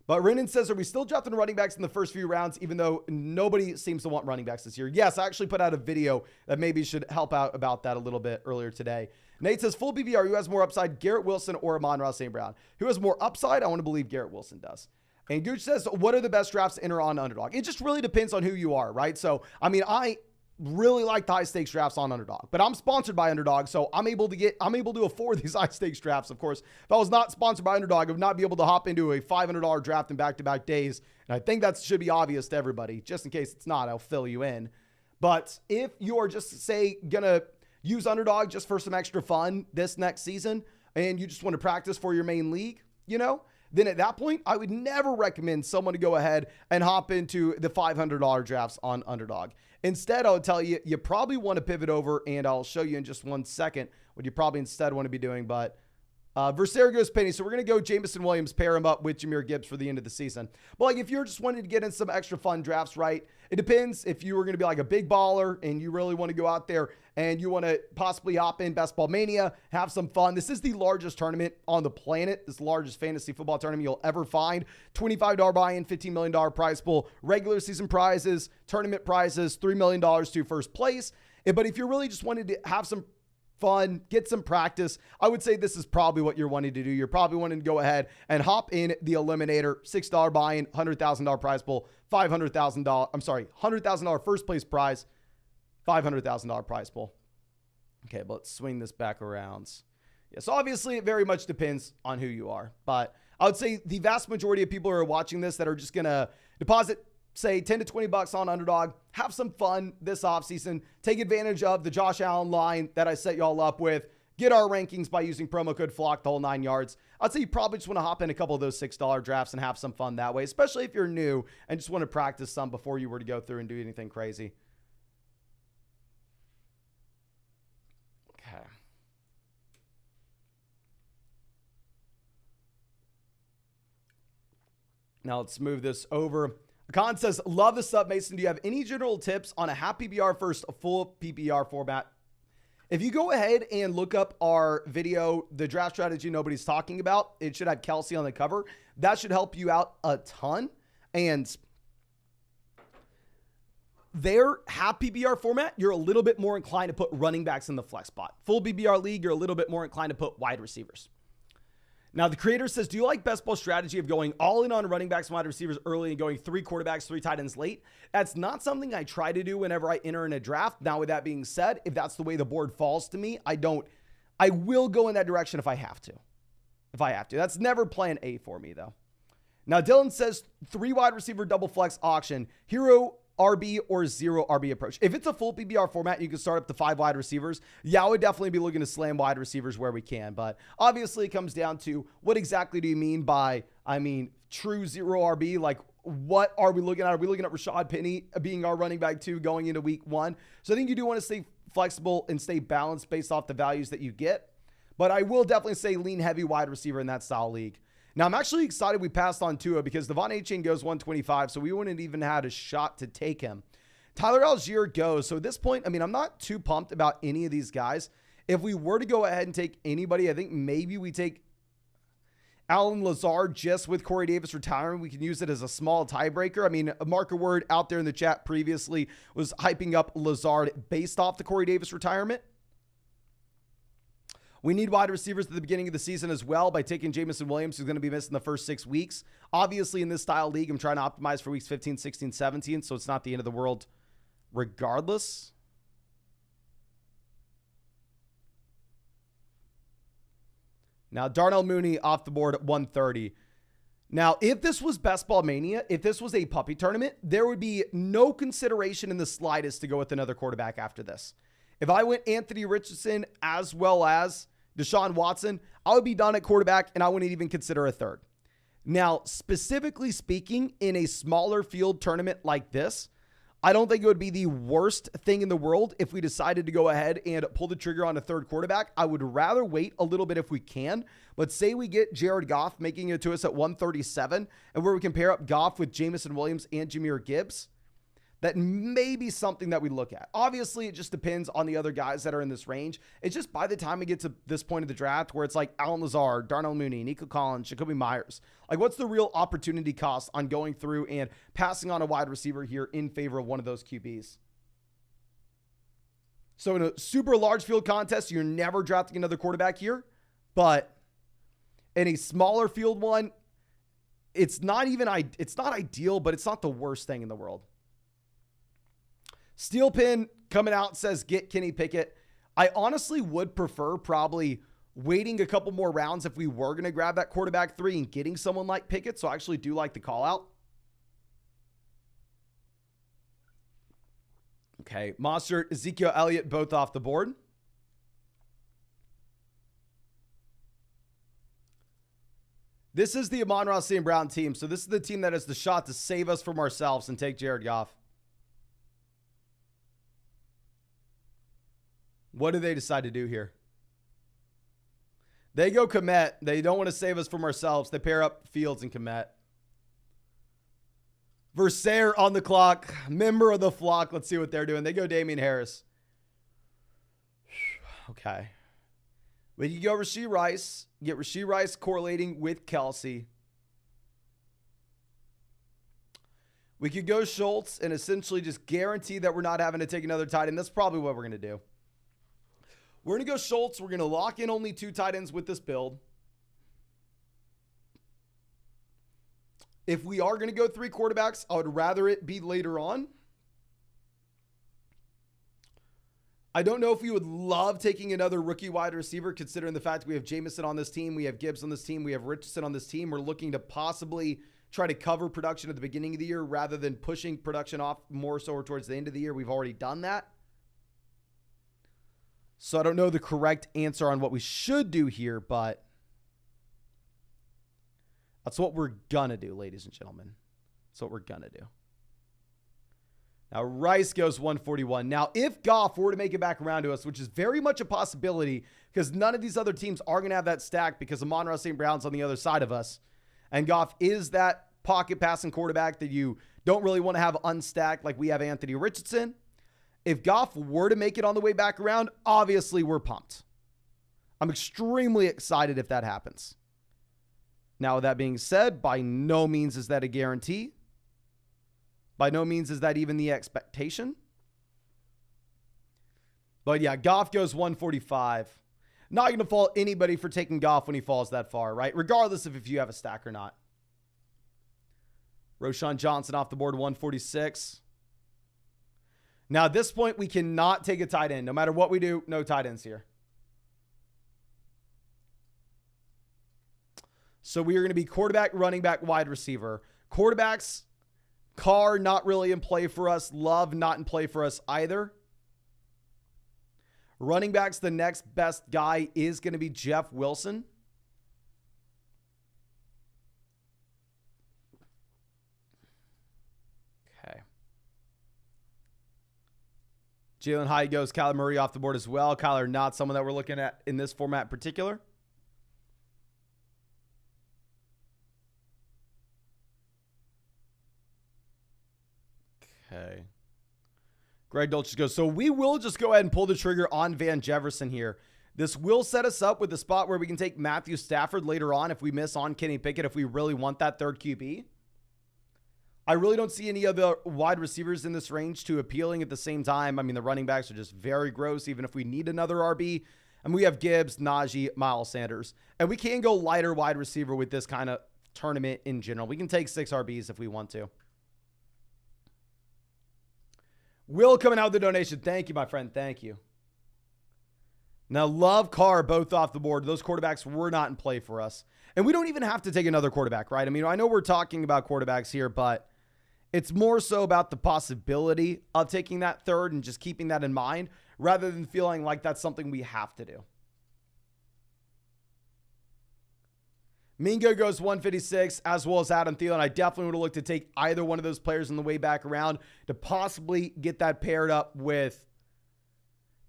But Renan says, are we still drafting running backs in the first few rounds, even though nobody seems to want running backs this year? Yes, I actually put out a video that maybe should help out about that a little bit earlier today. Nate says, full BBR, who has more upside, Garrett Wilson or Amon-Ra St. Brown? Who has more upside? I want to believe Garrett Wilson does. And Gooch says, what are the best drafts to enter on Underdog? It just really depends on who you are, right? So, I mean, I really like the high stakes drafts on Underdog, but I'm sponsored by Underdog, so I'm able to afford these high stakes drafts. Of course, if I was not sponsored by Underdog, I would not be able to hop into a $500 draft in back-to-back days. And I think that should be obvious to everybody. Just in case it's not, I'll fill you in. But if you are just, say, gonna use Underdog just for some extra fun this next season, and you just want to practice for your main league, you know, then at that point, I would never recommend someone to go ahead and hop into the $500 drafts on Underdog. Instead, I would tell you, you probably want to pivot over, and I'll show you in just 1 second what you probably instead want to be doing. But Versera goes Penny. So we're going to go Jameson Williams, pair him up with Jahmyr Gibbs for the end of the season. But like, if you're just wanting to get in some extra fun drafts, right? It depends if you were going to be like a big baller and you really want to go out there and you want to possibly hop in Best Ball Mania, have some fun. This is the largest tournament on the planet. This is the largest fantasy football tournament you'll ever find. $25 buy-in, $15 million prize pool, regular season prizes, tournament prizes, $3 million to first place. But if you're really just wanting to have some fun, get some practice, I would say this is probably what you're wanting to do. You're probably wanting to go ahead and hop in the Eliminator, $6 buy-in, $100,000 prize pool, $100,000 first place prize, $500,000 prize pool. Okay, but let's swing this back around. Yes, obviously it very much depends on who you are, but I would say the vast majority of people who are watching this that are just going to deposit, say, 10 to 20 bucks on Underdog, have some fun this offseason, take advantage of the Josh Allen line that I set y'all up with, get our rankings by using promo code FLOCK, the whole 9 yards. I'd say you probably just want to hop in a couple of those $6 drafts and have some fun that way, especially if you're new and just want to practice some before you were to go through and do anything crazy. Okay. Now let's move this over. Khan says, love the sub, Mason. Do you have any general tips on a half PPR first, a full PPR format? If you go ahead and look up our video, the draft strategy nobody's talking about, it should have Kelsey on the cover. That should help you out a ton. And their half PPR format, you're a little bit more inclined to put running backs in the flex spot. Full PPR league, you're a little bit more inclined to put wide receivers. Now, the creator says, do you like best ball strategy of going all in on running backs and wide receivers early and going 3 quarterbacks, 3 tight ends late? That's not something I try to do whenever I enter in a draft. Now, with that being said, if that's the way the board falls to me, I will go in that direction if I have to. That's never plan A for me, though. Now, Dylan says 3 wide receiver double flex auction, hero RB or 0 RB approach. If it's a full PPR format, you can start up to 5 wide receivers. Yeah, I would definitely be looking to slam wide receivers where we can. But obviously, it comes down to what exactly do you mean by, true 0 RB? Like, what are we looking at? Are we looking at Rashad Penny being our running back 2 going into week 1? So I think you do want to stay flexible and stay balanced based off the values that you get. But I will definitely say lean heavy wide receiver in that style league. Now, I'm actually excited we passed on Tua because Devon Achane goes 125, so we wouldn't even had a shot to take him. Tyler Algier goes. So at this point, I'm not too pumped about any of these guys. If we were to go ahead and take anybody, I think maybe we take Alan Lazard just with Corey Davis retiring. We can use it as a small tiebreaker. A marker word out there in the chat previously was hyping up Lazard based off the Corey Davis retirement. We need wide receivers at the beginning of the season as well by taking Jamison Williams, who's going to be missing the first 6 weeks. Obviously, in this style league, I'm trying to optimize for weeks 15, 16, 17, so it's not the end of the world regardless. Now, Darnell Mooney off the board at 130. Now, if this was Best Ball Mania, if this was a puppy tournament, there would be no consideration in the slightest to go with another quarterback after this. If I went Anthony Richardson as well as Deshaun Watson, I would be done at quarterback and I wouldn't even consider a third. Now, specifically speaking, in a smaller field tournament like this, I don't think it would be the worst thing in the world if we decided to go ahead and pull the trigger on a third quarterback. I would rather wait a little bit if we can, but say we get Jared Goff making it to us at 137 and where we can pair up Goff with Jamison Williams and Jahmyr Gibbs. That may be something that we look at. Obviously, it just depends on the other guys that are in this range. It's just by the time we get to this point of the draft where it's like Alan Lazard, Darnell Mooney, Nico Collins, Jacoby Myers. Like, what's the real opportunity cost on going through and passing on a wide receiver here in favor of one of those QBs? So in a super large field contest, you're never drafting another quarterback here. But in a smaller field one, it's not ideal, but it's not the worst thing in the world. Steel Pin coming out says, get Kenny Pickett. I honestly would prefer probably waiting a couple more rounds if we were going to grab that quarterback 3 and getting someone like Pickett. So I actually do like the call out. Okay. Monster, Ezekiel Elliott, both off the board. This is the Amon-Ra St. Brown team. So this is the team that has the shot to save us from ourselves and take Jared Goff. What do they decide to do here? They go Komet. They don't want to save us from ourselves. They pair up Fields and Komet. Versaire on the clock. Member of the flock. Let's see what they're doing. They go Damian Harris. Okay. We can go Rashee Rice. Get Rashee Rice correlating with Kelsey. We could go Schultz and essentially just guarantee that we're not having to take another tight end. That's probably what we're going to do. We're going to go Schultz. We're going to lock in only 2 tight ends with this build. If we are going to go 3 quarterbacks, I would rather it be later on. I don't know if we would love taking another rookie wide receiver, considering the fact we have Jamison on this team, we have Gibbs on this team, we have Richardson on this team. We're looking to possibly try to cover production at the beginning of the year rather than pushing production off more so towards the end of the year. We've already done that. So I don't know the correct answer on what we should do here, but that's what we're going to do, ladies and gentlemen. That's what we're going to do. Now, Rice goes 141. Now, if Goff were to make it back around to us, which is very much a possibility because none of these other teams are going to have that stack because Amon-Ra St. Brown's on the other side of us, and Goff is that pocket passing quarterback that you don't really want to have unstacked like we have Anthony Richardson. If Goff were to make it on the way back around, obviously we're pumped. I'm extremely excited if that happens. Now, with that being said, by no means is that a guarantee. By no means is that even the expectation. But yeah, Goff goes 145. Not going to fault anybody for taking Goff when he falls that far, right? Regardless of if you have a stack or not. Roschon Johnson off the board, 146. Now, at this point, we cannot take a tight end. No matter what we do, no tight ends here. So we are going to be quarterback, running back, wide receiver. Quarterbacks, Carr not really in play for us. Love not in play for us either. Running backs, the next best guy is going to be Jeff Wilson. Okay. Jalen Hyatt goes. Kyler Murray off the board as well. Kyler not someone that we're looking at in this format in particular. Okay. Greg Dulcich goes, so we will just go ahead and pull the trigger on Van Jefferson here. This will set us up with the spot where we can take Matthew Stafford later on if we miss on Kenny Pickett, if we really want that third QB. I really don't see any other wide receivers in this range too appealing at the same time. I mean, the running backs are just very gross, even if we need another RB. And we have Gibbs, Najee, Miles Sanders. And we can go lighter wide receiver with this kind of tournament in general. We can take 6 RBs if we want to. Will coming out with the donation. Thank you, my friend. Thank you. Now, Love, Carr, both off the board. Those quarterbacks were not in play for us. And we don't even have to take another quarterback, right? I mean, I know we're talking about quarterbacks here, but it's more so about the possibility of taking that third and just keeping that in mind rather than feeling like that's something we have to do. Mingo goes 156, as well as Adam Thielen. I definitely would have looked to take either one of those players on the way back around to possibly get that paired up with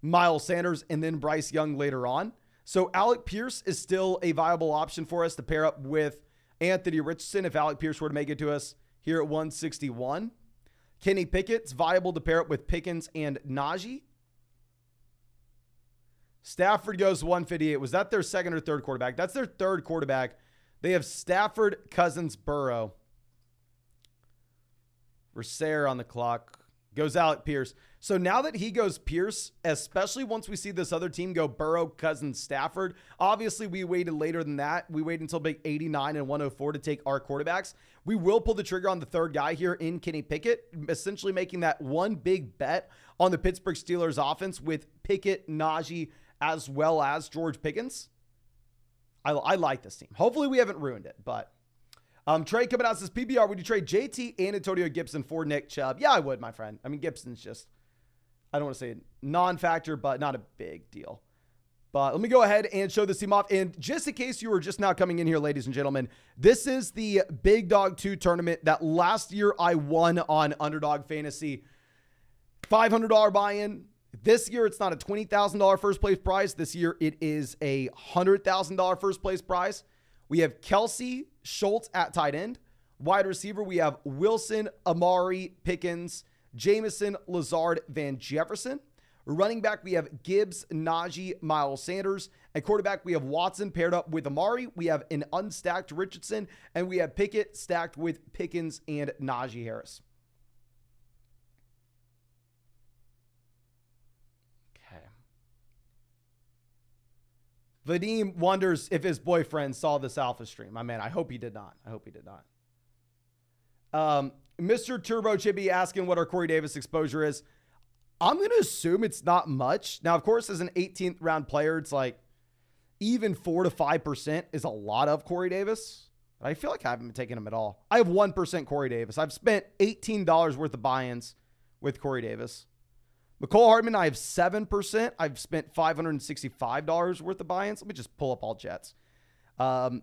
Miles Sanders and then Bryce Young later on. So Alec Pierce is still a viable option for us to pair up with Anthony Richardson if Alec Pierce were to make it to us here at 161. Kenny Pickett's viable to pair up with Pickens and Najee. Stafford goes 158. Was that their second or third quarterback? That's their third quarterback. They have Stafford, Cousins, Burrow. Reser on the clock. Goes Alec Pierce. So now that he goes Pierce, especially once we see this other team go Burrow, Cousins, Stafford, obviously we waited later than that. We waited until big 89 and 104 to take our quarterbacks. We will pull the trigger on the third guy here in Kenny Pickett, essentially making that one big bet on the Pittsburgh Steelers offense with Pickett, Najee, as well as George Pickens. I like this team. Hopefully we haven't ruined it, but Trey coming out says, PBR, would you trade JT and Antonio Gibson for Nick Chubb? Yeah, I would, my friend. I mean, Gibson's just, I don't want to say non-factor, but not a big deal. But let me go ahead and show this team off. And just in case you were just now coming in here, ladies and gentlemen, this is the Big Dog 2 tournament that last year I won on Underdog Fantasy. $500 buy-in. This year, it's not a $20,000 first place prize. This year, it is a $100,000 first place prize. We have Kelsey, Schultz at tight end. Wide receiver, we have Wilson, Amari, Pickens, Jamison, Lazard, Van Jefferson. Running back, we have Gibbs, Najee, Miles Sanders. And quarterback, we have Watson paired up with Amari. We have an unstacked Richardson. And we have Pickett stacked with Pickens and Najee Harris. Vadim wonders if his boyfriend saw this alpha stream. My man, I hope he did not. Mr. Turbo Chibi asking what our Corey Davis exposure is. I'm going to assume it's not much. Now, of course, as an 18th round player, it's like even 4 to 5% is a lot of Corey Davis. But I feel like I haven't been taking him at all. I have 1% Corey Davis. I've spent $18 worth of buy-ins with Corey Davis. McCole Hardman, I have 7%. I've spent $565 worth of buy-ins. Let me just pull up all Jets. I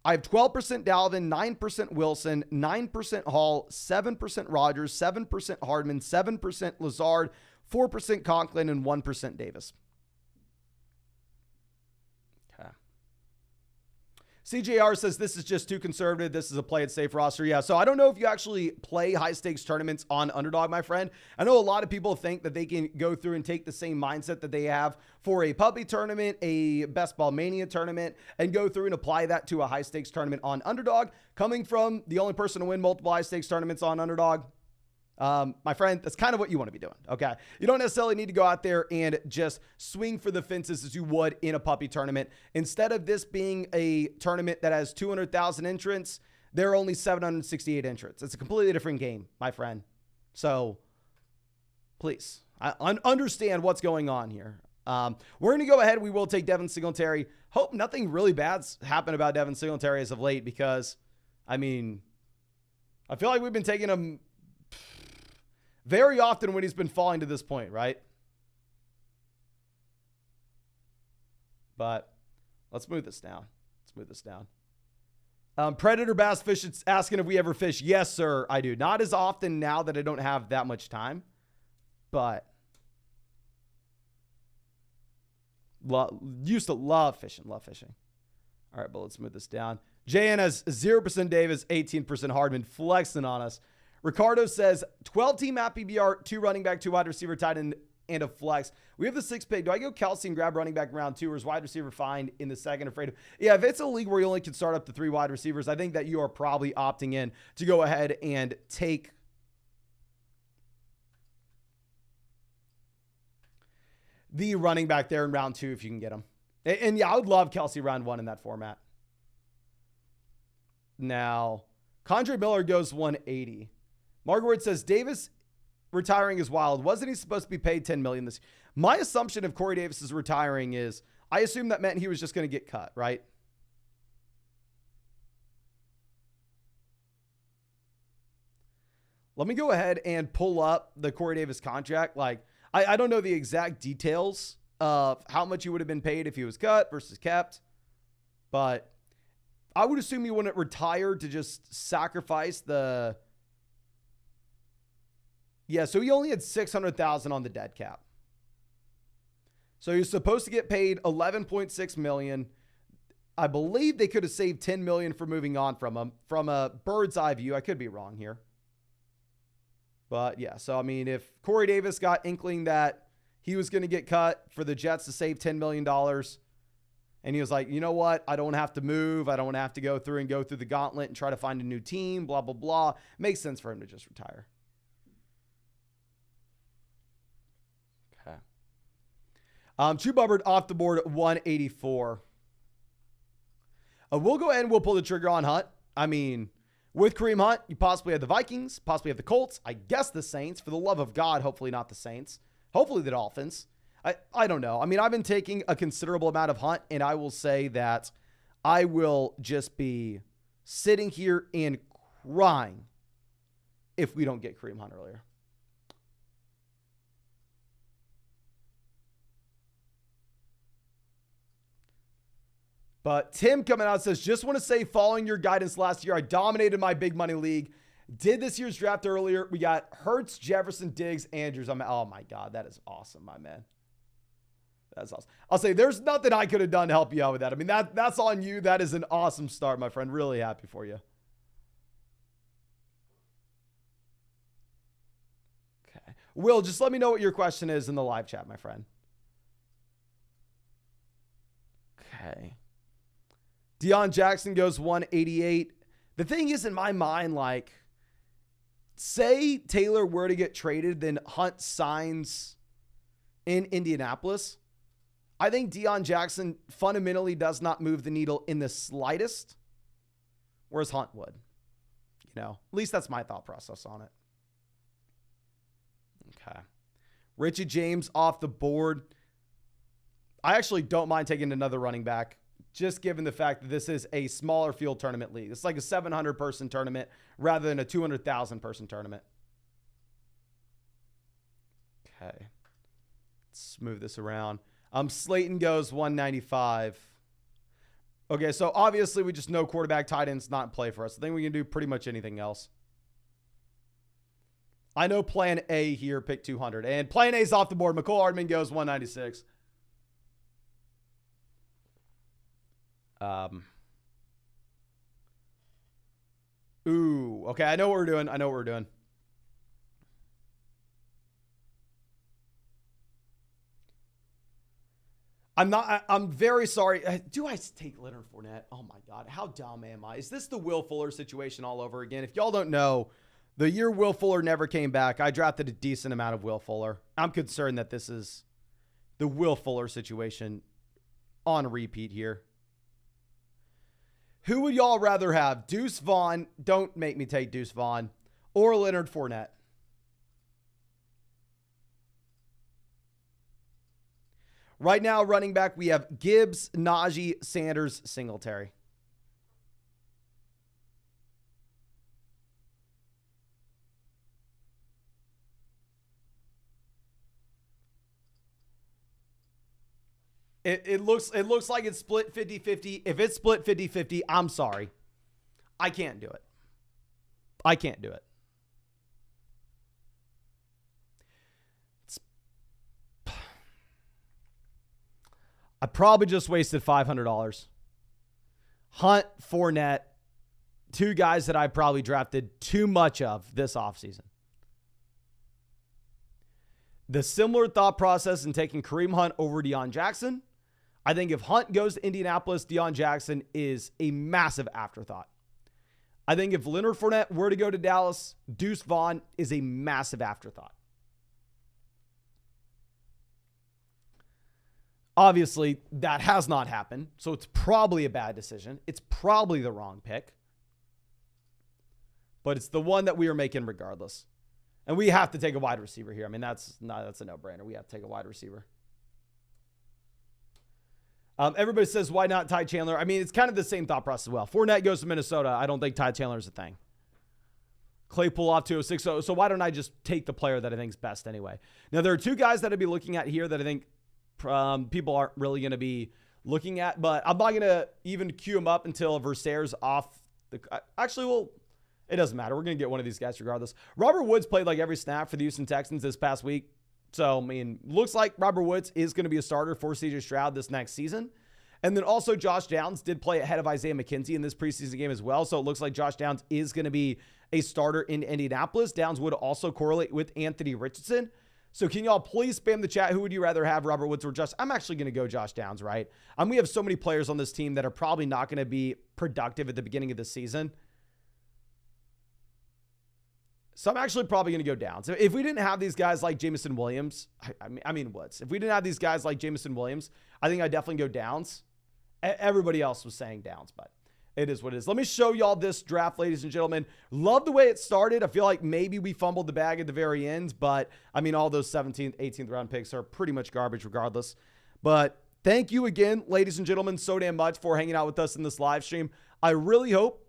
have 12% Dalvin, 9% Wilson, 9% Hall, 7% Rodgers, 7% Hardman, 7% Lazard, 4% Conklin, and 1% Davis. Okay. CJR says this is just too conservative. This is a play it safe roster. Yeah, so I don't know if you actually play high stakes tournaments on Underdog, my friend. I know a lot of people think that they can go through and take the same mindset that they have for a puppy tournament, a best ball mania tournament, and go through and apply that to a high stakes tournament on Underdog. Coming from the only person to win multiple high stakes tournaments on Underdog, my friend, that's kind of what you want to be doing. Okay. You don't necessarily need to go out there and just swing for the fences as you would in a puppy tournament. Instead of this being a tournament that has 200,000 entrants, there are only 768 entrants. It's a completely different game, my friend. So please, I understand what's going on here. We're going to go ahead. We will take Devin Singletary. Hope nothing really bad's happened about Devin Singletary as of late, because I mean, I feel like we've been taking him very often when he's been falling to this point, right? But let's move this down. Predator Bass Fish is asking if we ever fish. Yes, sir, I do. Not as often now that I don't have that much time, but used to love fishing. All right, but let's move this down. JN has 0% Davis, 18% Hardman, flexing on us. Ricardo says 12-team app PBR, 2 running back, 2 wide receiver, tight end, and a flex. We have the 6 pick. Do I go Kelsey and grab running back in round 2, or is wide receiver fine in the second? Afraid of? Yeah, if it's a league where you only can start up to 3 wide receivers, I think that you are probably opting in to go ahead and take the running back there in round 2 if you can get him. And yeah, I would love Kelsey round 1 in that format. Now, Condre Miller goes 180. Margaret says Davis retiring is wild. Wasn't he supposed to be paid $10 million this year? My assumption of Corey Davis is retiring is, I assume that meant he was just going to get cut, right? Let me go ahead and pull up the Corey Davis contract. Like, I don't know the exact details of how much he would have been paid if he was cut versus kept, but I would assume he wouldn't retire to just sacrifice the... Yeah, so he only had $600,000 on the dead cap. So he was supposed to get paid $11.6 million. I believe they could have saved $10 million for moving on from him. From a bird's eye view, I could be wrong here. But yeah, so I mean, if Corey Davis got inkling that he was going to get cut for the Jets to save $10 million, and he was like, you know what? I don't have to move. I don't have to go through the gauntlet and try to find a new team, blah, blah, blah. Makes sense for him to just retire. True Bubbard off the board at 184. We'll go ahead and we'll pull the trigger on Hunt. I mean, with Kareem Hunt, you possibly have the Vikings, possibly have the Colts, I guess the Saints. For the love of God, hopefully not the Saints. Hopefully the Dolphins. I don't know. I mean, I've been taking a considerable amount of Hunt, and I will say that I will just be sitting here and crying if we don't get Kareem Hunt earlier. But Tim coming out says, just want to say, following your guidance last year, I dominated my big money league. Did this year's draft earlier. We got Hurts, Jefferson, Diggs, Andrews. Oh my God, that is awesome, my man. That's awesome. I'll say there's nothing I could have done to help you out with that. I mean, that's on you. That is an awesome start, my friend. Really happy for you. Okay. Will, just let me know what your question is in the live chat, my friend. Okay. Deion Jackson goes 188. The thing is, in my mind, like, say Taylor were to get traded, then Hunt signs in Indianapolis. I think Deion Jackson fundamentally does not move the needle in the slightest, whereas Hunt would. You know, at least that's my thought process on it. Okay. Richie James off the board. I actually don't mind taking another running back, just given the fact that this is a smaller field tournament league. It's like a 700-person tournament rather than a 200,000-person tournament. Okay. Let's move this around. Slayton goes 195. Okay, so obviously we just know quarterback, tight ends not in play for us. I think we can do pretty much anything else. I know plan A here, pick 200. And plan A is off the board. McCole Hardman goes 196. Ooh, okay, I know what we're doing. I'm very sorry. Do I take Leonard Fournette? Oh my God, how dumb am I? Is this the Will Fuller situation all over again? If y'all don't know, the year Will Fuller never came back, I drafted a decent amount of Will Fuller. I'm concerned that this is the Will Fuller situation on repeat here. Who would y'all rather have? Deuce Vaughn, don't make me take Deuce Vaughn, or Leonard Fournette? Right now, running back, we have Gibbs, Najee, Sanders, Singletary. It looks like it's split 50-50. If it's split 50-50, I'm sorry. I can't do it. I probably just wasted $500. Hunt, Fournette, two guys that I probably drafted too much of this offseason. The similar thought process in taking Kareem Hunt over Deion Jackson. I think if Hunt goes to Indianapolis, Deion Jackson is a massive afterthought. I think if Leonard Fournette were to go to Dallas, Deuce Vaughn is a massive afterthought. Obviously, that has not happened, so it's probably a bad decision. It's probably the wrong pick. But it's the one that we are making regardless. And we have to take a wide receiver here. I mean, that's a no-brainer. We have to take a wide receiver. Everybody says, why not Ty Chandler? I mean, it's kind of the same thought process as well. Fournette goes to Minnesota. I don't think Ty Chandler is a thing. Claypool off 206. So why don't I just take the player that I think is best anyway? Now, there are two guys that I'd be looking at here that I think people aren't really going to be looking at, but I'm not going to even queue them up until Versailles off. It doesn't matter. We're going to get one of these guys regardless. Robert Woods played like every snap for the Houston Texans this past week. So, I mean, looks like Robert Woods is going to be a starter for C.J. Stroud this next season. And then also Josh Downs did play ahead of Isaiah McKenzie in this preseason game as well. So it looks like Josh Downs is going to be a starter in Indianapolis. Downs would also correlate with Anthony Richardson. So can y'all please spam the chat? Who would you rather have, Robert Woods or Josh? I'm actually going to go Josh Downs, right? We have so many players on this team that are probably not going to be productive at the beginning of the season. So I'm actually probably going to go Downs. If we didn't have these guys like Jameson Williams, I mean Woods. If we didn't have these guys like Jameson Williams, I think I'd definitely go Downs. Everybody else was saying Downs, but it is what it is. Let me show y'all this draft, ladies and gentlemen. Love the way it started. I feel like maybe we fumbled the bag at the very end, but I mean, all those 17th, 18th round picks are pretty much garbage regardless. But thank you again, ladies and gentlemen, so damn much for hanging out with us in this live stream. I really hope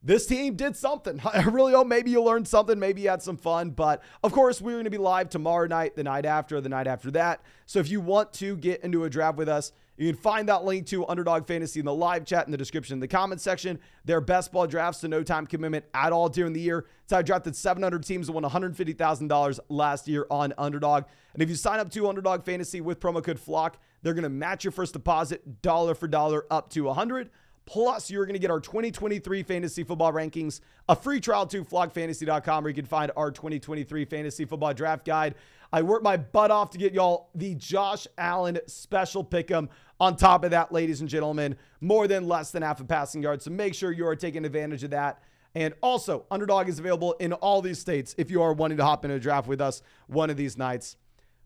this team did something. I really hope maybe you learned something. Maybe you had some fun. But, of course, we're going to be live tomorrow night, the night after that. So if you want to get into a draft with us, you can find that link to Underdog Fantasy in the live chat in the description in the comment section. They're best ball drafts, so no time commitment at all during the year. So I drafted 700 teams and won $150,000 last year on Underdog. And if you sign up to Underdog Fantasy with promo code FLOCK, they're going to match your first deposit dollar for dollar up to $100. Plus, you're going to get our 2023 fantasy football rankings, a free trial to flockfantasy.com where you can find our 2023 fantasy football draft guide. I worked my butt off to get y'all the Josh Allen special pick'em. On top of that, ladies and gentlemen, more than less than half a passing yard. So make sure you are taking advantage of that. And also, Underdog is available in all these states if you are wanting to hop in a draft with us one of these nights.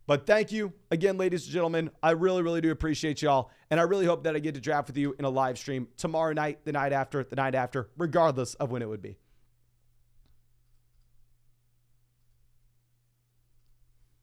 But thank you again, ladies and gentlemen. I really, really do appreciate y'all. And I really hope that I get to draft with you in a live stream tomorrow night, the night after, regardless of when it would be.